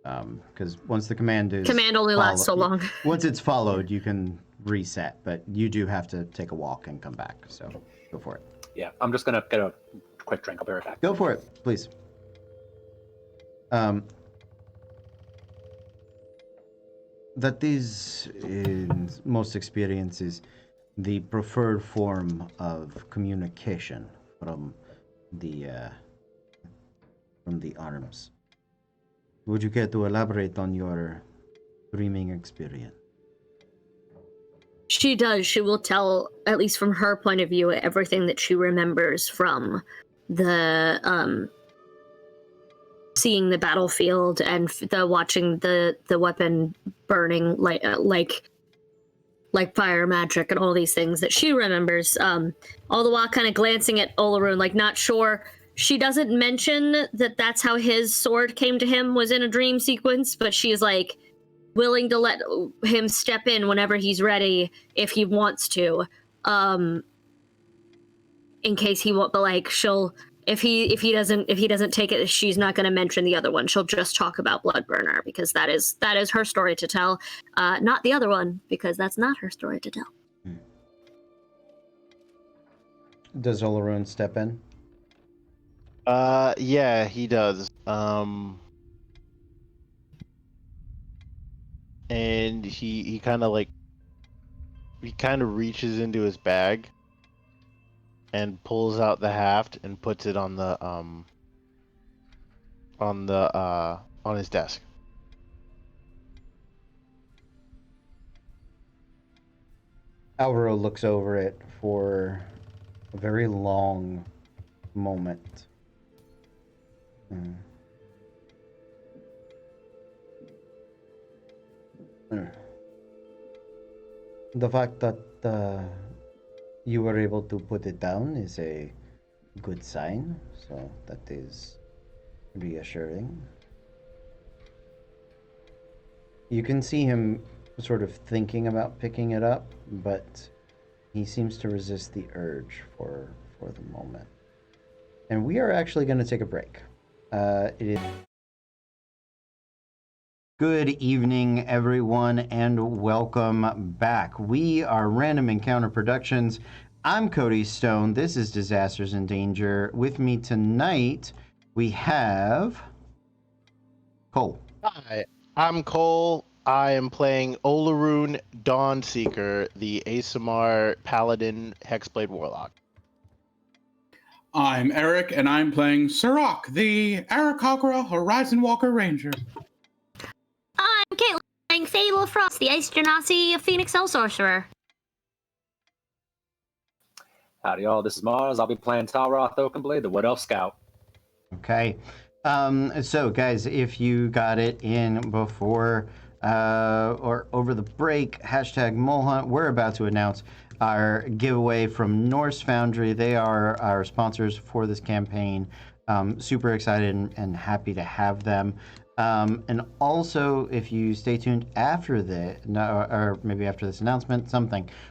Because once the command is... Command only lasts so long. Once it's followed, you can reset, but you do have to take a walk and come back, so go for it. Yeah, I'm just gonna get a quick drink. I'll be right back. Go for it, please. That is, in most experiences, the preferred form of communication from the arms. Would you care to elaborate on your dreaming experience? She does. She will tell, at least from her point of view, everything that she remembers from the seeing the battlefield and the watching the weapon burning like fire magic and all these things that she remembers. All the while kind of glancing at Olaroon, like not sure. She doesn't mention that that's how his sword came to him, was in a dream sequence, but she's like willing to let him step in whenever he's ready if he wants to. In case he won't, but like she'll if he doesn't take it, she's not going to mention the other one. She'll just talk about Bloodburner because that is her story to tell, not the other one because that's not her story to tell. Does Olaroon step in? Yeah, he does. And he kind of reaches into his bag and pulls out the haft and puts it on his desk. Alvaro looks over it for a very long moment. The fact that you were able to put it down is a good sign, so that is reassuring. You can see him sort of thinking about picking it up, but he seems to resist the urge for the moment. And we are actually going to take a break. It is Good evening, everyone, and welcome back. We are Random Encounter Productions. I'm Cody Stone. This is Disasters in Danger. With me tonight, we have Cole. Hi, I'm Cole. I am playing Olaroon Dawnseeker, the ASMR Paladin Hexblade Warlock. I'm Eric, and I'm playing Sirach, the Arakocra Horizon Walker Ranger. I'm Caitlin, playing Fable Frost, the Ice Genasi Phoenix Plague Sorcerer. Howdy, y'all. This is Mars. I'll be playing Talroth Oakenblade, the Wood Elf Scout. Okay. So, guys, if you got it in before or over the break, hashtag Molehunt, we're about to announce our giveaway from Norse Foundry. They are our sponsors for this campaign. Super excited and happy to have them. And also, if you stay tuned after or maybe after this announcement,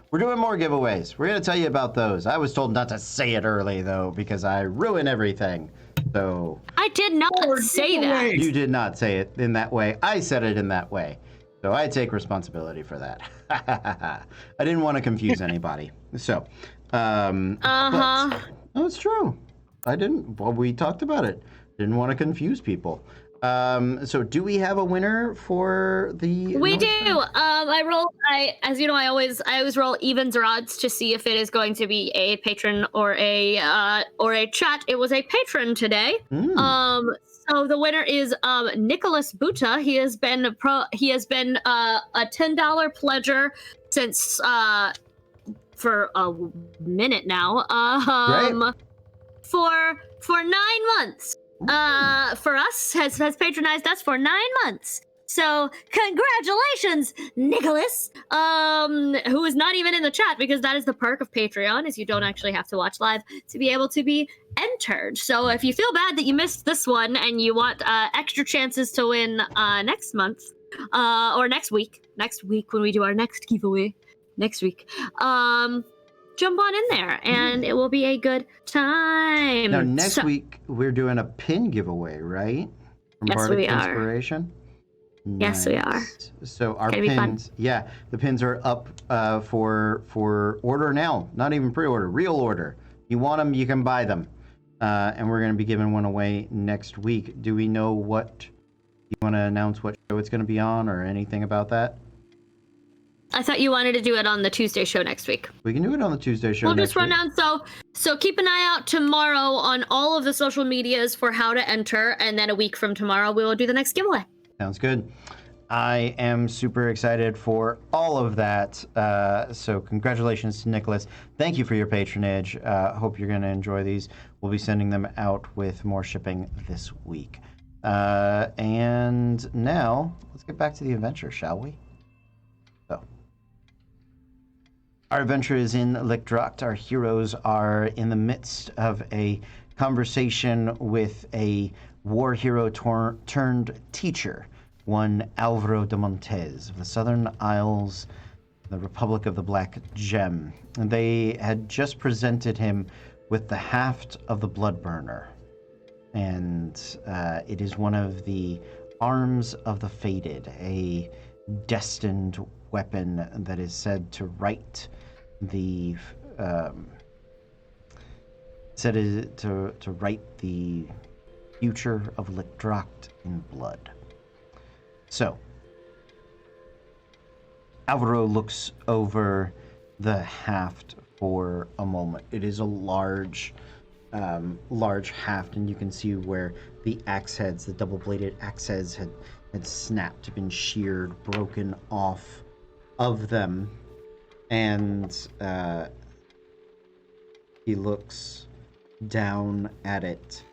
we're doing more giveaways. We're going to tell you about those. I was told not to say it early, though, because I ruin everything. So I did not say that. you did not say it in that way. I said it in that way. So I take responsibility for that. I didn't want to confuse anybody. So, Uh-huh. No, it's true. I didn't. Well, we talked about it. Didn't want to confuse people. So do we have a winner for the? We do. As you know, I always roll evens or odds to see if it is going to be a patron or a chat. It was a patron today. So the winner is Nicholas Buta. He has been a $10 pledger since for a minute now. Great. For 9 months. For us, has patronized us for 9 months. So congratulations, Nicholas, who is not even in the chat, because that is the perk of Patreon, is you don't actually have to watch live to be able to be entered. So if you feel bad that you missed this one and you want extra chances to win next month, or next week when we do our next giveaway next week, jump on in there and it will be a good time. Now next week we're doing a pin giveaway, right? From Yes, Bardic we are. Inspiration. Yes, we are. So our Gonna be fun. pins, the pins are up for order now. Not even pre-order, real order. You want them, you can buy them, and we're going to be giving one away next week. Do we know what you want to announce? What show it's going to be on, or anything about that? I thought you wanted to do it on the Tuesday show next week. We can do it on the Tuesday show. We'll next just run week. down. So keep an eye out tomorrow on all of the social medias for how to enter, and then a week from tomorrow we will do the next giveaway. Sounds good. I am super excited for all of that. So congratulations to Nicholas. Thank you for your patronage. Hope you're going to enjoy these. We'll be sending them out with more shipping this week. And now let's get back to the adventure, shall we? So, our adventure is in Lickdracht. Our heroes are in the midst of a conversation with a war hero turned teacher, one Alvaro de Montes of the Southern Isles, the Republic of the Black Gem. And they had just presented him with the haft of the Bloodburner. And it is one of the arms of the Fated, a destined weapon that is said to write the to write the future of Lickdracht in blood. So, Alvaro looks over the haft for a moment. It is a large haft, and you can see where the axe heads, the double-bladed axe heads, had snapped, been sheared, broken off of them. And he looks down at it,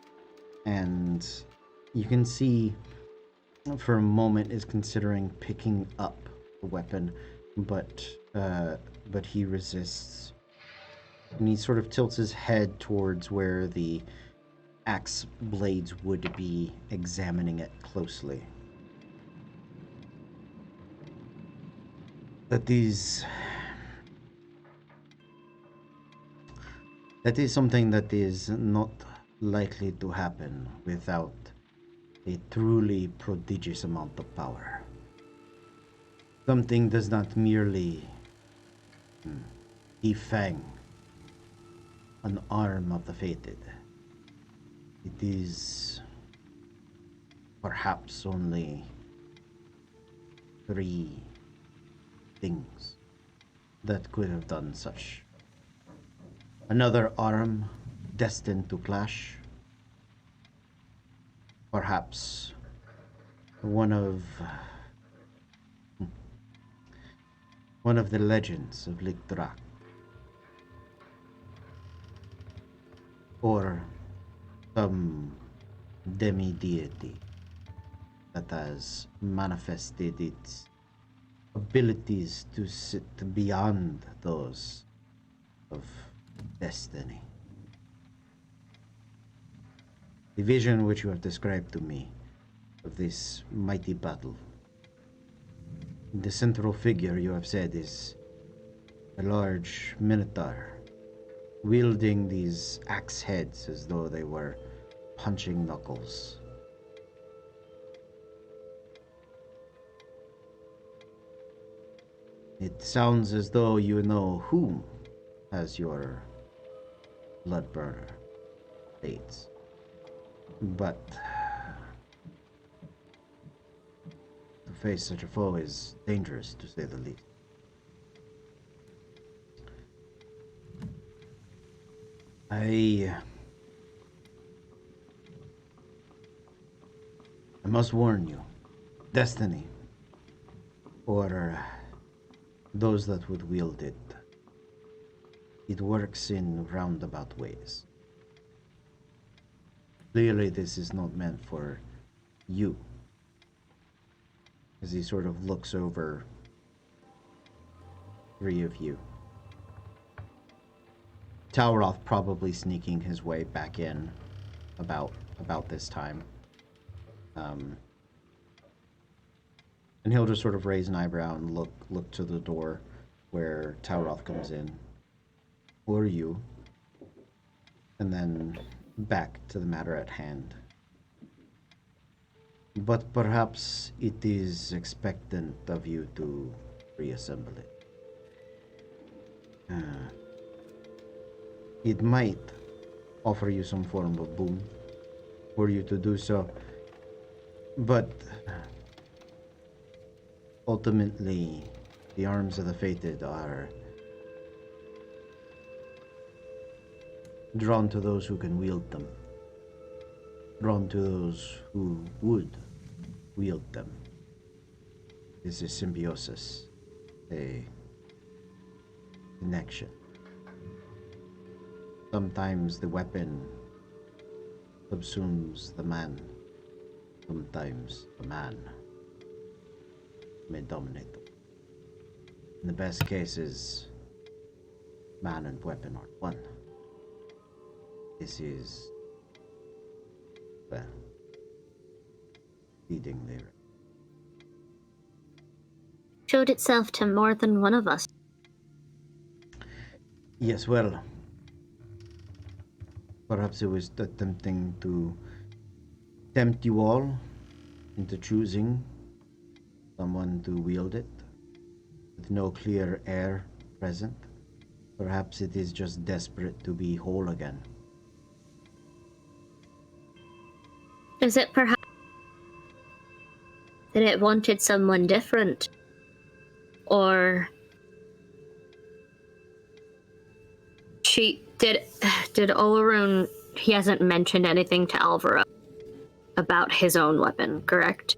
and you can see for a moment is considering picking up the weapon, but he resists, and he sort of tilts his head towards where the axe blades would be, examining it closely. That is something that is not likely to happen without a truly prodigious amount of power. Something does not merely defang an arm of the fated. It is perhaps only 3 things that could have done such. Another arm destined to clash. Perhaps one of the legends of Ligdrak. Or some demi-deity that has manifested its abilities to sit beyond those of destiny. The vision which you have described to me of this mighty battle, the central figure you have said is a large minotaur wielding these axe heads as though they were punching knuckles. It sounds as though you know whom has your blood burner fates. But to face such a foe is dangerous, to say the least. I must warn you, destiny, or those that would wield it, it works in roundabout ways. Clearly this is not meant for you. As he sort of looks over 3 of you. Tauroth probably sneaking his way back in about this time. And he'll just sort of raise an eyebrow and look to the door where Tauroth comes in. Or you. And then back to the matter at hand. But perhaps it is expectant of you to reassemble it. It might offer you some form of boon for you to do so, but ultimately the arms of the fated are drawn to those who can wield them, drawn to those who would wield them. This is symbiosis, a connection. Sometimes the weapon subsumes the man. Sometimes the man may dominate them. In the best cases, man and weapon are one. This is, well, exceedingly rare. Showed itself to more than one of us. Yes, well, perhaps it was attempting to tempt you all into choosing someone to wield it, with no clear heir present. Perhaps it is just desperate to be whole again. Is it perhaps that it wanted someone different? Or did Olarun, he hasn't mentioned anything to Alvaro about his own weapon, correct?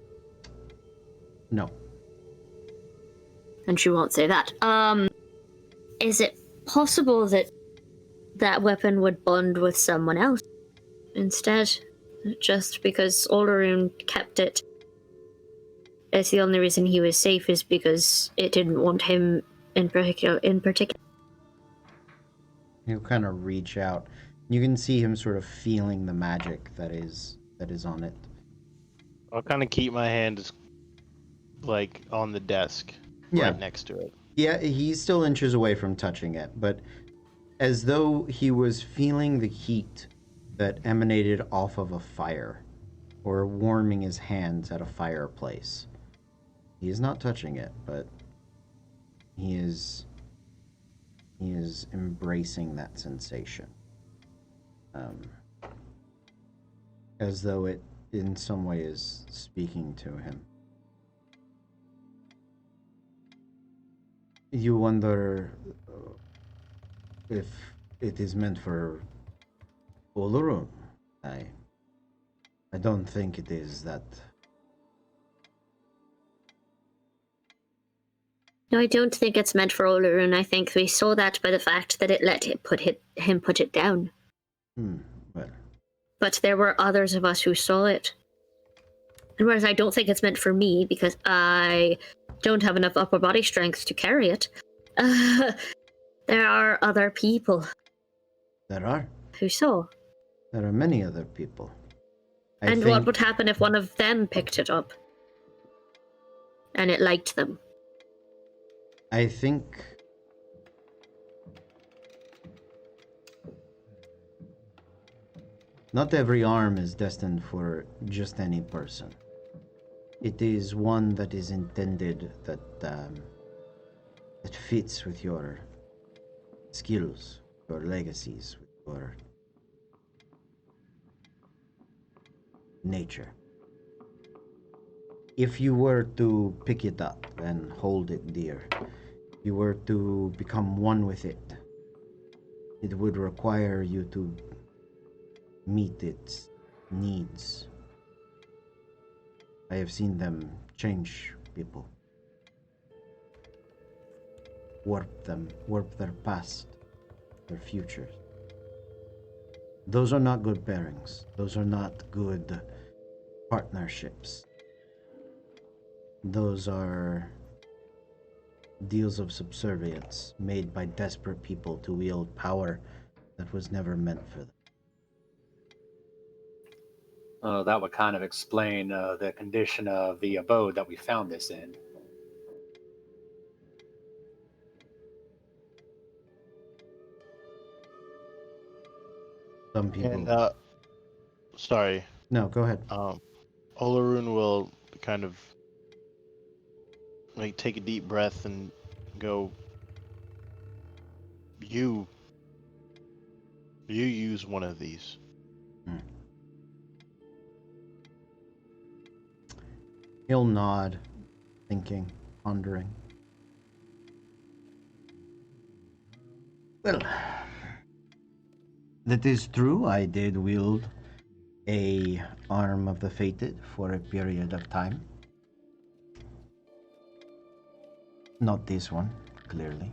No. And she won't say that. Is it possible that that weapon would bond with someone else instead? Just because Olarun kept it. It's the only reason he was safe is because it didn't want him in particular. He'll kind of reach out. You can see him sort of feeling the magic that is on it. I'll kind of keep my hand like on the desk, right next to it. Yeah, he's still inches away from touching it, but as though he was feeling the heat that emanated off of a fire or warming his hands at a fireplace. He is not touching it, but he is embracing that sensation. As though it in some way is speaking to him. You wonder if it is meant for Olorun. I don't think it is that. No, I don't think it's meant for Olorun. I think we saw that by the fact that it let him put it down. Well. But there were others of us who saw it. And whereas I don't think it's meant for me because I don't have enough upper body strength to carry it, there are other people. There are. Who saw. There are many other people. And what would happen if one of them picked it up? And it liked them? I think not every arm is destined for just any person. It is one that is intended that fits with your skills, your legacies, with your nature. If you were to pick it up and hold it dear, you were to become one with it, it would require you to meet its needs. I have seen them change people. Warp their past, their futures. Those are not good pairings. Those are not good partnerships. Those are deals of subservience made by desperate people to wield power that was never meant for them. That would kind of explain the condition of the abode that we found this in. Some people. And sorry. No, go ahead. Olorun will kind of like take a deep breath and go. You use one of these. He'll nod, thinking, pondering. Well, that is true. I did wield a arm of the fated for a period of time. Not this one, clearly.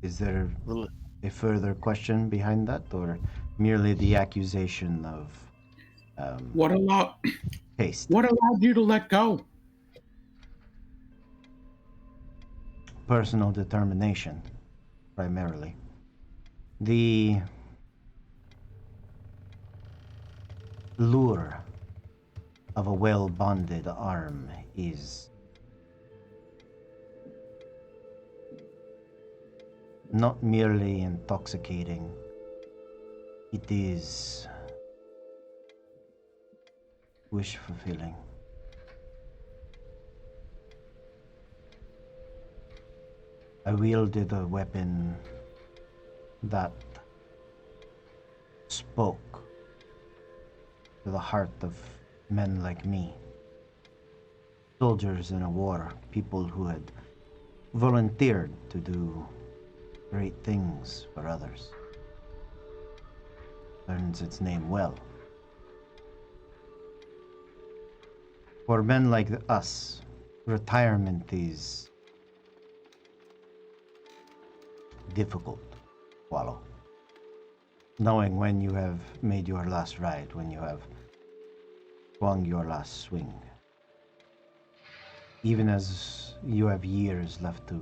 Is there a further question behind that, or merely the accusation of taste? What allowed you to let go? Personal determination, primarily. The lure of a well-bonded arm is not merely intoxicating, it is wish-fulfilling. I wielded a weapon that spoke to the heart of men like me. Soldiers in a war, people who had volunteered to do great things for others. Learns its name well. For men like us, retirement is difficult to swallow. Knowing when you have made your last ride, when you have swung your last swing. Even as you have years left to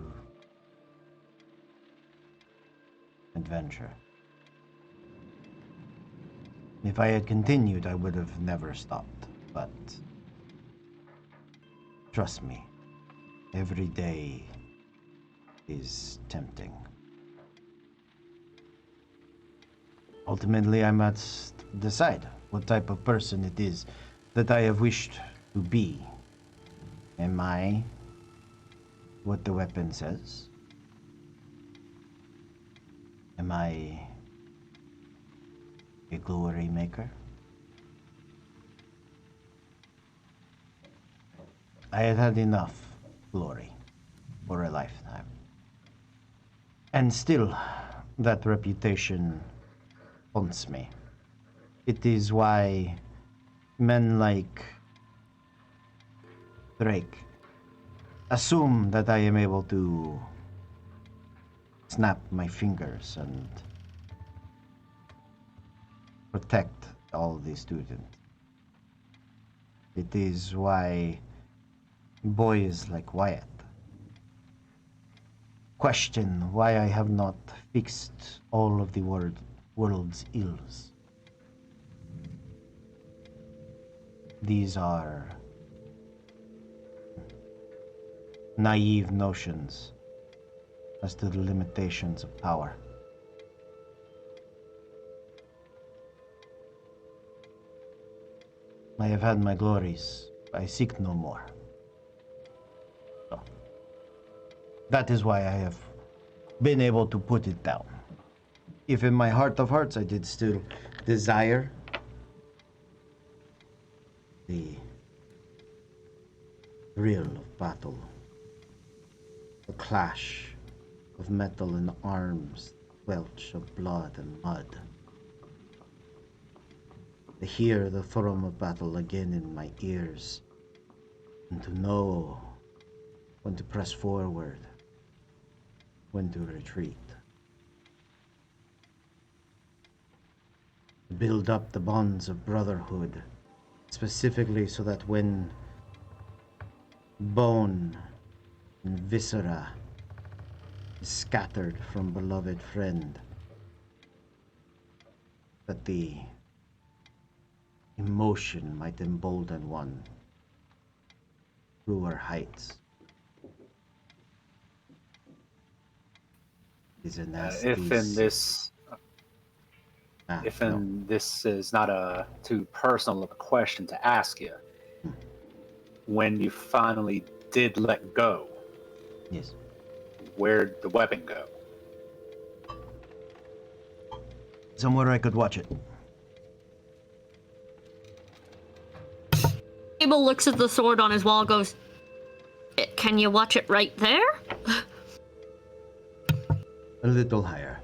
adventure. If I had continued, I would have never stopped. But trust me, every day is tempting. Ultimately, I must decide what type of person it is that I have wished to be. Am I what the weapon says? Am I a glory maker? I had had enough glory for a lifetime. And still, that reputation haunts me. It is why men like Drake assume that I am able to snap my fingers and protect all the students. It is why boys like Wyatt question why I have not fixed all of the world's ills. These are naive notions as to the limitations of power. I have had my glories. I seek no more. So, that is why I have been able to put it down. If in my heart of hearts I did still desire the thrill of battle, the clash of metal and arms, the welch of blood and mud, to hear the thrum of battle again in my ears, and to know when to press forward, when to retreat. To build up the bonds of brotherhood, specifically so that when bone and viscera is scattered from beloved friend, that the emotion might embolden one truer heights. Is a nasty this is not a too personal of a question to ask you, when you finally did let go, yes, where'd the weapon go? somewhere I could watch it. Abel looks at the sword on his wall, goes, "Can you watch it right there?" A little higher.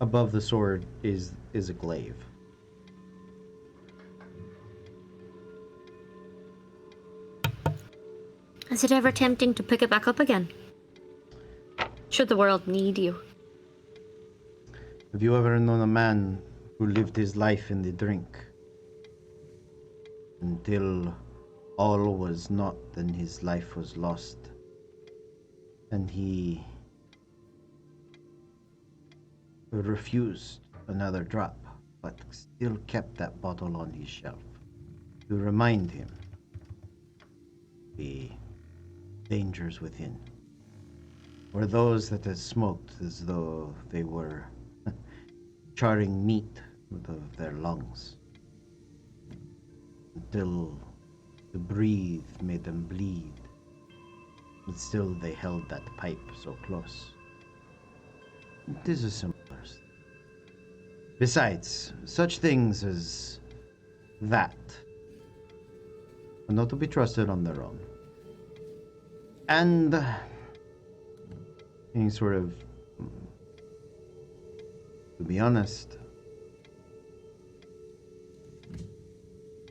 Above the sword is a glaive. Is it ever tempting to pick it back up again? Should the world need you? Have you ever known a man who lived his life in the drink until all was not and his life was lost, and he refused another drop, but still kept that bottle on his shelf to remind him the dangers within, or those that had smoked as though they were charring meat of their lungs until to breathe made them bleed, but still they held that pipe so close. It is a similar thing. Besides, such things as that are not to be trusted on their own. And any sort of, to be honest,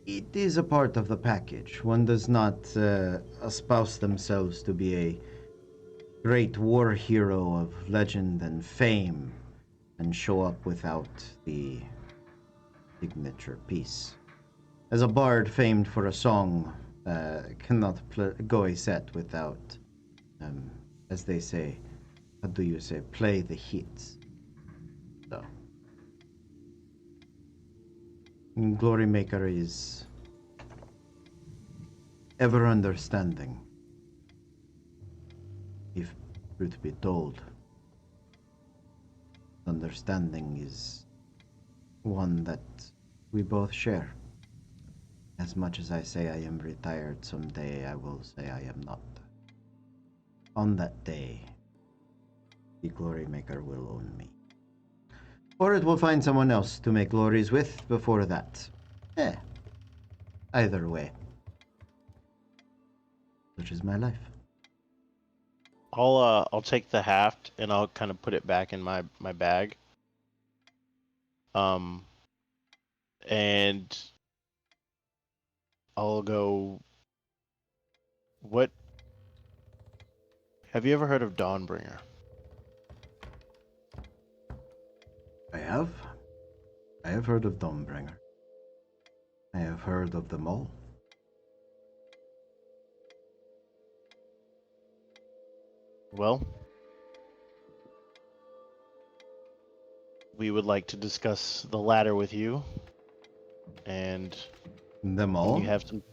it is a part of the package. One does not espouse themselves to be a great war hero of legend and fame and show up without the signature piece. As a bard famed for a song cannot go a set without, as they say, how do you say, play the hits. So, Glory Maker is ever understanding. If truth be told, understanding is one that we both share. As much as I say I am retired someday, I will say I am not. On that day, the Glory Maker will own me. Or it will find someone else to make glories with before that. Either way. Such is my life. I'll take the haft and I'll kind of put it back in my bag. And I'll go. What? Have you ever heard of Dawnbringer? I have. I have heard of Dawnbringer. I have heard of them all. Well, we would like to discuss the latter with you, and Them when all? you have some.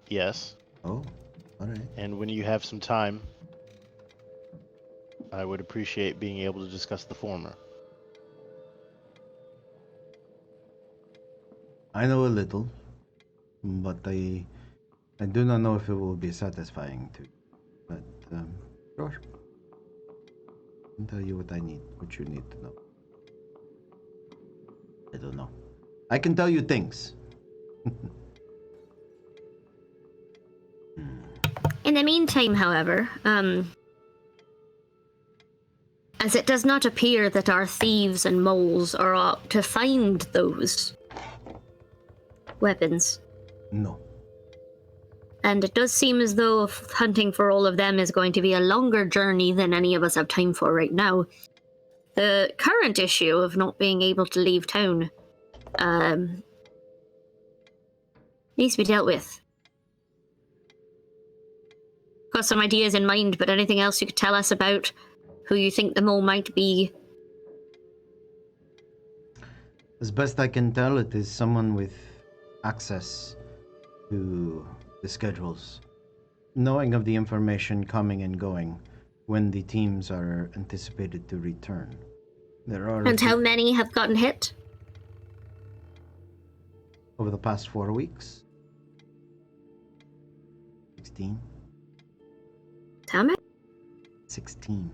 Yes, Oh, alright. and when you have some time, I would appreciate being able to discuss the former. I know a little, but I do not know if it will be satisfying to you. But, sure. I can tell you what you need to know. I don't know. I can tell you things. In the meantime, however, as it does not appear that our thieves and moles are out to find those weapons, No. and it does seem as though hunting for all of them is going to be a longer journey than any of us have time for right now. The current issue of not being able to leave town needs to be dealt with. Got some ideas in mind, but anything else you could tell us about who you think the mole might be? As best I can tell, it is someone with access to the schedules, knowing of the information coming and going when the teams are anticipated to return. There are And how many have gotten hit? over the past 4 weeks. 16. How many? 16.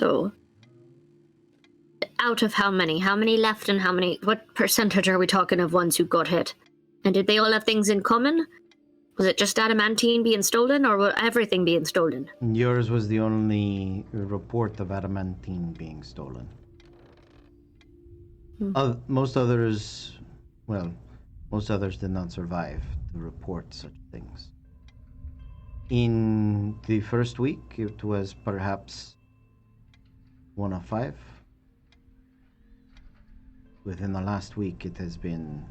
So, out of how many? How many left and how many? What percentage are we talking of ones who got hit? And did they all have things in common? Was it just adamantine being stolen, or was everything being stolen? Yours was the only report of adamantine being stolen. Most others did not survive to report such things. In the first week, it was perhaps 1 of 5. Within the last week, it has been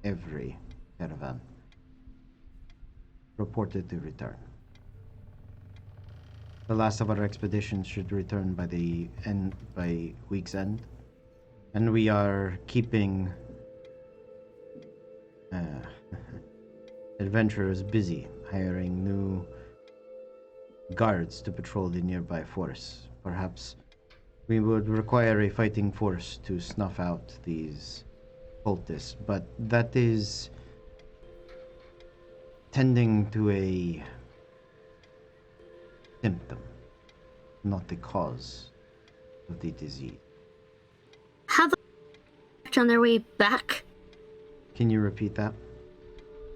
every caravan reported to return. The last of our expeditions should return by week's end, and we are keeping adventurers busy, hiring new guards to patrol the nearby forests. Perhaps we would require a fighting force to snuff out these cultists, but that is tending to a symptom, not the cause of the disease. Have on their way back? Can you repeat that?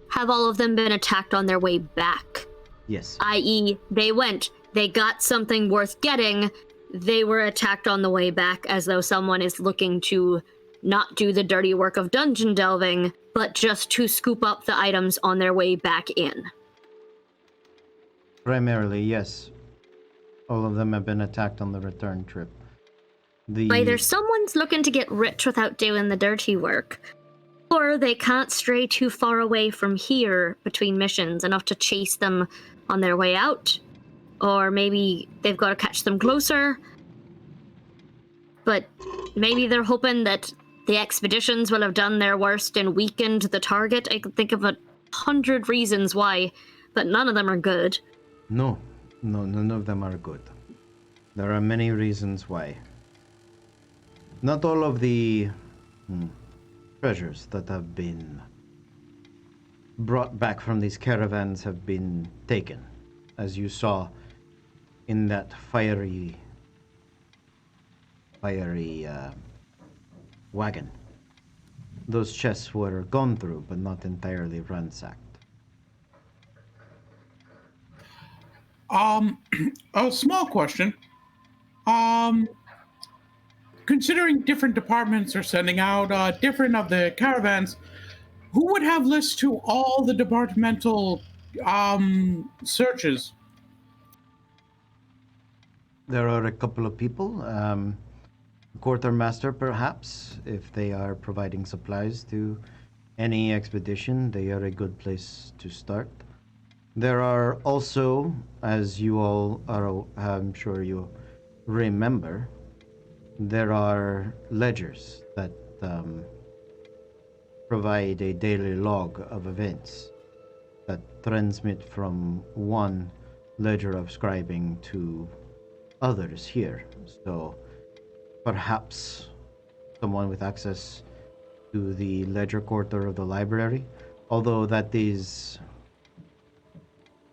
Have all of them been attacked on their way back? Yes. I.e., they went, they got something worth getting, they were attacked on the way back, as though someone is looking to not do the dirty work of dungeon delving, but just to scoop up the items on their way back in. Primarily, yes. All of them have been attacked on the return trip. Either someone's looking to get rich without doing the dirty work, or they can't stray too far away from here between missions enough to chase them on their way out, or maybe they've got to catch them closer. But maybe they're hoping that the expeditions will have done their worst and weakened the target. I could think of 100 reasons why, but none of them are good. No, none of them are good. There are many reasons why. Not all of the treasures that have been brought back from these caravans have been taken, as you saw in that fiery wagon. Those chests were gone through, but not entirely ransacked. A small question. Considering different departments are sending out different of the caravans, who would have lists to all the departmental searches? There are a couple of people, quartermaster perhaps, if they are providing supplies to any expedition, they are a good place to start. There are also, as you all are, I'm sure you remember, there are ledgers that provide a daily log of events that transmit from one ledger of scribing to others here. So perhaps someone with access to the ledger quarter of the library, although that is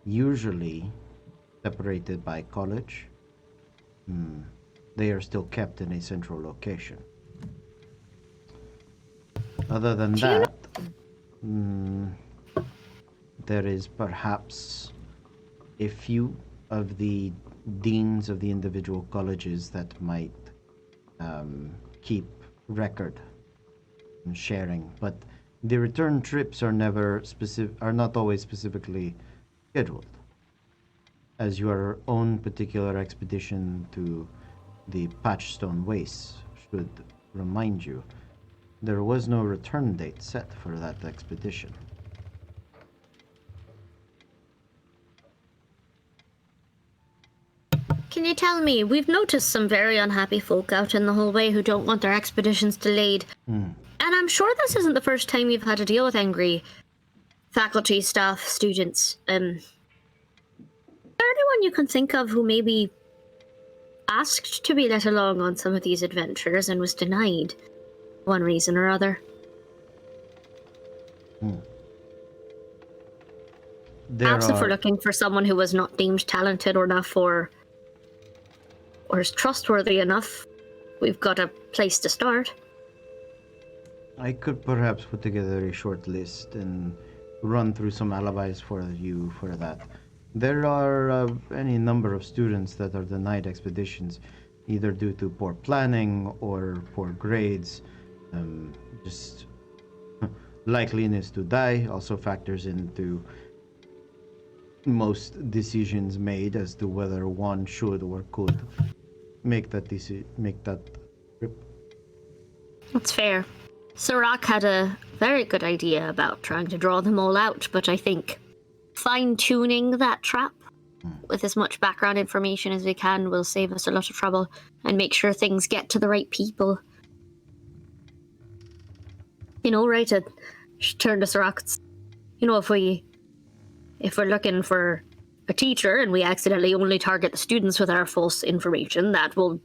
usually separated by college. They are still kept in a central location. Other than that, there is perhaps a few of the deans of the individual colleges that might keep record and sharing, but the return trips are not always specifically scheduled. As your own particular expedition to the Patchstone Wastes should remind you, there was no return date set for that expedition. Can you tell me, we've noticed some very unhappy folk out in the hallway who don't want their expeditions delayed. And I'm sure this isn't the first time you've had to deal with angry faculty, staff, students. Is there anyone you can think of who maybe asked to be let along on some of these adventures and was denied, one reason or other? Perhaps if we're looking for someone who was not deemed talented enough or is trustworthy enough, we've got a place to start. I could perhaps put together a short list and run through some alibis for you for that. There are any number of students that are denied expeditions, either due to poor planning or poor grades. Just likeliness to die also factors into most decisions made as to whether one should or could make that trip. That's fair. Sirach had a very good idea about trying to draw them all out, but I think fine-tuning that trap with as much background information as we can will save us a lot of trouble and make sure things get to the right people. You know, right, to turn to Sirach, you know, if we're looking for a teacher and we accidentally only target the students with our false information, that will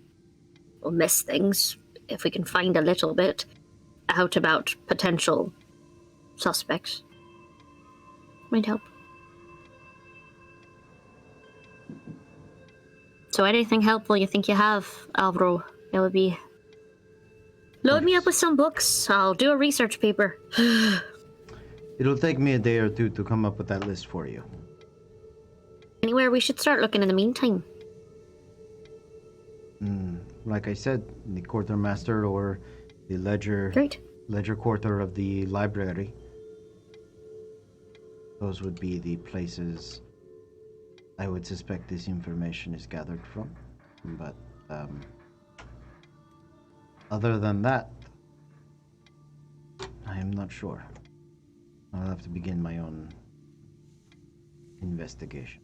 miss things. If we can find a little bit out about potential suspects, might help. So anything helpful you think you have, Alvaro, it would be... Load me up with some books. I'll do a research paper. It'll take me a day or two to come up with that list for you. Anywhere we should start looking in the meantime? Like I said, the quartermaster or the ledger quarter of the library. Those would be the places I would suspect this information is gathered from. But other than that, I am not sure. I'll have to begin my own investigation.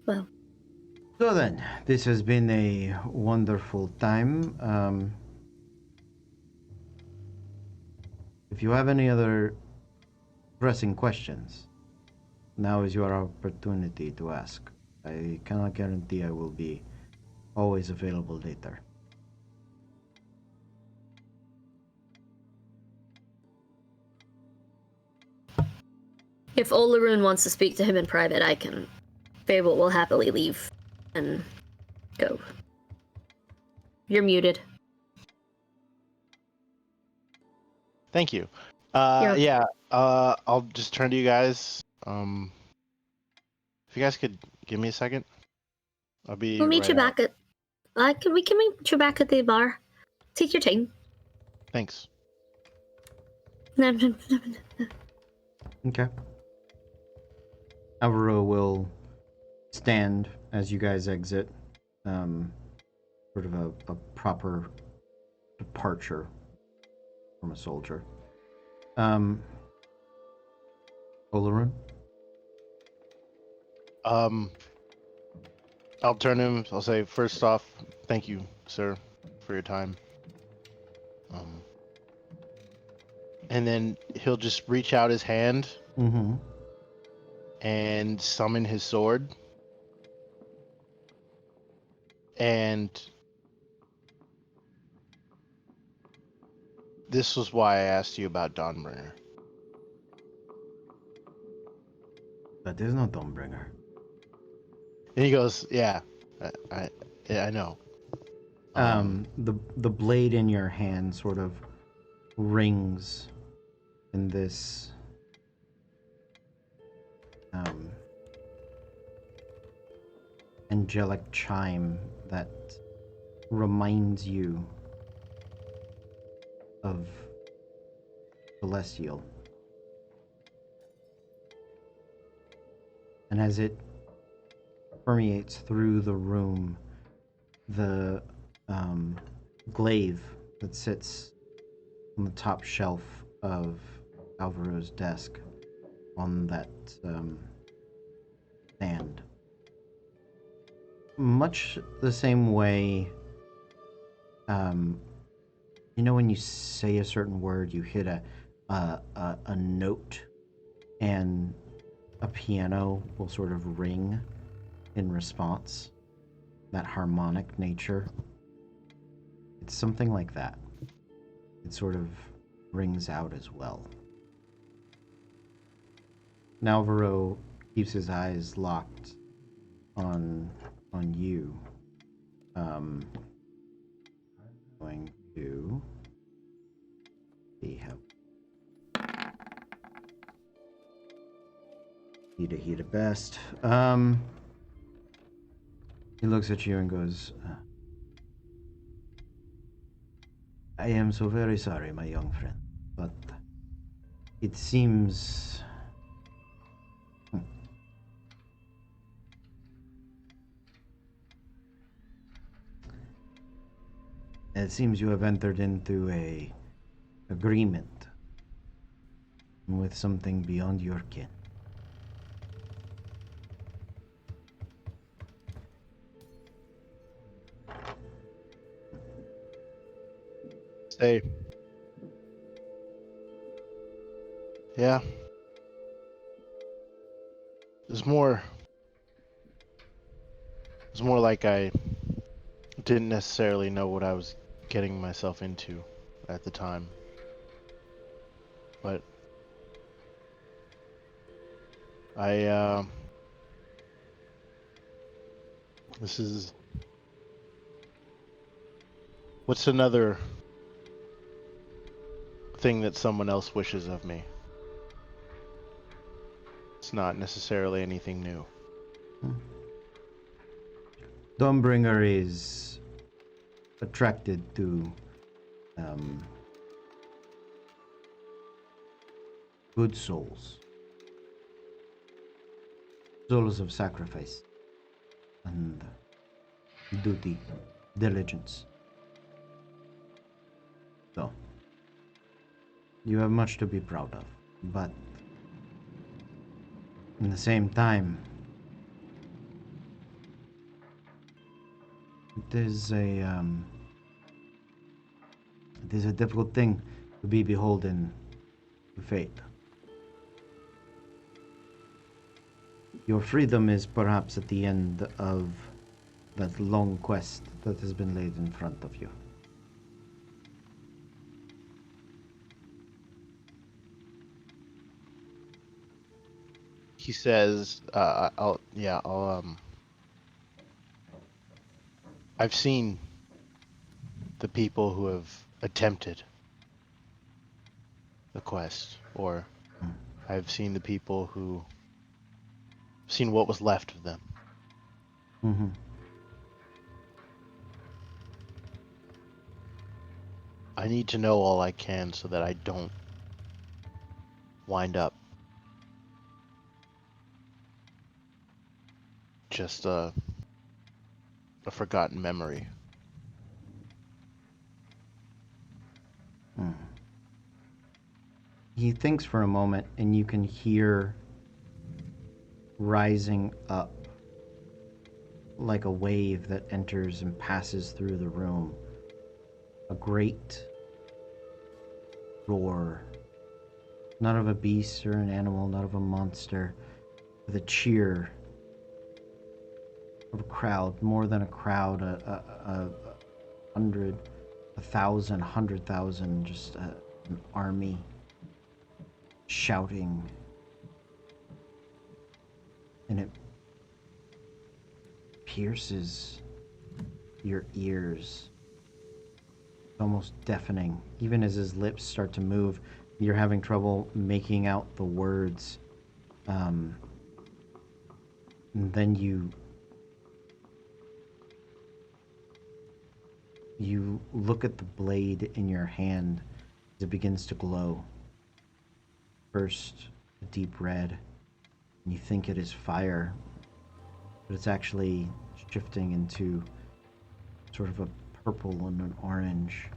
Well, So then, this has been a wonderful time. If you have any other pressing questions, now is your opportunity to ask. I cannot guarantee I will be always available later. if Olaroon wants to speak to him in private, I can. Fable will happily leave and go. You're muted. Thank you. Yeah. Yeah. I'll just turn to you guys. If you guys could give me a second, I'll be We'll meet right you out. back at. We can meet you back at the bar. Take your time. Thanks. Okay. Alvaro will stand as you guys exit. Sort of a proper departure from a soldier. Olaroon? I'll turn to him. I'll say, first off, thank you, sir, for your time. And then he'll just reach out his hand Mm-hmm. and summon his sword. And this was why I asked you about Dawnbringer. That is not Dawnbringer. And he goes, yeah, I know. The blade in your hand sort of rings in this angelic chime that reminds you of Celestial. And as it permeates through the room, the glaive that sits on the top shelf of Alvaro's desk on that stand. Much the same way, you know, when you say a certain word, you hit a note, and a piano will sort of ring in response. That harmonic nature. It's something like that. It sort of rings out as well. Now Alvaro keeps his eyes locked on you. Going to see how he the best. He looks at you and goes, I am so very sorry, my young friend, but it seems you have entered into a agreement with something beyond your kin. Say, yeah. It's more like I didn't necessarily know what I was getting myself into at the time. But this is, what's another thing that someone else wishes of me? It's not necessarily anything new. Dawnbringer is attracted to good souls. Souls of sacrifice and duty, diligence. So, you have much to be proud of, but in the same time, It is a difficult thing to be beholden to fate. Your freedom is perhaps at the end of that long quest that has been laid in front of you. He says, I've seen the people who have attempted the quest, or I've seen the people who seen what was left of them. Mm-hmm. I need to know all I can so that I don't wind up just a forgotten memory. He thinks for a moment, and you can hear rising up like a wave that enters and passes through the room. A great roar. Not of a beast or an animal, not of a monster, with a cheer of a crowd, more than a crowd, a 100, 1,000, 100,000, just an army shouting. And it pierces your ears. It's almost deafening. Even as his lips start to move, you're having trouble making out the words. And then you look at the blade in your hand as it begins to glow. First, a deep red, and you think it is fire, but it's actually shifting into sort of a purple and an orange.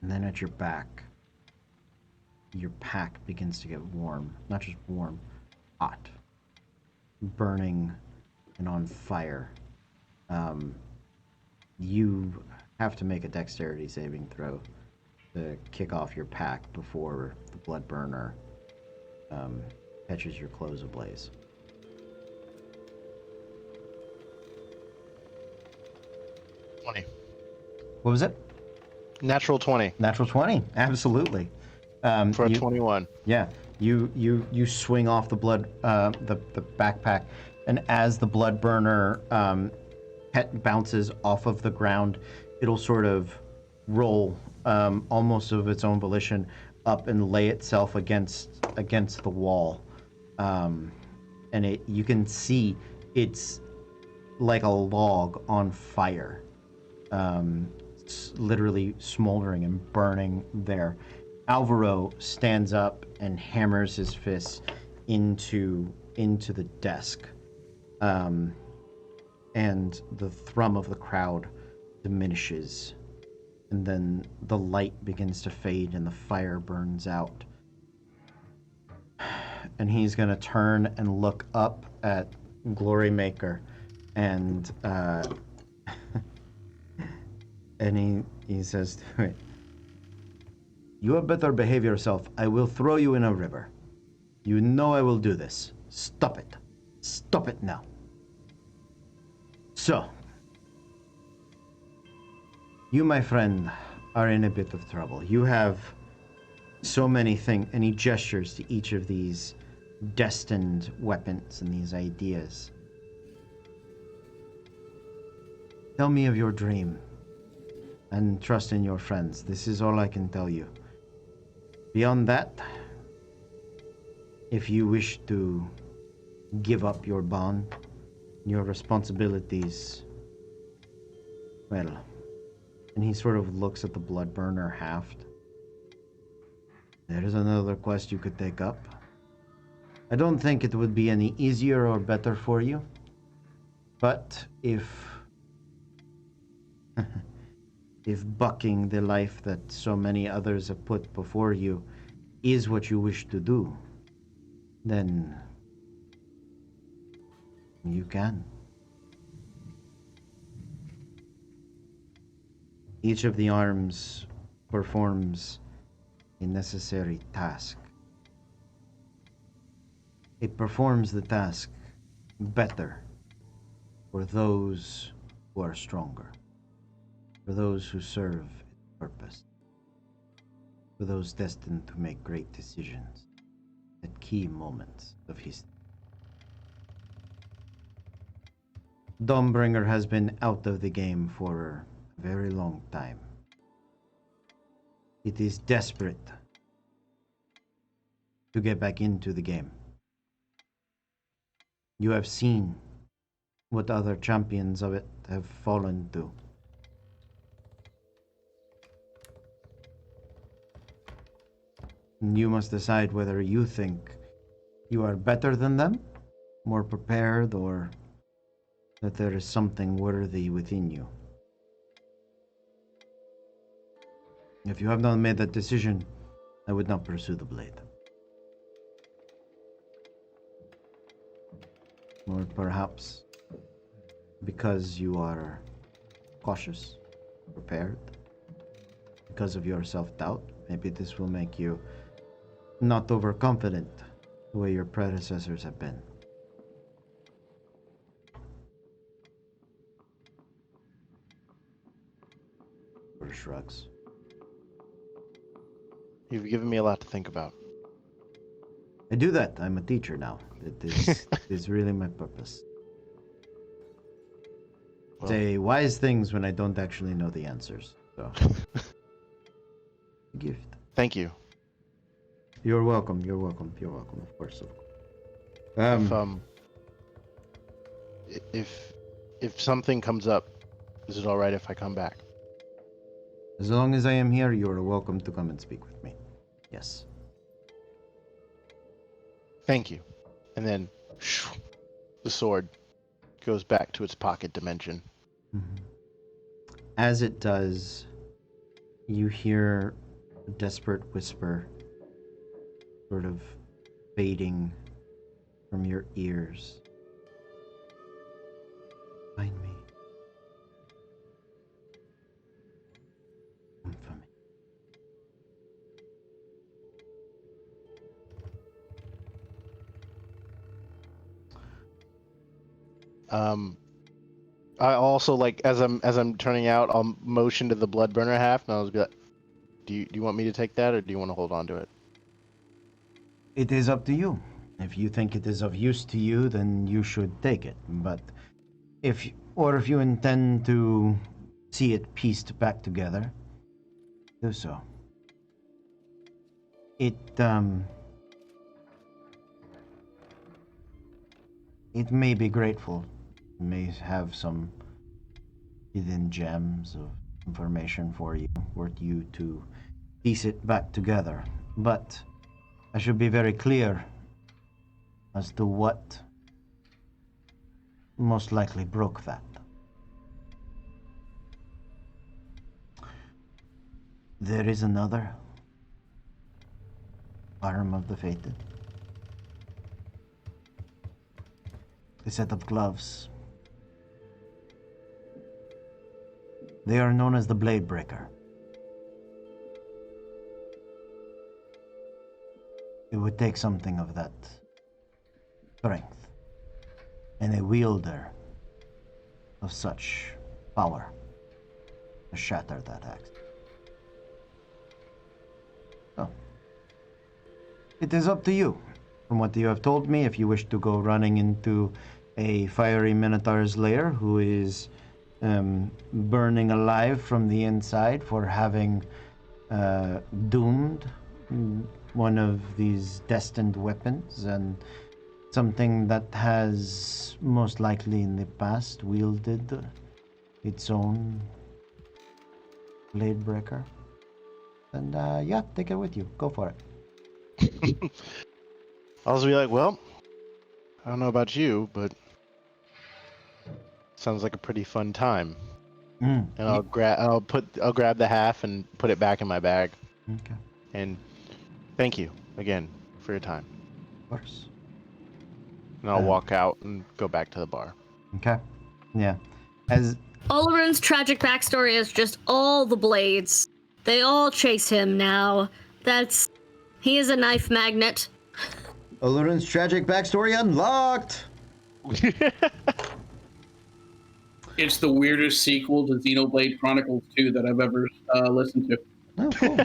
And then at your back, your pack begins to get warm. Not just warm, hot. Burning and on fire. You have to make a dexterity saving throw to kick off your pack before the blood burner catches your clothes ablaze. $20. What was it? Natural 20 Natural 20, absolutely. for a 21. Yeah, you swing off the blood, the backpack, and as the blood burner bounces off of the ground, it'll sort of roll almost of its own volition up and lay itself against the wall, and you can see it's like a log on fire, it's literally smoldering and burning there. Alvaro stands up and hammers his fists into the desk, and the thrum of the crowd diminishes, and then the light begins to fade and the fire burns out. And he's gonna turn and look up at Glory Maker, and and he says to it, "You had better behave yourself. I will throw you in a river. You know I will do this. Stop it. Stop it now." So, you, my friend, are in a bit of trouble. You have so many things, and he gestures to each of these destined weapons and these ideas. Tell me of your dream, and trust in your friends. This is all I can tell you. Beyond that, if you wish to give up your bond, your responsibilities, well, and he sort of looks at the blood burner haft. There is another quest you could take up. I don't think it would be any easier or better for you, but if bucking the life that so many others have put before you is what you wish to do, then You can. Each of the arms performs a necessary task. It performs the task better for those who are stronger, for those who serve its purpose, for those destined to make great decisions at key moments of history. Dawnbringer has been out of the game for a very long time. It is desperate to get back into the game. You have seen what other champions of it have fallen to. You must decide whether you think you are better than them, more prepared, or that there is something worthy within you. If you have not made that decision, I would not pursue the blade. Or perhaps because you are cautious, prepared, because of your self-doubt, maybe this will make you not overconfident the way your predecessors have been. Or shrugs. You've given me a lot to think about. I do that. I'm a teacher now. It is really my purpose. Well, Say wise things when I don't actually know the answers. So, gift. thank you. You're welcome. You're welcome. You're welcome. Of course. If something comes up, is it all right if I come back? As long as I am here, you are welcome to come and speak with me. Yes. Thank you. And then the sword goes back to its pocket dimension. Mm-hmm. As it does, you hear a desperate whisper sort of fading from your ears. Find me. Come for me. I also like as I'm turning out, I'll motion to the blood burner half, and I'll be like, "Do you want me to take that, or do you want to hold on to it?" It is up to you. If you think it is of use to you, then you should take it. But if you intend to see it pieced back together, do so. It may be grateful. It may have some hidden gems of information for you to piece it back together. But I should be very clear as to what most likely broke that. There is another arm of the fated. A set of gloves. They are known as the Blade Breaker. It would take something of that strength and a wielder of such power to shatter that axe. So, it is up to you. From what you have told me, if you wish to go running into a fiery Minotaur's lair who is burning alive from the inside for having doomed one of these destined weapons, and something that has most likely in the past wielded its own blade breaker. And yeah, take it with you. Go for it. I'll just be like, "Well, I don't know about you, but sounds like a pretty fun time." And I'll grab the half and put it back in my bag. Okay. And thank you again for your time. Of course. And I'll walk out and go back to the bar. Okay. Yeah. As Olorun's tragic backstory is just all the blades. They all chase him now. He is a knife magnet. Olorun's tragic backstory unlocked. It's the weirdest sequel to Xenoblade Chronicles 2 that I've ever listened to. Oh, cool.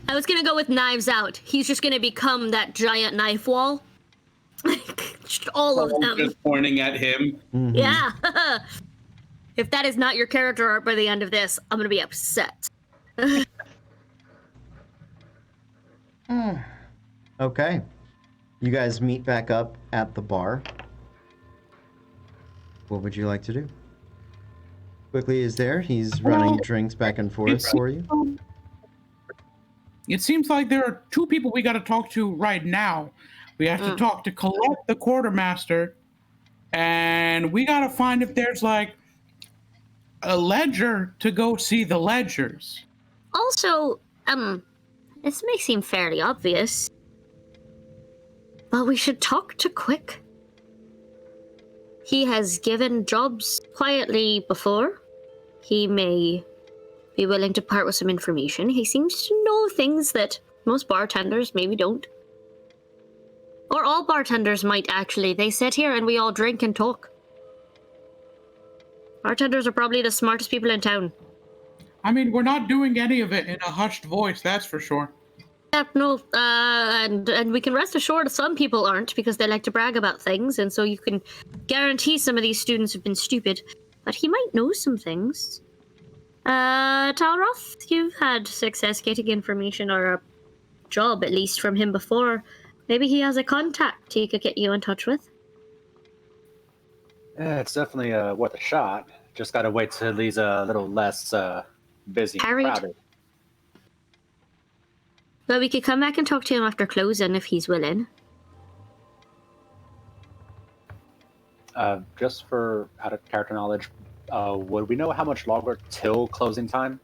I was gonna go with Knives Out. He's just gonna become that giant knife wall. Just all of them. Just pointing at him. Mm-hmm. Yeah. If that is not your character art by the end of this, I'm gonna be upset. Okay. You guys meet back up at the bar. What would you like to do? Quickly is there. He's running drinks back and forth for you. It seems like there are two people we got to talk to right now. We have to talk to Colette, the quartermaster, and we got to find if there's like a ledger to go see the ledgers. Also, this may seem fairly obvious, but we should talk to Quick. He has given jobs quietly before. He may be willing to part with some information. He seems to know things that most bartenders maybe don't. Or all bartenders might, actually. They sit here and we all drink and talk. Bartenders are probably the smartest people in town. I mean, we're not doing any of it in a hushed voice, that's for sure. Yeah, no, and we can rest assured some people aren't because they like to brag about things, and so you can guarantee some of these students have been stupid. But he might know some things. Talroth, you've had success getting information or a job, at least, from him before. Maybe he has a contact he could get you in touch with. Yeah, it's definitely worth a shot. Just gotta wait till he's a little less busy and Harried. crowded. But we could come back and talk to him after closing if he's willing. Just for out of character knowledge, would we know how much longer till closing time?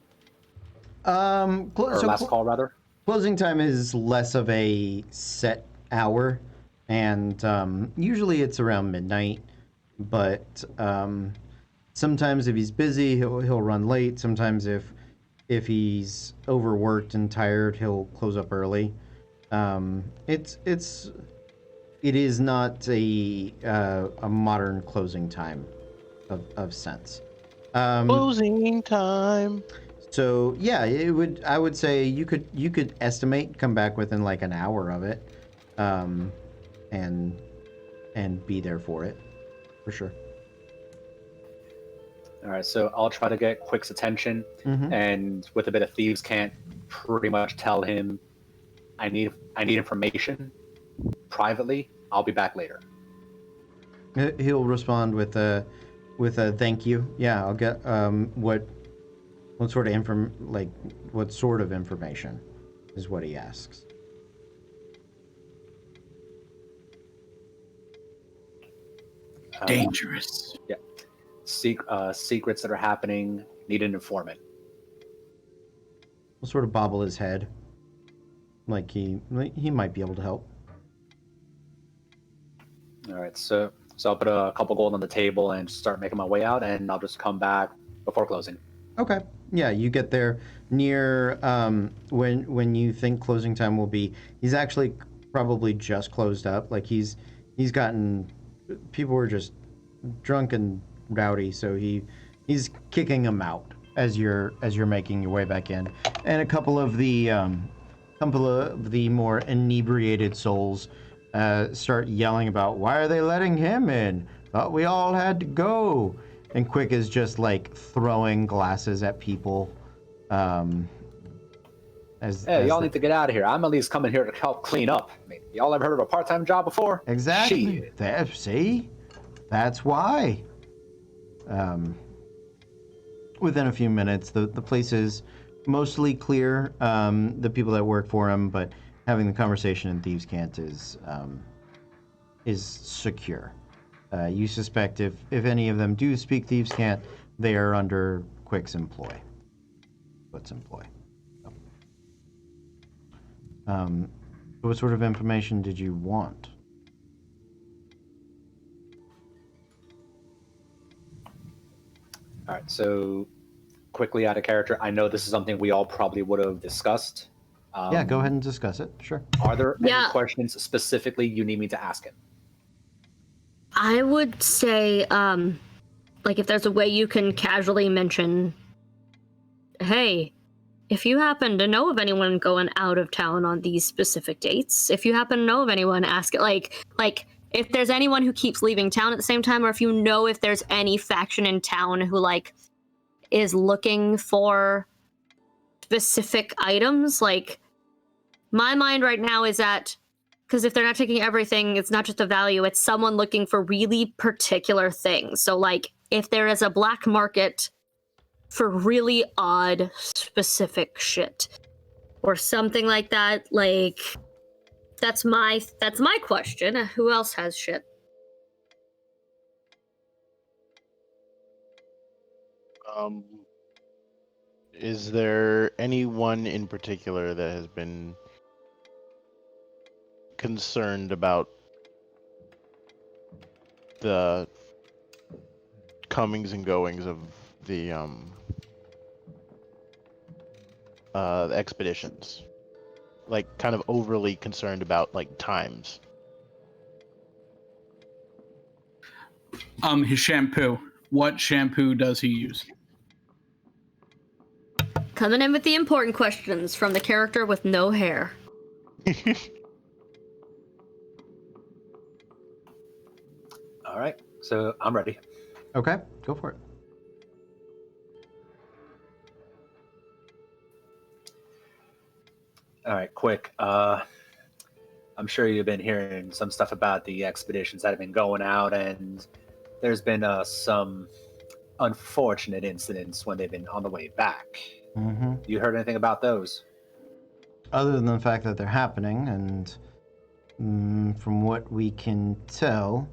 Or last call, rather? Closing time is less of a set hour, and usually it's around midnight. But sometimes if he's busy, he'll run late. Sometimes if he's overworked and tired, he'll close up early. It is not a modern closing time of sense. Closing time. So yeah, I would say you could estimate, come back within like an hour of it, and be there for it, for sure. All right, so I'll try to get Quick's attention, and with a bit of thieves' can't pretty much tell him I need information privately. I'll be back later. He'll respond with a thank you. Yeah, I'll get what sort of what sort of information is what he asks. Dangerous. Yeah. Secrets that are happening. Need an informant. We'll sort of bobble his head, like he might be able to help. All right, so I'll put a couple gold on the table and start making my way out, and I'll just come back before closing. Okay. Yeah, you get there near when you think closing time will be. He's actually probably just closed up. Like he's gotten, people were just drunk and rowdy, so he's kicking them out as you're making your way back in, and a couple of the more inebriated souls start yelling about, why are they letting him in? Thought we all had to go. And Quick is just like throwing glasses at people. Hey, y'all need to get out of here. I'm at least coming here to help clean up. I mean, y'all ever heard of a part-time job before? Exactly. See? That's why. Within a few minutes, the place is mostly clear. The people that work for him, but having the conversation in Thieves' Cant is secure. You suspect if any of them do speak Thieves' Cant, they are under Quick's employ. What's employ? So. What sort of information did you want? So, quickly out of character, I know this is something we all probably would have discussed. Yeah, go ahead and discuss it. Sure. Are there any Yeah. questions specifically you need me to ask him? I would say, like, if there's a way you can casually mention, hey, if you happen to know of anyone going out of town on these specific dates, if you happen to know of anyone, ask it. Like if there's anyone who keeps leaving town at the same time, or if you know if there's any faction in town who like is looking for specific items. Like, my mind right now is at, because if they're not taking everything, it's not just a value, it's someone looking for really particular things. So like if there is a black market for really odd specific shit or something like that, like that's my question. Who else has shit? Is there anyone in particular that has been concerned about the comings and goings of the expeditions? Like, kind of overly concerned about, like, times. His shampoo. What shampoo does he use? Coming in with the important questions from the character with no hair. All right, so I'm ready. Okay, go for it. All right, quick. I'm sure you've been hearing some stuff about the expeditions that have been going out, and there's been some unfortunate incidents when they've been on the way back. Mm-hmm. You heard anything about those? Other than the fact that they're happening, and from what we can tell,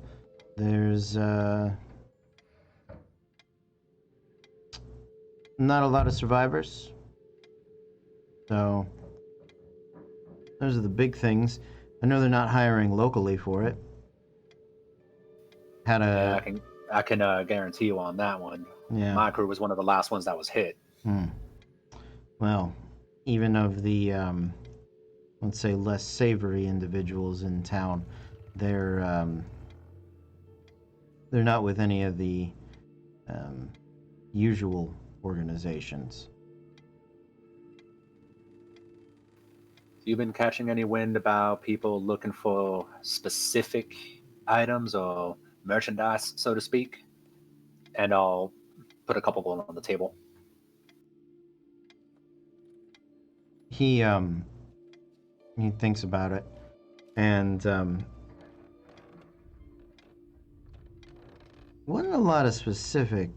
there's not a lot of survivors. So those are the big things. I know they're not hiring locally for it. Yeah, I can guarantee you on that one. Yeah. My crew was one of the last ones that was hit. Well, even of the let's say less savory individuals in town, they're not with any of the usual organizations. You've been catching any wind about people looking for specific items or merchandise, so to speak? And I'll put a couple of them on the table. He thinks about it, and wasn't a lot of specific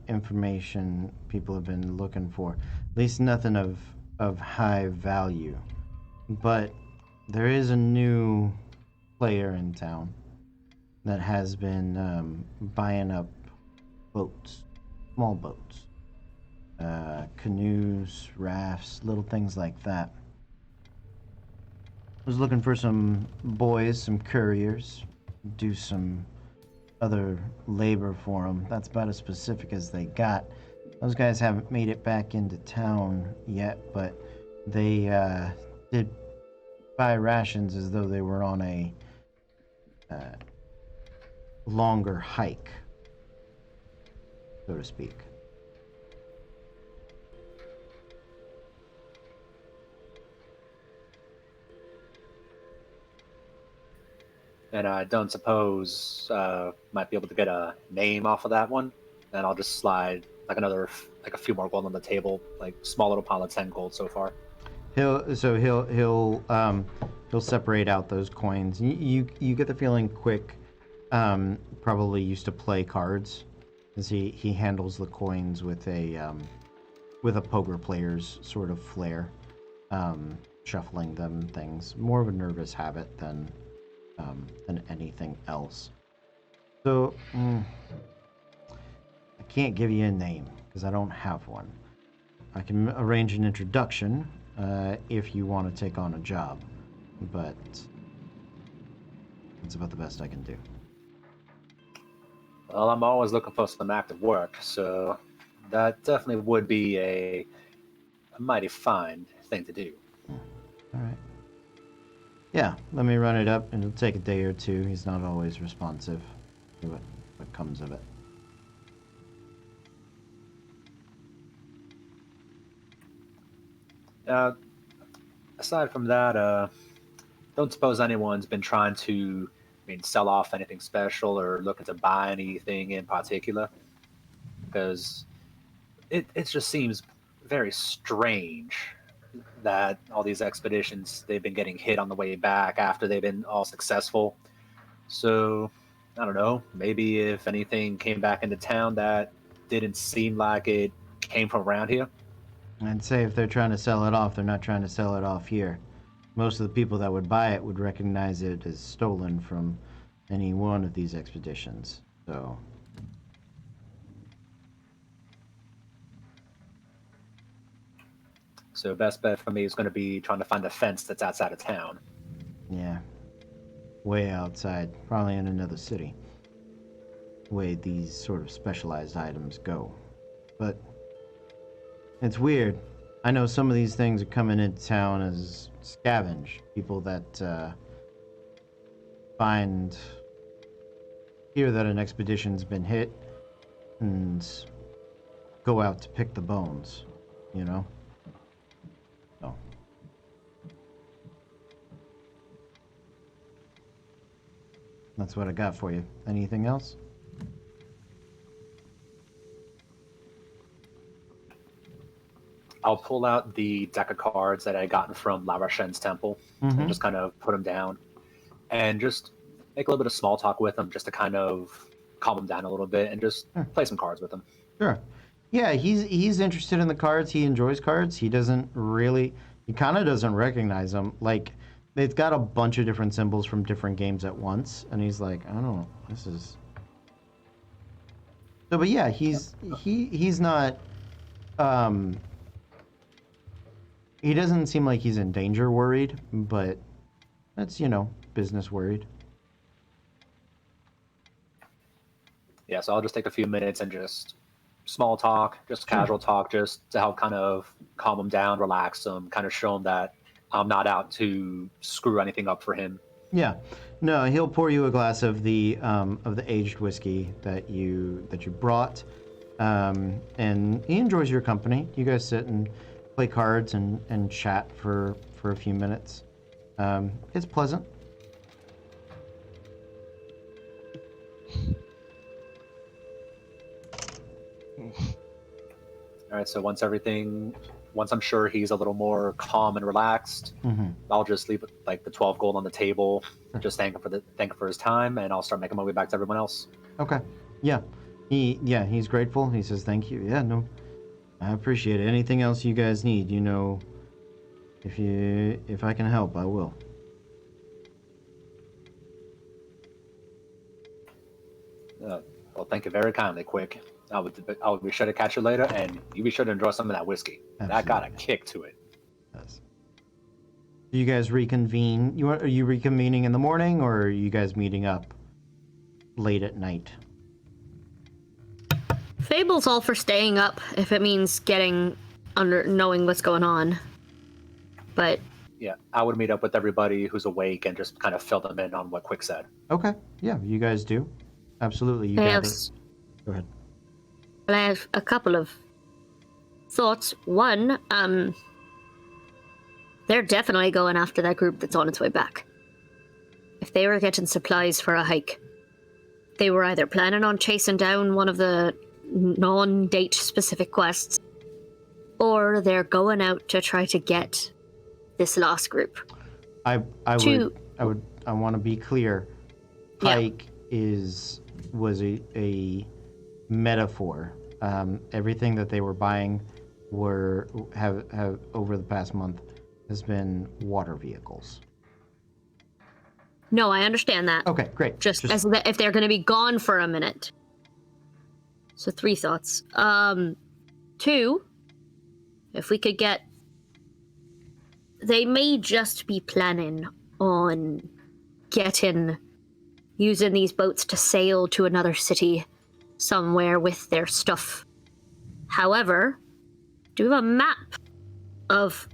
information people have been looking for. At least nothing of high value. But there is a new player in town that has been buying up boats, small boats, canoes, rafts, little things like that. Was looking for some boys, some couriers, do some other labor for them. That's about as specific as they got. Those guys haven't made it back into town yet, but they did buy rations as though they were on a longer hike, so to speak. And I don't suppose might be able to get a name off of that one. And I'll just slide like a few more gold on the table, like small little pile of 10 gold so far. He'll separate out those coins. You get the feeling Quick probably used to play cards, as he handles the coins with a poker player's sort of flair, shuffling them, things. More of a nervous habit than anything else. So I can't give you a name because I don't have one. I can arrange an introduction if you want to take on a job, but it's about the best I can do. Well, I'm always looking for some active work, so that definitely would be a mighty fine thing to do. All right. Yeah, let me run it up, and it'll take a day or two. He's not always responsive. See what comes of it. Aside from that, don't suppose anyone's been trying to, sell off anything special or looking to buy anything in particular? Because it just seems very strange that all these expeditions, they've been getting hit on the way back after they've been all successful. So, I don't know, maybe if anything came back into town that didn't seem like it came from around here. I'd say if they're trying to sell it off, they're not trying to sell it off here. Most of the people that would buy it would recognize it as stolen from any one of these expeditions. So, So best bet for me is going to be trying to find a fence that's outside of town. yeah. Way outside, probably in another city. Way these sort of specialized items go. But it's weird. I know some of these things are coming into town as scavenge. People that hear that an expedition's been hit and go out to pick the bones, you know? So. That's what I got for you. Anything else? I'll pull out the deck of cards that I gotten from La Rochen's temple and just kind of put them down and just make a little bit of small talk with them just to kind of calm them down a little bit and just play some cards with them. Sure. Yeah, he's interested in the cards. He enjoys cards. He kind of doesn't recognize them. Like, it's got a bunch of different symbols from different games at once, and he's like, I don't know, this is. So, but yeah, he's not. He doesn't seem like he's in danger worried, but that's, business worried. Yeah, so I'll just take a few minutes and just small talk, just casual talk, just to help kind of calm him down, relax him, kind of show him that I'm not out to screw anything up for him. Yeah, no, he'll pour you a glass of the aged whiskey that you brought, and he enjoys your company. You guys sit and play cards and chat for a few minutes. It's pleasant. All right, so once I'm sure he's a little more calm and relaxed, I'll just leave like the 12 gold on the table, just thank him for his time, and I'll start making my way back to everyone else. Okay. Yeah. He's grateful. He says thank you. Yeah, no. I appreciate it. Anything else you guys need, if I can help, I will. Well, thank you very kindly, Quick. I'll be sure to catch you later, and you be sure to enjoy some of that whiskey. Absolutely. That got a kick to it. Yes. Do you guys reconvene? Are you reconvening in the morning, or are you guys meeting up late at night? Fable's all for staying up if it means knowing what's going on. But yeah, I would meet up with everybody who's awake and just kind of fill them in on what Quick said. Okay. Yeah, you guys do. Absolutely. You gather. Go ahead. I have a couple of thoughts. One, they're definitely going after that group that's on its way back. If they were getting supplies for a hike, they were either planning on chasing down one of the non-date specific quests, or they're going out to try to get this lost group. I want to be clear. Hike was a metaphor. Everything that they were buying have over the past month has been water vehicles. No, I understand that. Okay, great. Just as if they're going to be gone for a minute. So 3 thoughts. 2, if we could get... They may just be planning on using these boats to sail to another city somewhere with their stuff. However, do we have a map of...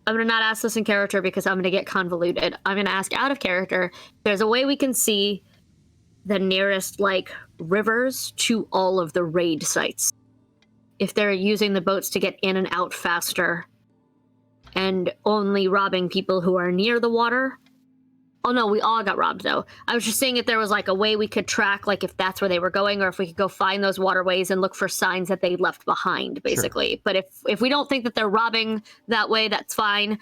I'm going to not ask this in character because I'm going to get convoluted. I'm going to ask out of character. There's a way we can see the nearest, like, rivers to all of the raid sites. If they're using the boats to get in and out faster and only robbing people who are near the water. Oh no, we all got robbed though. I was just saying if there was like a way we could track, like if that's where they were going, or if we could go find those waterways and look for signs that they left behind, basically. Sure. But if we don't think that they're robbing that way, that's fine.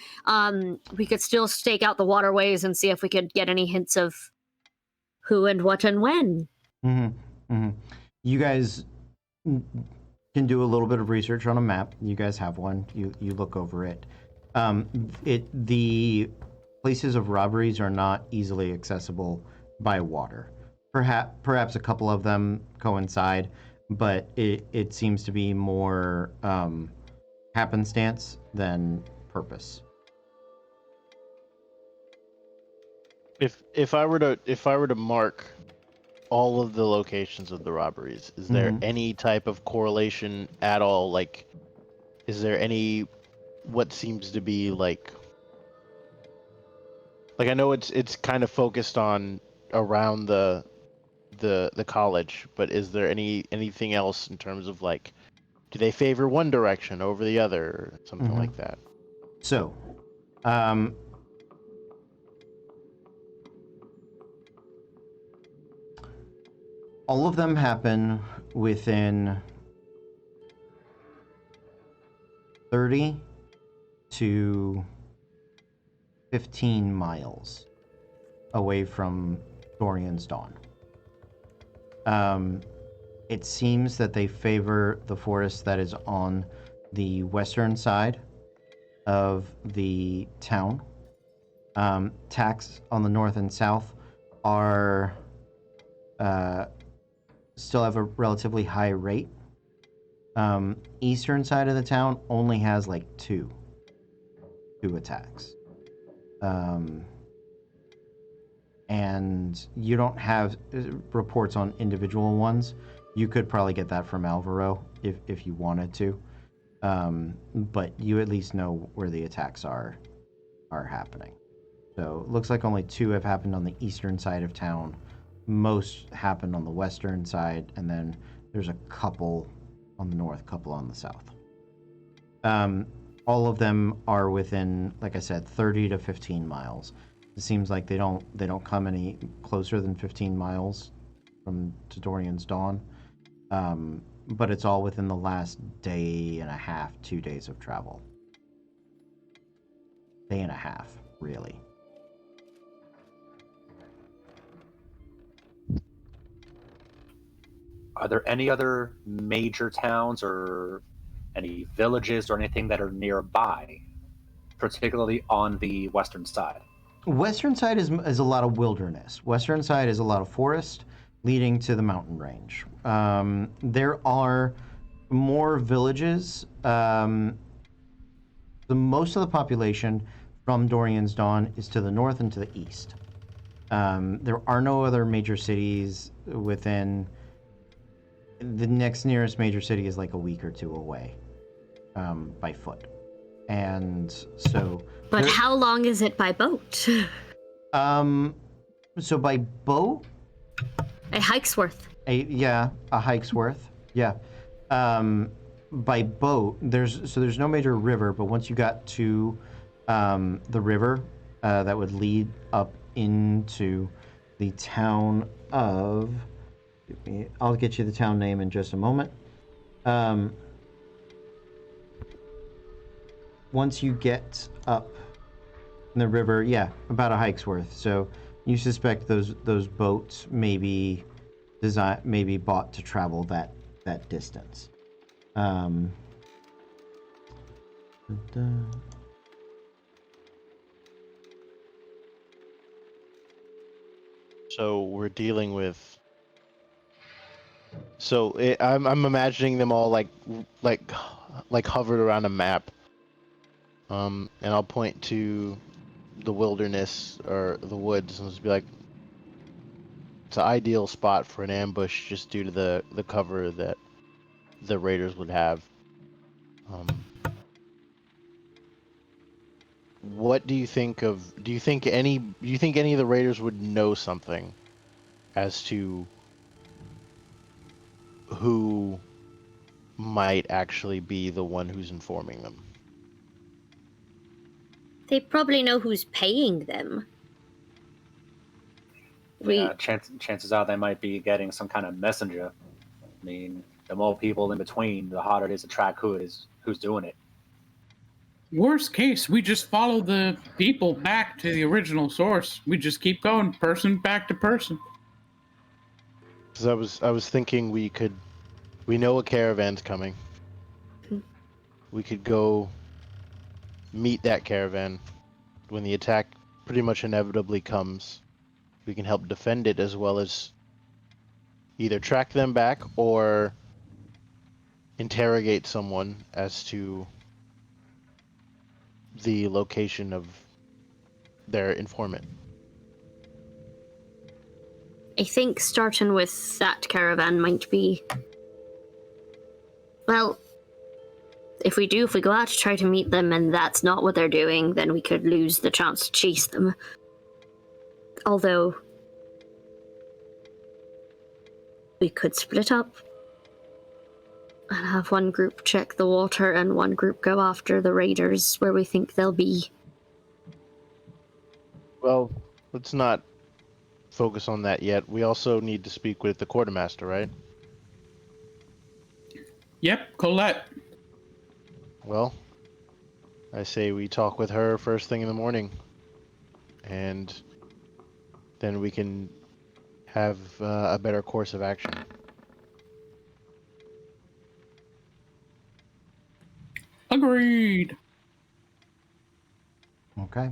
We could still stake out the waterways and see if we could get any hints of who and what and when. Mm-hmm. Mm-hmm. You guys can do a little bit of research on a map. You guys have one. You look over it. The places of robberies are not easily accessible by water. Perhaps a couple of them coincide, but it seems to be more happenstance than purpose. If I were to mark all of the locations of the robberies, is there any type of correlation at all? Like, is there any what seems to be like I know it's kind of focused on around the college, but is there anything else in terms of like, do they favor one direction over the other or something like that? So, all of them happen within 30 to 15 miles away from Dorian's Dawn. It seems that they favor the forest that is on the western side of the town. Tax on the north and south are still have a relatively high rate. Eastern side of the town only has like two attacks. And you don't have reports on individual ones. You could probably get that from Alvaro if you wanted to. But you at least know where the attacks are happening. So it looks like only two have happened on the eastern side of town. Most happened on the western side, and then there's a couple on the north, couple on the south. All of them are within, like I said, 30 to 15 miles. It seems like they don't come any closer than 15 miles to Dorian's Dawn. But it's all within the last day and a half, 2 days of travel. Day and a half, really. Are there any other major towns or any villages or anything that are nearby, particularly on the western side? Western side is a lot of wilderness. Western side is a lot of forest leading to the mountain range. There are more villages. The most of the population from Dorian's Dawn is to the north and to the east. There are no other major cities within. The next nearest major city is like a week or two away by foot. And so... But how long is it by boat? So by boat... A hike's worth. A hike's worth. Yeah. By boat, there's no major river, but once you got to the river, that would lead up into the town of... I'll get you the town name in just a moment. Once you get up in the river, about a hike's worth. So you suspect those boats may be bought to travel that distance. So we're dealing with. So I'm imagining them all like hovered around a map. And I'll point to the wilderness or the woods and just be like, It's an ideal spot for an ambush just due to the cover that the raiders would have. What do you think of? Do you think any of the raiders would know something as to who might actually be the one who's informing them? They probably know who's paying them. Yeah, chances are they might be getting some kind of messenger. I mean, the more people in between, the harder it is to track who's doing it. Worst case, we just follow the people back to the original source. We just keep going, person back to person. Because I was thinking we know a caravan's coming. We could go meet that caravan when the attack pretty much inevitably comes. We can help defend it as well as either track them back or interrogate someone as to the location of their informant. I think starting with that caravan might be... Well, if we go out to try to meet them and that's not what they're doing, then we could lose the chance to chase them. Although, we could split up and have one group check the water and one group go after the raiders where we think they'll be. Well, let's not focus on that yet. We also need to speak with the quartermaster, right? Yep, Colette. Well, I say we talk with her first thing in the morning, and then we can have a better course of action. Agreed. Okay.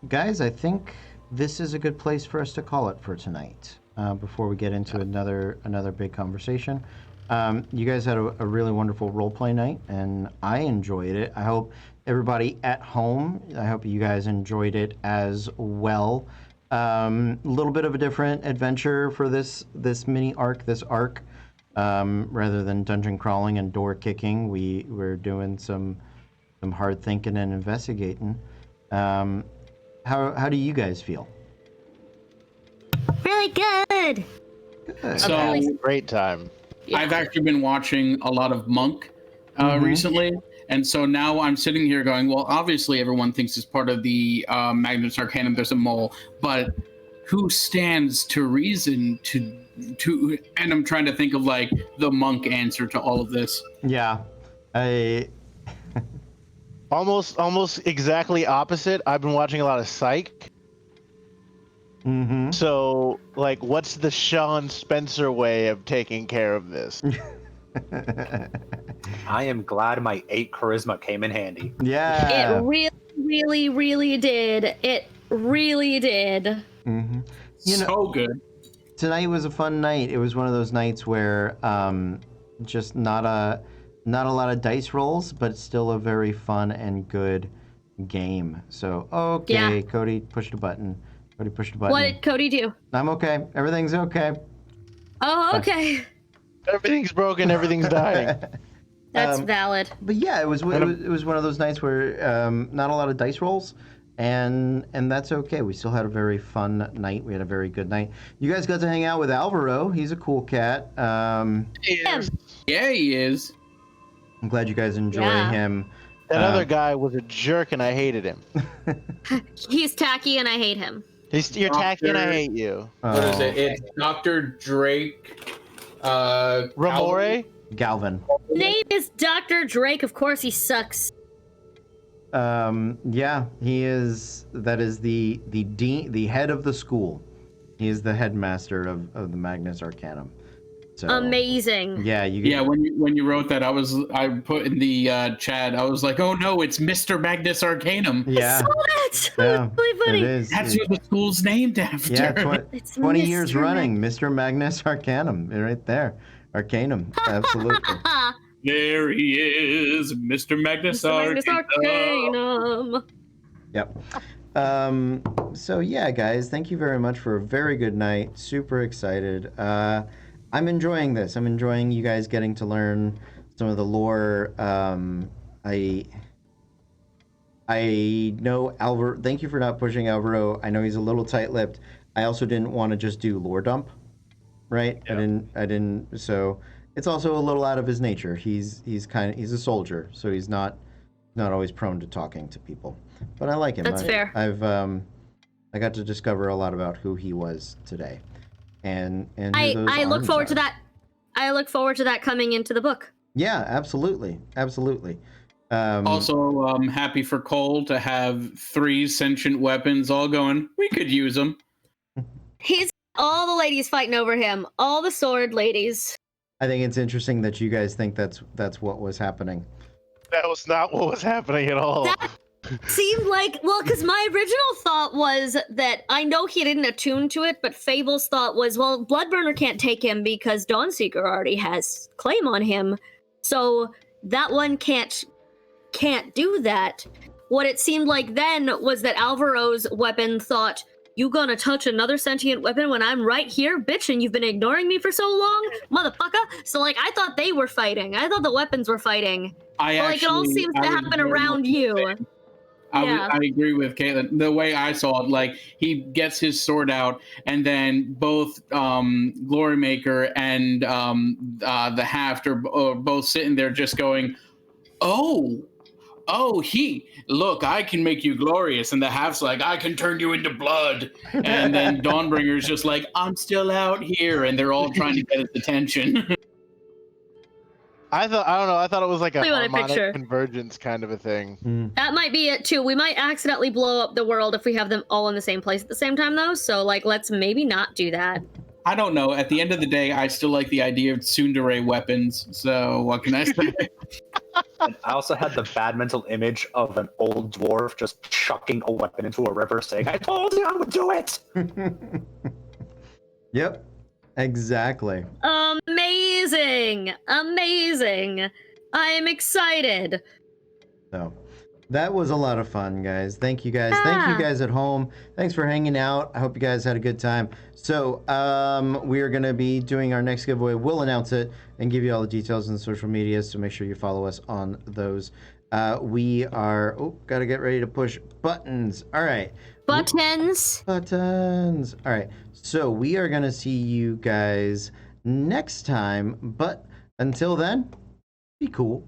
Guys, I think this is a good place for us to call it for tonight. Before we get into another big conversation. You guys had a really wonderful roleplay night, and I enjoyed it. I hope everybody at home, I hope you guys enjoyed it as well. A little bit of a different adventure for this mini arc, this arc. Rather than dungeon crawling and door kicking, we're doing some hard thinking and investigating. How do you guys feel? Really good! Good. So, Great time. Yeah. I've actually been watching a lot of Monk recently, and so now I'm sitting here going, well, obviously everyone thinks it's part of the Magnus Arcanum, there's a mole, but who stands to reason to and I'm trying to think of like the Monk answer to all of this. Yeah, Almost exactly opposite. I've been watching a lot of Psych. Mm-hmm. So, like, what's the Sean Spencer way of taking care of this? I am glad my 8 charisma came in handy. Yeah. It really, really, really did. It really did. Mm-hmm. So good. Tonight was a fun night. It was one of those nights where just not a lot of dice rolls, but still a very fun and good game. So, okay, Yeah. Cody pushed a button. What did Cody do? I'm okay. Everything's okay. Oh, okay. Everything's broken, everything's dying. That's valid. But yeah, it was one of those nights where not a lot of dice rolls, and that's okay. We still had a very fun night. We had a very good night. You guys got to hang out with Alvaro. He's a cool cat. Yeah, he is. I'm glad you guys enjoy him. That other guy was a jerk, and I hated him. He's tacky and I hate him. You're tacky, and I hate you. What is it? It's Dr. Drake. Ramore? Galvin. Name is Dr. Drake. Of course he sucks. Yeah, he is. That is the dean, the head of the school. He is the headmaster of the Magnus Arcanum. So, amazing. Yeah, when you wrote that, I put in the chat. I was like, oh no, it's Mr. Magnus Arcanum. Yeah, I saw that. Yeah, really funny. It is. That's what the school's named after. Yeah, 20 Mr. years running, Mr. Magnus Arcanum, right there. Arcanum, absolutely. There he is, Mr. Magnus Mr. Magnus Arcanum. Arcanum. Yep. So yeah, guys, thank you very much for a very good night. Super excited. I'm enjoying this. I'm enjoying you guys getting to learn some of the lore. I know Alvaro. Thank you for not pushing Alvaro. I know he's a little tight-lipped. I also didn't want to just do lore dump, right? Yeah. I didn't. So it's also a little out of his nature. He's a soldier, so he's not always prone to talking to people. But I like him. That's fair. I got to discover a lot about who he was today, and who those I look arms forward to are. that. I look forward to that coming into the book. Yeah, absolutely. Also, I'm happy for Cole to have 3 sentient weapons all going. We could use them. He's all the ladies fighting over him. All the sword ladies. I think it's interesting that you guys think that's what was happening. That was not what was happening at all. That seemed like, well, because my original thought was that I know he didn't attune to it, but Fable's thought was, well, Bloodburner can't take him because Dawnseeker already has claim on him, so that one can't do that. What it seemed like then was that Alvaro's weapon thought, you gonna touch another sentient weapon when I'm right here, bitch, and you've been ignoring me for so long, motherfucker? So, like, I thought they were fighting. I thought the weapons were fighting. It all seems to happen around you. I agree with Caitlin. The way I saw it, like, he gets his sword out, and then both Glorymaker and the Haft are both sitting there just going, oh, look, I can make you glorious. And the Haft's like, I can turn you into blood. And then Dawnbringer's just like, I'm still out here. And they're all trying to get his attention. I thought it was like a Look at that harmonic picture. convergence kind of a thing. That might be it, too. We might accidentally blow up the world if we have them all in the same place at the same time, though. So, like, let's maybe not do that. I don't know. At the end of the day, I still like the idea of tsundere weapons. So what can I say? And I also had the bad mental image of an old dwarf just chucking a weapon into a river saying, I told you I would do it! Yep, exactly. Amazing! I'm excited. So that was a lot of fun, guys. Thank you guys. Thank you guys at home. Thanks for hanging out. I hope you guys had a good time. So we are going to be doing our next giveaway. We'll announce it and give you all the details on the social media, so make sure you follow us on those. We are, got to get ready to push buttons. All right. Buttons. All right. So we are going to see you guys next time. But until then, be cool.